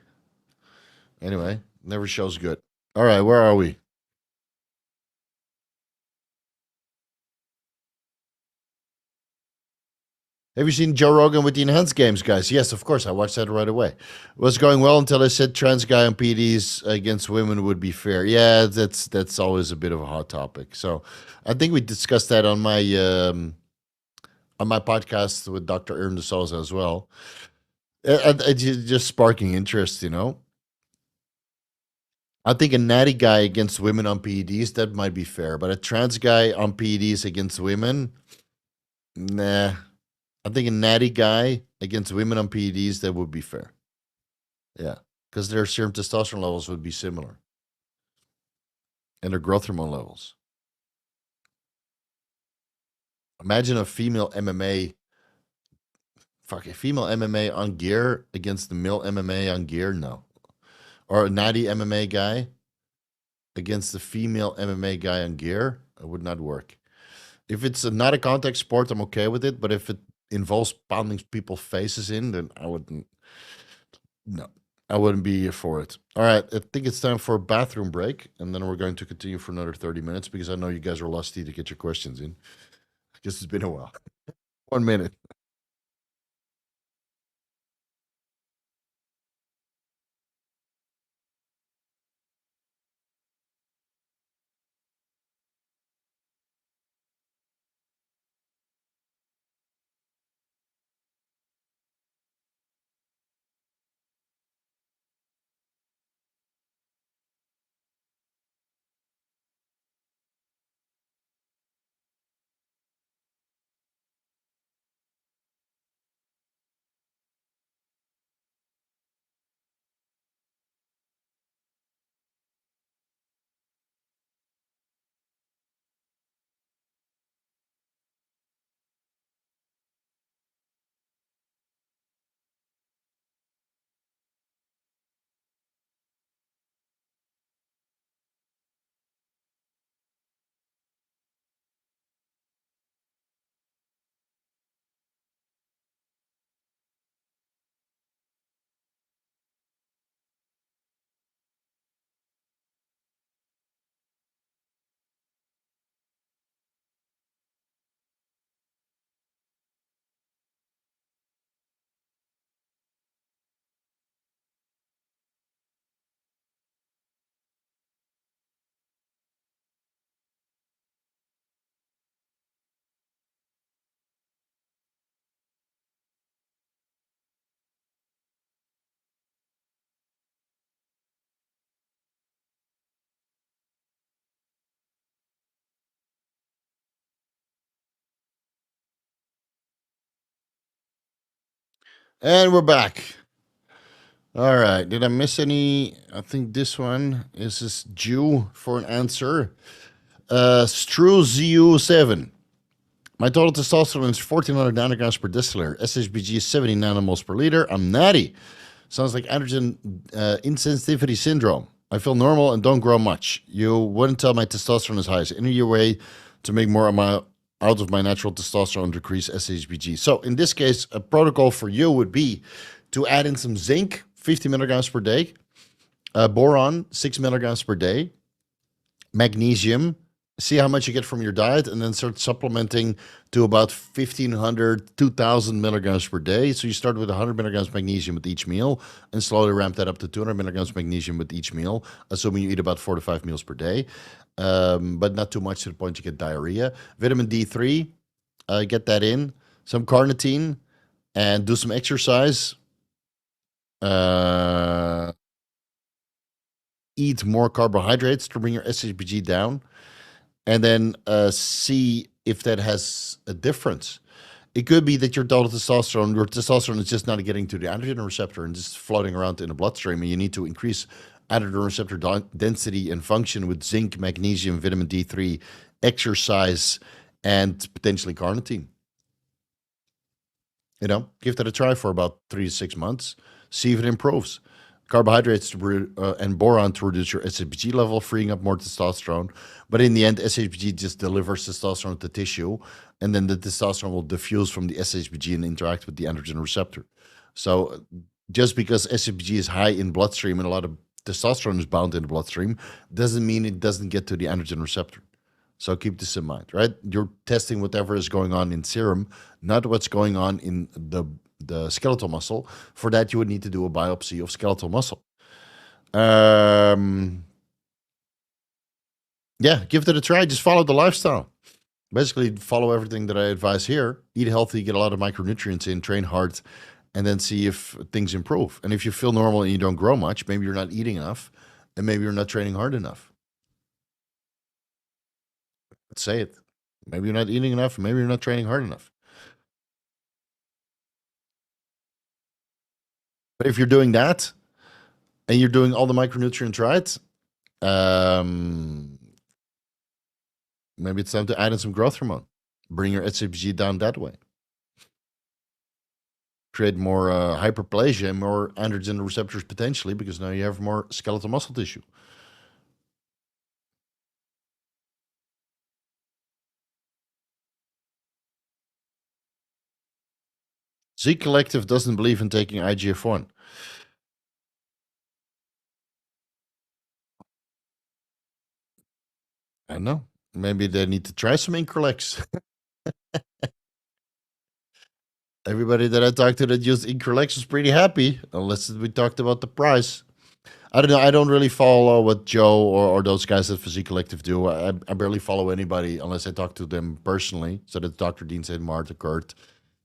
Anyway, never shows good. All right, where are we? Have you seen Joe Rogan with the Enhanced Games, guys? Yes, of course. I watched that right away. It was going well until I said trans guy on PEDs against women would be fair. Yeah, that's always a bit of a hot topic. So I think we discussed that on my podcast with Dr. Aaron de Souza as well. Just sparking interest, I think a natty guy against women on PEDs, that might be fair. But a trans guy on PEDs against women, nah. I think a natty guy against women on PEDs, that would be fair. Yeah, because their serum testosterone levels would be similar. and their growth hormone levels. Imagine a female MMA, a female MMA on gear against the male MMA on gear. No. Or a natty MMA guy against the female MMA guy on gear. It would not work. If it's not a contact sport, I'm okay with it. But if it involves pounding people's faces in, then I wouldn't. No, I wouldn't be for it. All right, I think it's time for a bathroom break, and then we're going to continue for another 30 minutes because I know you guys are lusty to get your questions in. Because it's been a while. 1 minute. And we're back. All right. Did I miss any? I think this one is due for an answer. StruZU7. My total testosterone is 1400 nanograms per deciliter. SHBG is 70 nanomoles per liter. I'm natty. Sounds like androgen insensitivity syndrome. I feel normal and don't grow much. You wouldn't tell my testosterone is high. Is any way to make more out of my natural testosterone and decrease SHBG? So in this case, a protocol for you would be to add in some zinc, 50 milligrams per day, boron, 6 milligrams per day, magnesium, see how much you get from your diet, and then start supplementing to about 1,500, 2,000 milligrams per day. So you start with 100 milligrams magnesium with each meal and slowly ramp that up to 200 milligrams magnesium with each meal, assuming you eat about 4 to 5 meals per day, but not too much to the point you get diarrhea. Vitamin D3, get that in. Some carnitine, and do some exercise. Eat more carbohydrates to bring your SHBG down, and then see if that has a difference. It could be that your testosterone is just not getting to the androgen receptor and just floating around in the bloodstream, and you need to increase androgen receptor density and function with zinc, magnesium, vitamin D3, exercise, and potentially carnitine. Give that a try for about 3 to 6 months. See if it improves. Carbohydrates and boron to reduce your SHBG level, freeing up more testosterone. But in the end, SHBG just delivers testosterone to tissue, and then the testosterone will diffuse from the SHBG and interact with the androgen receptor. So just because SHBG is high in bloodstream and a lot of testosterone is bound in the bloodstream, doesn't mean it doesn't get to the androgen receptor. So keep this in mind, right? You're testing whatever is going on in serum, not what's going on in the skeletal muscle. For that, you would need to do a biopsy of skeletal muscle. Yeah, give it a try. Just follow the lifestyle. Basically, follow everything that I advise here. Eat healthy, get a lot of micronutrients in, train hard, and then see if things improve. And if you feel normal and you don't grow much, maybe you're not eating enough, and maybe you're not training hard enough. Let's say it. Maybe you're not eating enough, maybe you're not training hard enough. But if you're doing that, and you're doing all the micronutrients right, Maybe it's time to add in some growth hormone. Bring your SHBG down that way. Create more hyperplasia and more androgen receptors potentially, because now you have more skeletal muscle tissue. Z Collective doesn't believe in taking IGF-1. I know. Maybe they need to try some Increlex. Everybody that I talked to that used Increlex was pretty happy, unless we talked about the price. I don't know. I don't really follow what Joe or those guys at Physique Collective do. I barely follow anybody unless I talk to them personally. So that's Dr. Dean St. Martin, Kurt,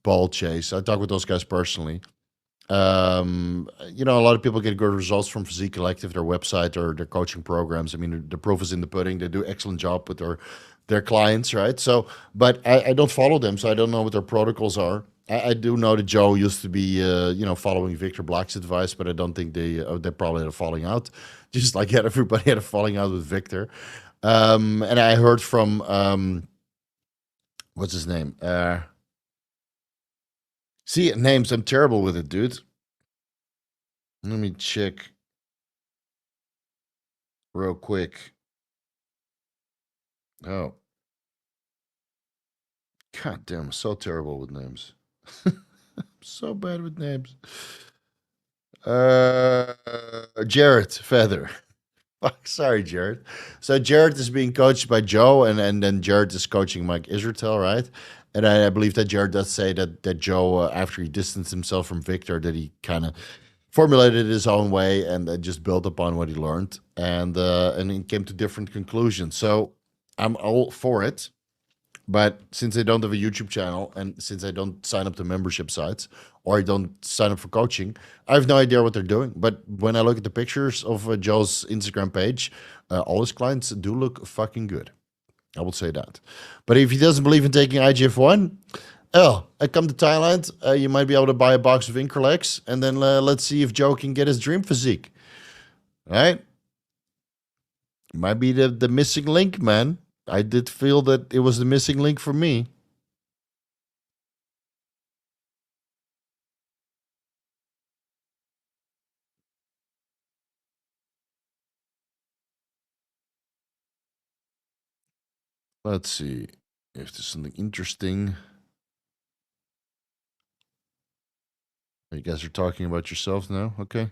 Paul, Chase. I talk with those guys personally. You know, a lot of people get good results from Physique Collective, their website or their coaching programs. I mean, the proof is in the pudding. They do excellent job with their clients, right? So, but I don't follow them, so I don't know what their protocols are. I do know that Joe used to be, you know, following Victor Black's advice, but I don't think they probably had a falling out, just like everybody had a falling out with Victor. And I heard from what's his name? See, names, I'm terrible with it, dude. Let me check real quick. Oh. God damn, I'm so terrible with names. So bad with names. Jared Feather. Fuck, sorry, Jared. So Jared is being coached by Joe, and then Jared is coaching Mike Israel, right? And I believe that Jared does say that Joe, after he distanced himself from Victor, that he kind of formulated it his own way and just built upon what he learned, and he came to different conclusions. So I'm all for it. But since I don't have a YouTube channel and since I don't sign up to membership sites or I don't sign up for coaching, I have no idea what they're doing. But when I look at the pictures of Joe's Instagram page, all his clients do look fucking good. I will say that. But if he doesn't believe in taking IGF-1, I come to Thailand. You might be able to buy a box of Increlex, and then let's see if Joe can get his dream physique. All right? Might be the missing link, man. I did feel that it was the missing link for me. Let's see if there's something interesting. You guys are talking about yourself now? Okay.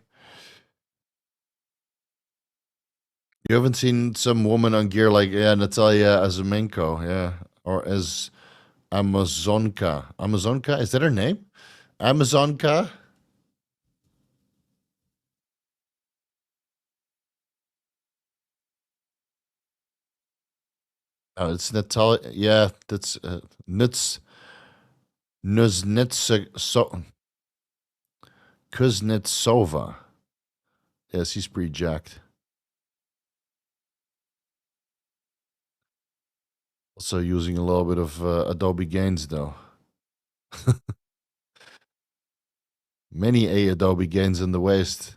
You haven't seen some woman on gear like, yeah, Natalia Azumenko, yeah, or as Amazonka. Amazonka, is that her name? Amazonka? Oh, it's Natalia. Yeah, that's Nuts Kuznetsova. Yeah, she's pretty jacked. Also using a little bit of Adobe Gains, though. Many Adobe Gains in the waist.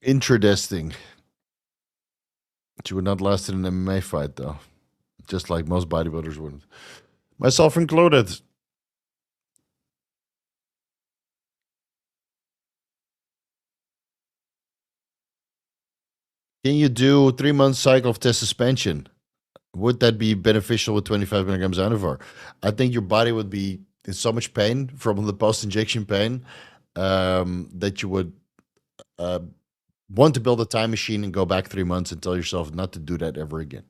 Interesting. She would not last in an MMA fight, though. Just like most bodybuilders wouldn't. Myself included. Can you do 3-month cycle of test suspension? Would that be beneficial with 25 milligrams Anavar? I think your body would be in so much pain from the post-injection pain that you would want to build a time machine and go back 3 months and tell yourself not to do that ever again.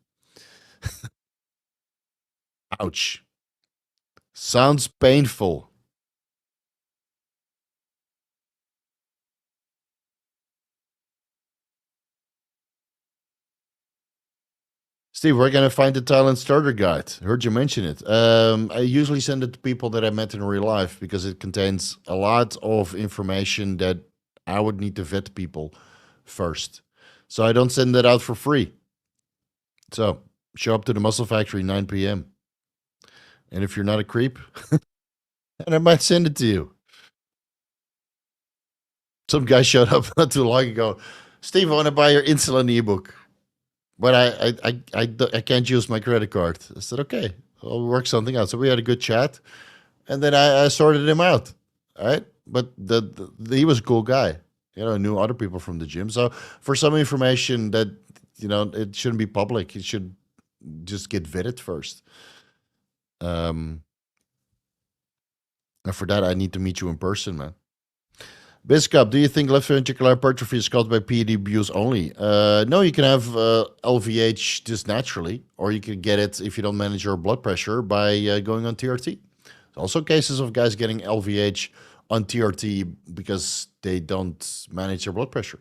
Ouch. Sounds painful. Steve, where can I find the Thailand starter guide? Heard you mention it. I usually send it to people that I met in real life because it contains a lot of information that I would need to vet people first. So I don't send that out for free. So show up to the Muscle Factory 9 p.m. And if you're not a creep, and I might send it to you. Some guy showed up not too long ago. Steve, I want to buy your insulin ebook, but I can't use my credit card. I said, okay, I'll work something out. So we had a good chat, and then I sorted him out. All right, but he was a cool guy. Knew other people from the gym. So for some information that it shouldn't be public, it should just get vetted first. And for that, I need to meet you in person, man. Biscup, do you think left ventricular hypertrophy is caused by PED abuse only? No, you can have LVH just naturally, or you can get it if you don't manage your blood pressure by going on TRT. Also cases of guys getting LVH on TRT because they don't manage their blood pressure.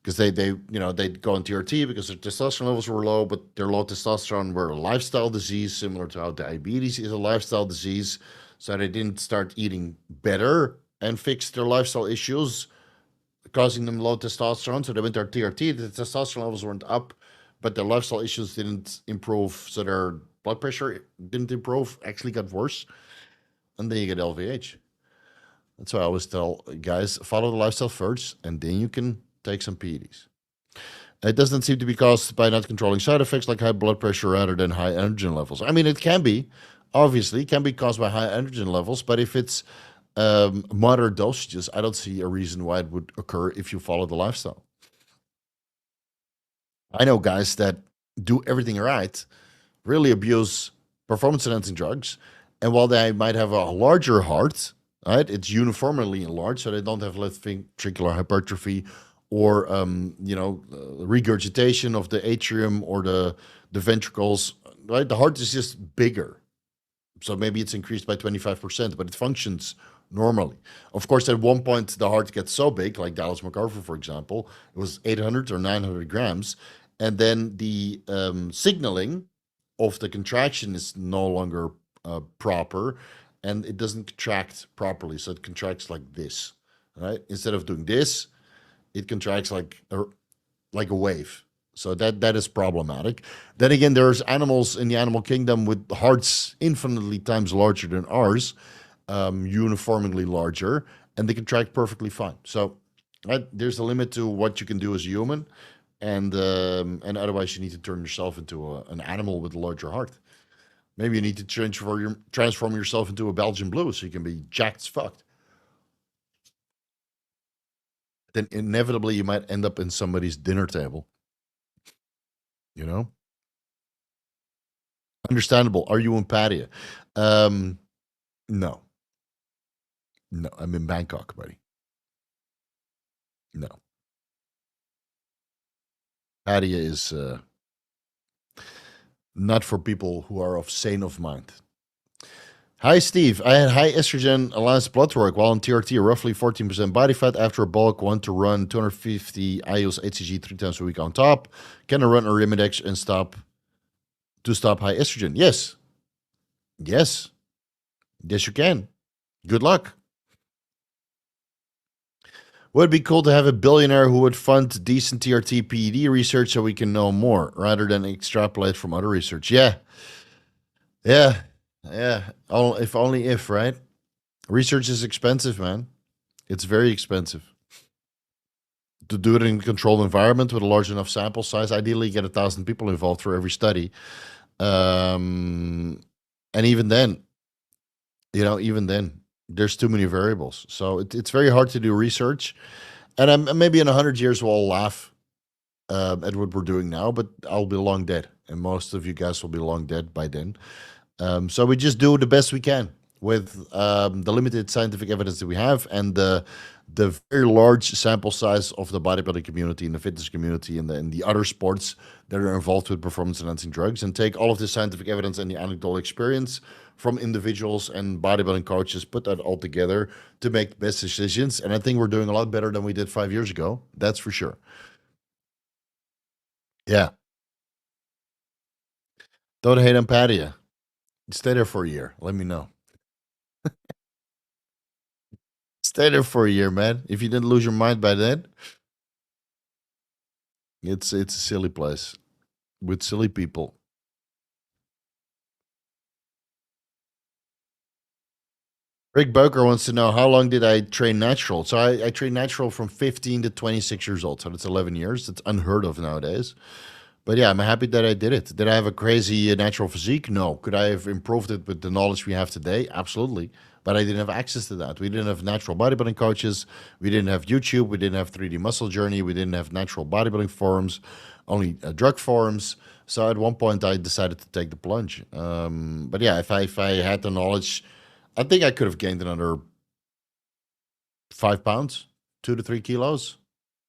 Because they go on TRT because their testosterone levels were low, but their low testosterone were a lifestyle disease, similar to how diabetes is a lifestyle disease. So they didn't start eating better and fix their lifestyle issues, causing them low testosterone. So they went to TRT, the testosterone levels weren't up, but their lifestyle issues didn't improve. So their blood pressure didn't improve, actually got worse. And then you get LVH. That's why I always tell guys, follow the lifestyle first, and then you can take some PEDs. It doesn't seem to be caused by not controlling side effects like high blood pressure rather than high androgen levels. I mean, it can be, obviously, it can be caused by high androgen levels, but if it's moderate dosages, I don't see a reason why it would occur if you follow the lifestyle. I know guys that do everything right, really abuse performance-enhancing drugs, and while they might have a larger heart, right, it's uniformly enlarged, so they don't have left ventricular hypertrophy or regurgitation of the atrium or the ventricles. Right, the heart is just bigger, so maybe it's increased by 25%, but it functions normally. Of course, at one point the heart gets so big, like Dallas McCarver, for example, it was 800 or 900 grams, and then the signaling of the contraction is no longer proper, and it doesn't contract properly. So it contracts like this, right? Instead of doing this, it contracts like a wave. So that is problematic. Then again, there's animals in the animal kingdom with hearts infinitely times larger than ours, uniformly larger, and they contract perfectly fine. So there's a limit to what you can do as a human, and otherwise you need to turn yourself into an animal with a larger heart. Maybe you need to transform yourself into a Belgian blue so you can be jacked as fuck. Then inevitably you might end up in somebody's dinner table. Understandable. Are you in Pattaya? No. No, I'm in Bangkok, buddy. No. Pattaya is not for people who are of sane of mind. Hi, Steve. I had high estrogen last blood work while on TRT, roughly 14% body fat. After a bulk, want to run 250 IUs HCG 3 times a week on top. Can I run a Arimidex and stop high estrogen? Yes. Yes. Yes, you can. Good luck. Would be cool to have a billionaire who would fund decent TRT PED research so we can know more rather than extrapolate from other research. Yeah. Yeah. Yeah. If only if, right? Research is expensive, man. It's very expensive. To do it in a controlled environment with a large enough sample size, ideally get 1,000 people involved for every study. And even then, there's too many variables. So it's very hard to do research. And maybe in 100 years we'll all laugh at what we're doing now, but I'll be long dead. And most of you guys will be long dead by then. So we just do the best we can with the limited scientific evidence that we have and the very large sample size of the bodybuilding community and the fitness community and the other sports that are involved with performance-enhancing drugs, and take all of this scientific evidence and the anecdotal experience from individuals and bodybuilding coaches, put that all together to make the best decisions. And I think we're doing a lot better than we did 5 years ago. That's for sure. Yeah. Don't hate on Pattaya. Stay there for a year. Let me know. Stay there for a year, man. If you didn't lose your mind by then, it's a silly place with silly people. Rick Boker wants to know how long did I train natural? So I trained natural from 15 to 26 years old. So that's 11 years. That's unheard of nowadays. But yeah, I'm happy that I did it. Did I have a crazy natural physique? No. Could I have improved it with the knowledge we have today? Absolutely. But I didn't have access to that. We didn't have natural bodybuilding coaches. We didn't have YouTube. We didn't have 3D Muscle Journey. We didn't have natural bodybuilding forums, only drug forums. So at one point, I decided to take the plunge. But yeah, if I had the knowledge, I think I could have gained another 5 pounds, 2 to 3 kilos,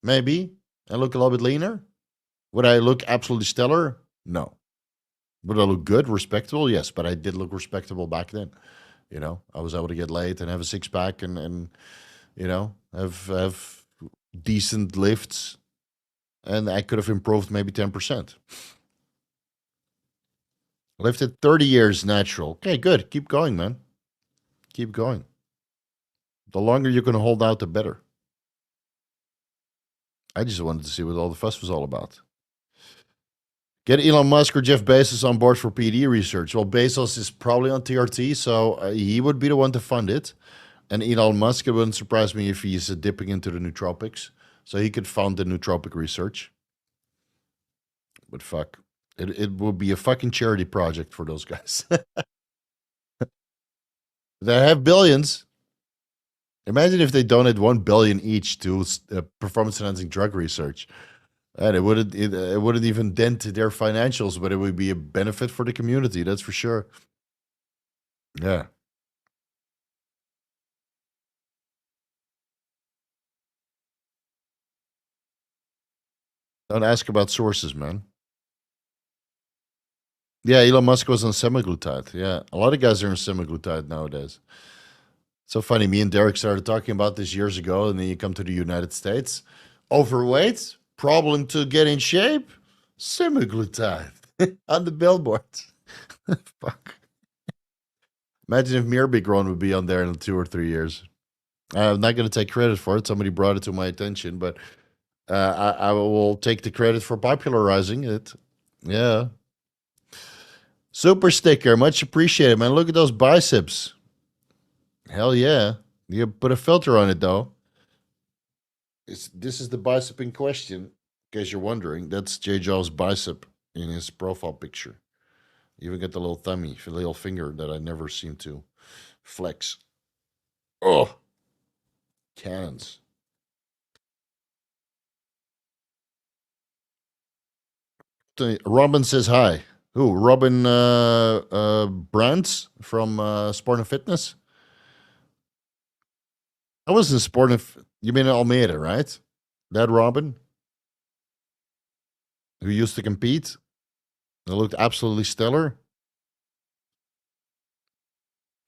maybe, and look a little bit leaner. Would I look absolutely stellar? No. Would I look good, respectable? Yes, but I did look respectable back then. You know, I was able to get laid and have a six pack and you know have decent lifts, and I could have improved maybe 10%. Lifted 30 years natural. Okay, good. Keep going, man. Keep going. The longer you can hold out, the better. I just wanted to see what all the fuss was all about. Get Elon Musk or Jeff Bezos on board for PED research. Well, Bezos is probably on TRT, so he would be the one to fund it. And Elon Musk, it wouldn't surprise me if he's dipping into the nootropics. So he could fund the nootropic research. But fuck. It would be a fucking charity project for those guys. They have billions. Imagine if they donate 1 billion each to performance-enhancing drug research. And it wouldn't even dent their financials, but it would be a benefit for the community. That's for sure. Yeah. Don't ask about sources, man. Yeah, Elon Musk was on semaglutide. Yeah, a lot of guys are on semaglutide nowadays. So funny. Me and Derek started talking about this years ago, and then you come to the United States. Overweight, problem to get in shape, semaglutide on the billboards. Fuck. Imagine if Mirabegron would be on there in 2 or 3 years. I'm not going to take credit for it. Somebody brought it to my attention, but I will take the credit for popularizing it. Yeah. Super sticker, much appreciated, man. Look at those biceps. Hell yeah. You put a filter on it, though. This is the bicep in question, in case you're wondering. That's J. Jaw's bicep in his profile picture. You even get the little thummy, the little finger that I never seem to flex. Oh, cannons. Robin says hi. Who? Robin Brands from Sport and Fitness? I was in Sport and... You mean in Almeida, right? That Robin? Who used to compete? It looked absolutely stellar.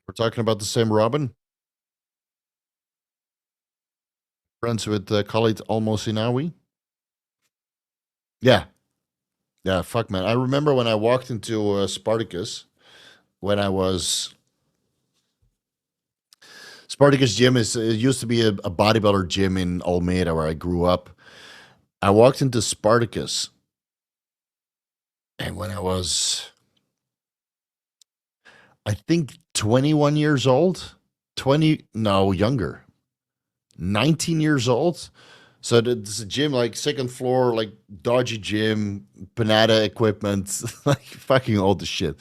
We're talking about the same Robin? Friends with Khalid Al-Mosinawi? Yeah. Yeah, fuck, man. I remember when I walked into Spartacus, when I was... Spartacus gym it used to be a bodybuilder gym in Almeida where I grew up. I walked into Spartacus, and when I was, I think, 21 years old, 20, no, younger, 19 years old. So it's a gym, like second floor, like dodgy gym, Panada equipment, like fucking old as shit.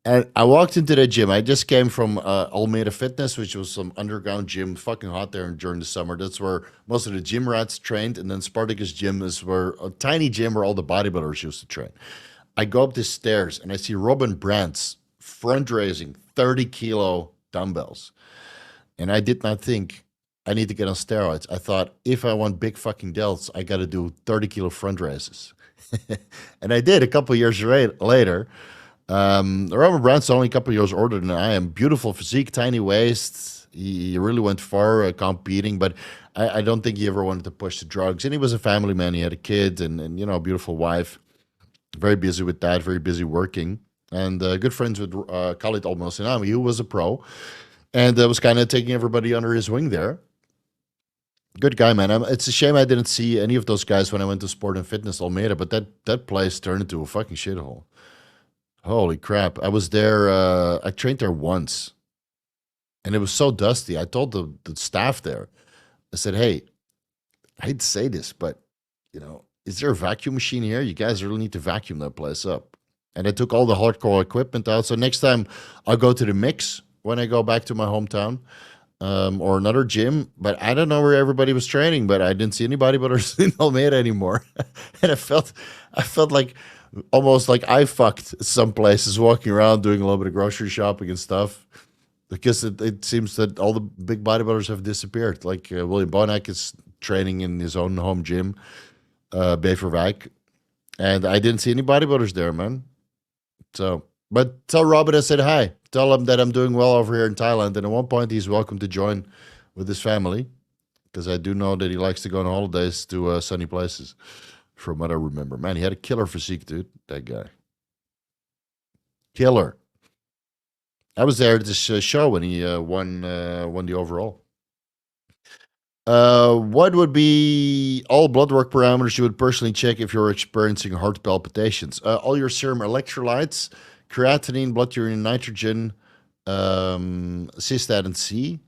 And I walked into the gym. I just came from Almeida Fitness, which was some underground gym, fucking hot there during the summer. That's where most of the gym rats trained. And then Spartacus Gym is where a tiny gym where all the bodybuilders used to train. I go up the stairs and I see Robin Brands front raising 30-kilo dumbbells. And I did not think I need to get on steroids. I thought if I want big fucking delts, I got to do 30-kilo front raises. And I did a couple years later. Robert Brown's only a couple of years older than I am. Beautiful physique, tiny waist. He really went far competing, but I don't think he ever wanted to push the drugs. And he was a family man. He had a kid and you know, a beautiful wife. Very busy with that, very busy working. And good friends with Khalid Al-Mosinami, who was a pro. And was kind of taking everybody under his wing there. Good guy, man. It's a shame I didn't see any of those guys when I went to Sport and Fitness Almeida, but that place turned into a fucking shithole. Holy crap. I was there, I trained there once. and it was so dusty. I told the staff there, I said, hey, I hate to say this, but, is there a vacuum machine here? You guys really need to vacuum that place up. And I took all the hardcore equipment out. So next time I'll go to the mix when I go back to my hometown, or another gym. But I don't know where everybody was training, but I didn't see anybody but in Almeida anymore. And I felt like almost like I fucked some places walking around doing a little bit of grocery shopping and stuff. Because it seems that all the big bodybuilders have disappeared. Like William Bonac is training in his own home gym, Beverwijk. And I didn't see any bodybuilders there, man. So, but tell Robert I said hi. Tell him that I'm doing well over here in Thailand. And at one point, he's welcome to join with his family. Because I do know that he likes to go on holidays to sunny places. From what I remember. Man, he had a killer physique, dude. That guy. Killer. I was there at this show when he won the overall. What would be all blood work parameters you would personally check if you're experiencing heart palpitations? All your serum electrolytes, creatinine, blood urine nitrogen, cystatin C,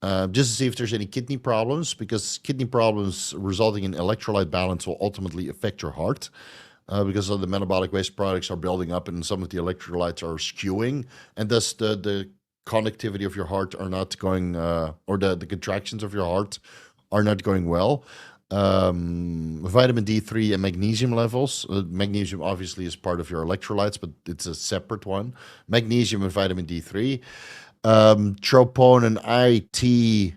just to see if there's any kidney problems, because kidney problems resulting in electrolyte balance will ultimately affect your heart. Because of the metabolic waste products are building up and some of the electrolytes are skewing, and thus the conductivity of your heart are not going, or the contractions of your heart are not going well. Vitamin D3 and magnesium levels. Magnesium obviously is part of your electrolytes, but it's a separate one. Magnesium and vitamin D3. Troponin IT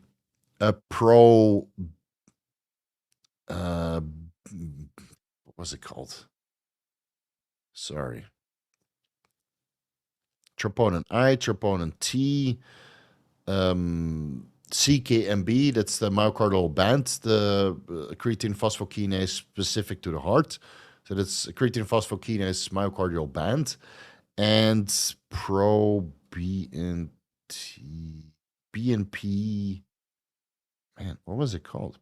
Pro. What was it called? Sorry. Troponin I, troponin T, CKMB, that's the myocardial band, the creatine phosphokinase specific to the heart. So that's creatine phosphokinase myocardial band. And BNP, man, what was it called?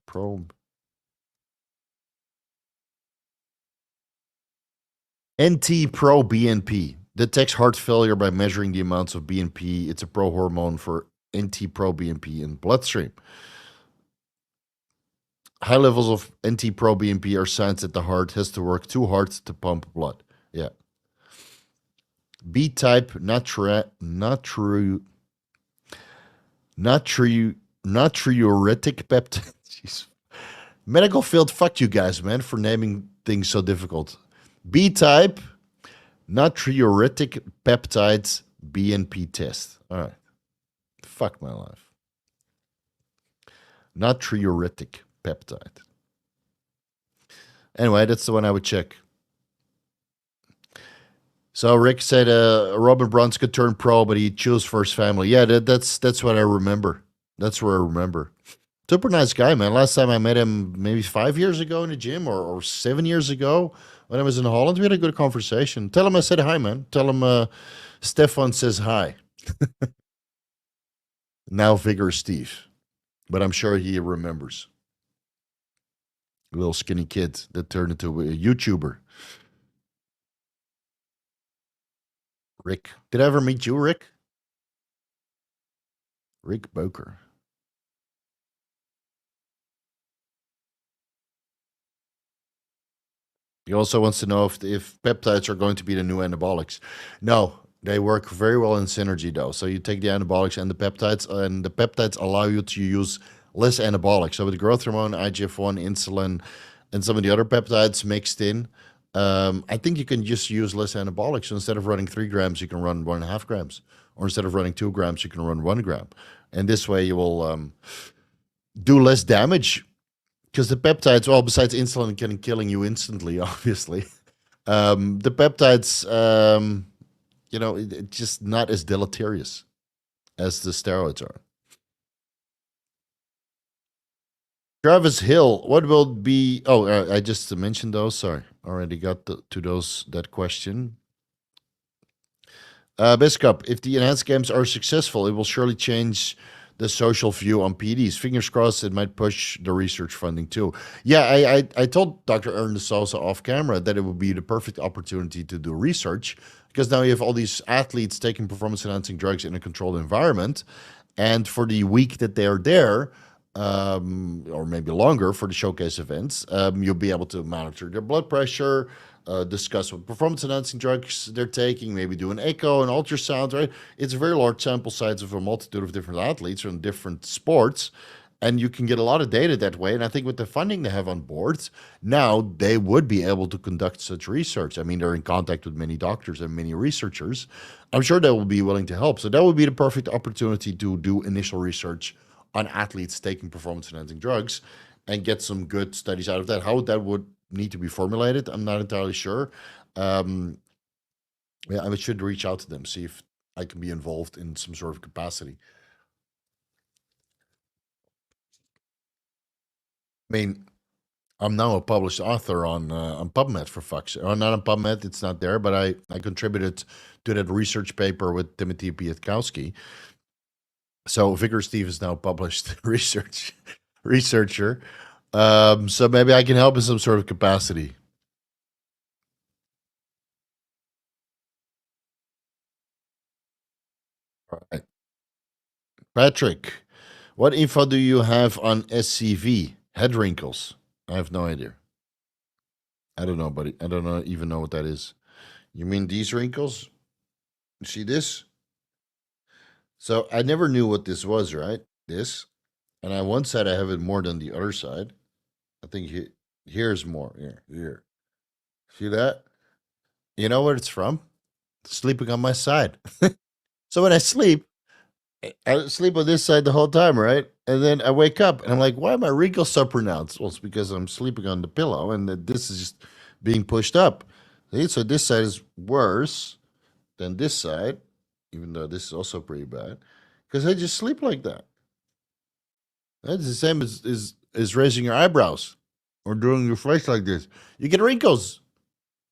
NT-proBNP detects heart failure by measuring the amounts of BNP. It's a prohormone for NT-proBNP in bloodstream. High levels of NT-proBNP are signs that the heart has to work too hard to pump blood. Yeah. B-type natriuretic peptide. Jeez. Medical field, fuck you guys, man, for naming things so difficult. B-type natriuretic peptides BNP test. All right. Fuck my life. Natriuretic peptide. Anyway, that's the one I would check. So Rick said Robin Bruns could turn pro, but he chose for his family. Yeah, that's what I remember. That's what I remember. Super nice guy, man. Last time I met him maybe 5 years ago in the gym or 7 years ago when I was in Holland. We had a good conversation. Tell him I said hi, man. Tell him Stefan says hi. Now Vigorous Steve. But I'm sure he remembers. A little skinny kid that turned into a YouTuber. Rick. Did I ever meet you, Rick? Rick Boker. He also wants to know if peptides are going to be the new anabolics. No, they work very well in synergy, though. So you take the anabolics and the peptides allow you to use less anabolics. So with growth hormone, IGF-1, insulin, and some of the other peptides mixed in, I think you can just use less anabolics. So instead of running 3 grams, you can run 1.5 grams. Or instead of running 2 grams, you can run 1 gram. And this way you will do less damage. Because the peptides, well, besides insulin killing you instantly, obviously, the peptides, it's just not as deleterious as the steroids are. Travis Hill, what will be? Oh, I just mentioned those. Sorry, already got to that question. Biscup, if the enhanced games are successful, it will surely change the social view on PEDs. Fingers crossed it might push the research funding too. Yeah, I told Dr. Ernest Sosa off camera that it would be the perfect opportunity to do research, because now you have all these athletes taking performance-enhancing drugs in a controlled environment, and for the week that they are there, or maybe longer for the showcase events, you'll be able to monitor their blood pressure, discuss what performance-enhancing drugs they're taking, maybe do an echo, an ultrasound, right? It's a very large sample size of a multitude of different athletes from different sports, and you can get a lot of data that way. And I think with the funding they have on board, now they would be able to conduct such research. I mean, they're in contact with many doctors and many researchers. I'm sure they will be willing to help. So that would be the perfect opportunity to do initial research on athletes taking performance-enhancing drugs and get some good studies out of that. How that would need to be formulated, I'm not entirely sure. Yeah, I should reach out to them, see if I can be involved in some sort of capacity. I mean, I'm now a published author on PubMed, for fuck's sake. Oh, not on PubMed, it's not there, but I contributed to that research paper with Timothy Pietkowski. So Vigorous Steve is now published researcher. So maybe I can help in some sort of capacity. All right. Patrick, what info do you have on SCV? Head wrinkles. I have no idea. I don't know, buddy. I don't even know what that is. You mean these wrinkles? You see this? So I never knew what this was, right? This. And on one side I have it more than the other side. I think here's more. Here. See that? You know what it's from? Sleeping on my side. So when I sleep on this side the whole time, right? And then I wake up and I'm like, why are my wrinkles so pronounced? Well, it's because I'm sleeping on the pillow and this is just being pushed up. See? So this side is worse than this side, even though this is also pretty bad, because I just sleep like that. That's the same as raising your eyebrows or doing your face like this. You get wrinkles.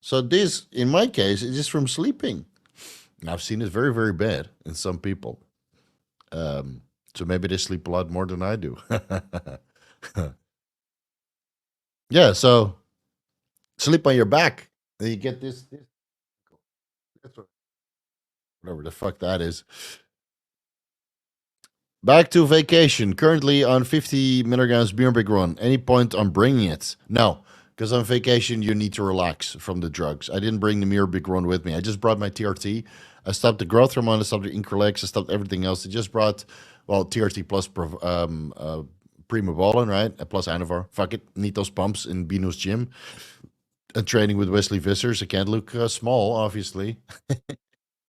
So this, in my case, is just from sleeping. And I've seen it very, very bad in some people. So maybe they sleep a lot more than I do. Yeah, so sleep on your back. Then you get this. That's whatever the fuck that is. Back to vacation. Currently on 50 milligrams Mirabegron. Any point on bringing it? No, because on vacation you need to relax from the drugs. I didn't bring the Mirabegron with me. I just brought my TRT. I stopped the growth hormone. I stopped the Increlex. I stopped everything else. I just brought, well, TRT plus Primobolan, right? Plus Anavar. Fuck it. Need those pumps in Bino's gym. And training with Wesley Vissers. I can't look small, obviously.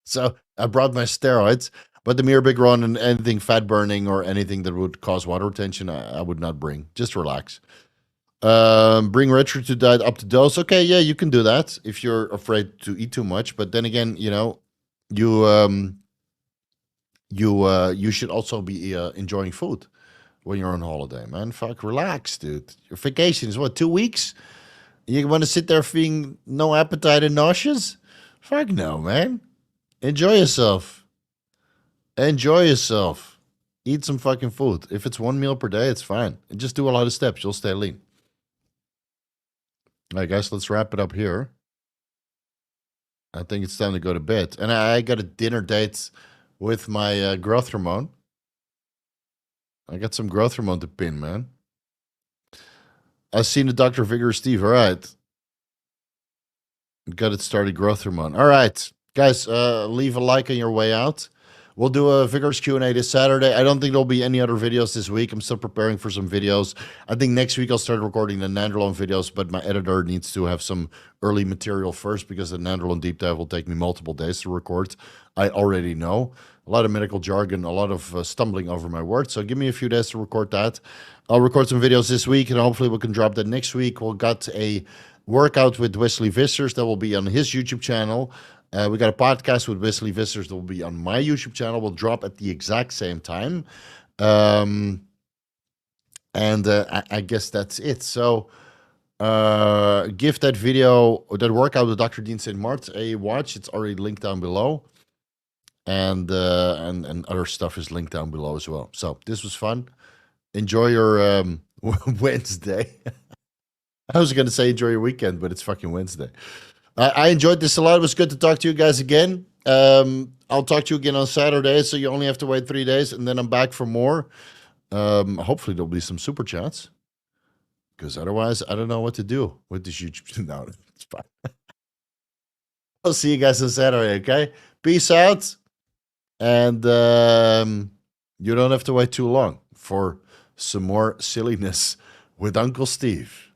So I brought my steroids. But the Mirabegron and anything fat burning or anything that would cause water retention, I would not bring. Just relax. Bring Retritudide up to dose. Okay, yeah, you can do that if you're afraid to eat too much. But then again, you know, you should also be enjoying food when you're on holiday, man. Fuck, relax, dude. Your vacation is what, 2 weeks? You want to sit there feeling no appetite and nauseous? Fuck no, man. Enjoy yourself. Enjoy yourself. Eat some fucking food. If it's 1 meal per day, it's fine. And just do a lot of steps. You'll stay lean. All right, guys, let's wrap it up here. I think it's time to go to bed. And I got a dinner date with my growth hormone. I got some growth hormone to pin, man. I've seen the Dr. Vigorous Steve. All right. Got it started, growth hormone. All right. Guys, leave a like on your way out. We'll do a Vigorous Q&A this Saturday. I don't think there'll be any other videos this week. I'm still preparing for some videos. I think next week I'll start recording the Nandrolone videos, but my editor needs to have some early material first because the Nandrolone deep dive will take me multiple days to record. I already know. A lot of medical jargon, a lot of stumbling over my words. So give me a few days to record that. I'll record some videos this week, and hopefully we can drop that next week. We'll got a workout with Wesley Vissers that will be on his YouTube channel. We got a podcast with Wesley Vissers that will be on my YouTube channel. We'll drop at the exact same time. I guess that's it. So give that video, that workout with Dr. Dean St. Mart a watch. It's already linked down below. and other stuff is linked down below as well. So this was fun. Enjoy your Wednesday. I was going to say enjoy your weekend, but it's fucking Wednesday. I enjoyed this a lot. It was good to talk to you guys again. I'll talk to you again on Saturday, so you only have to wait 3 days, and then I'm back for more. Hopefully there'll be some super chats, because otherwise I don't know what to do with this YouTube. No, it's fine. I'll see you guys on Saturday, okay? Peace out. And you don't have to wait too long for some more silliness with Uncle Steve.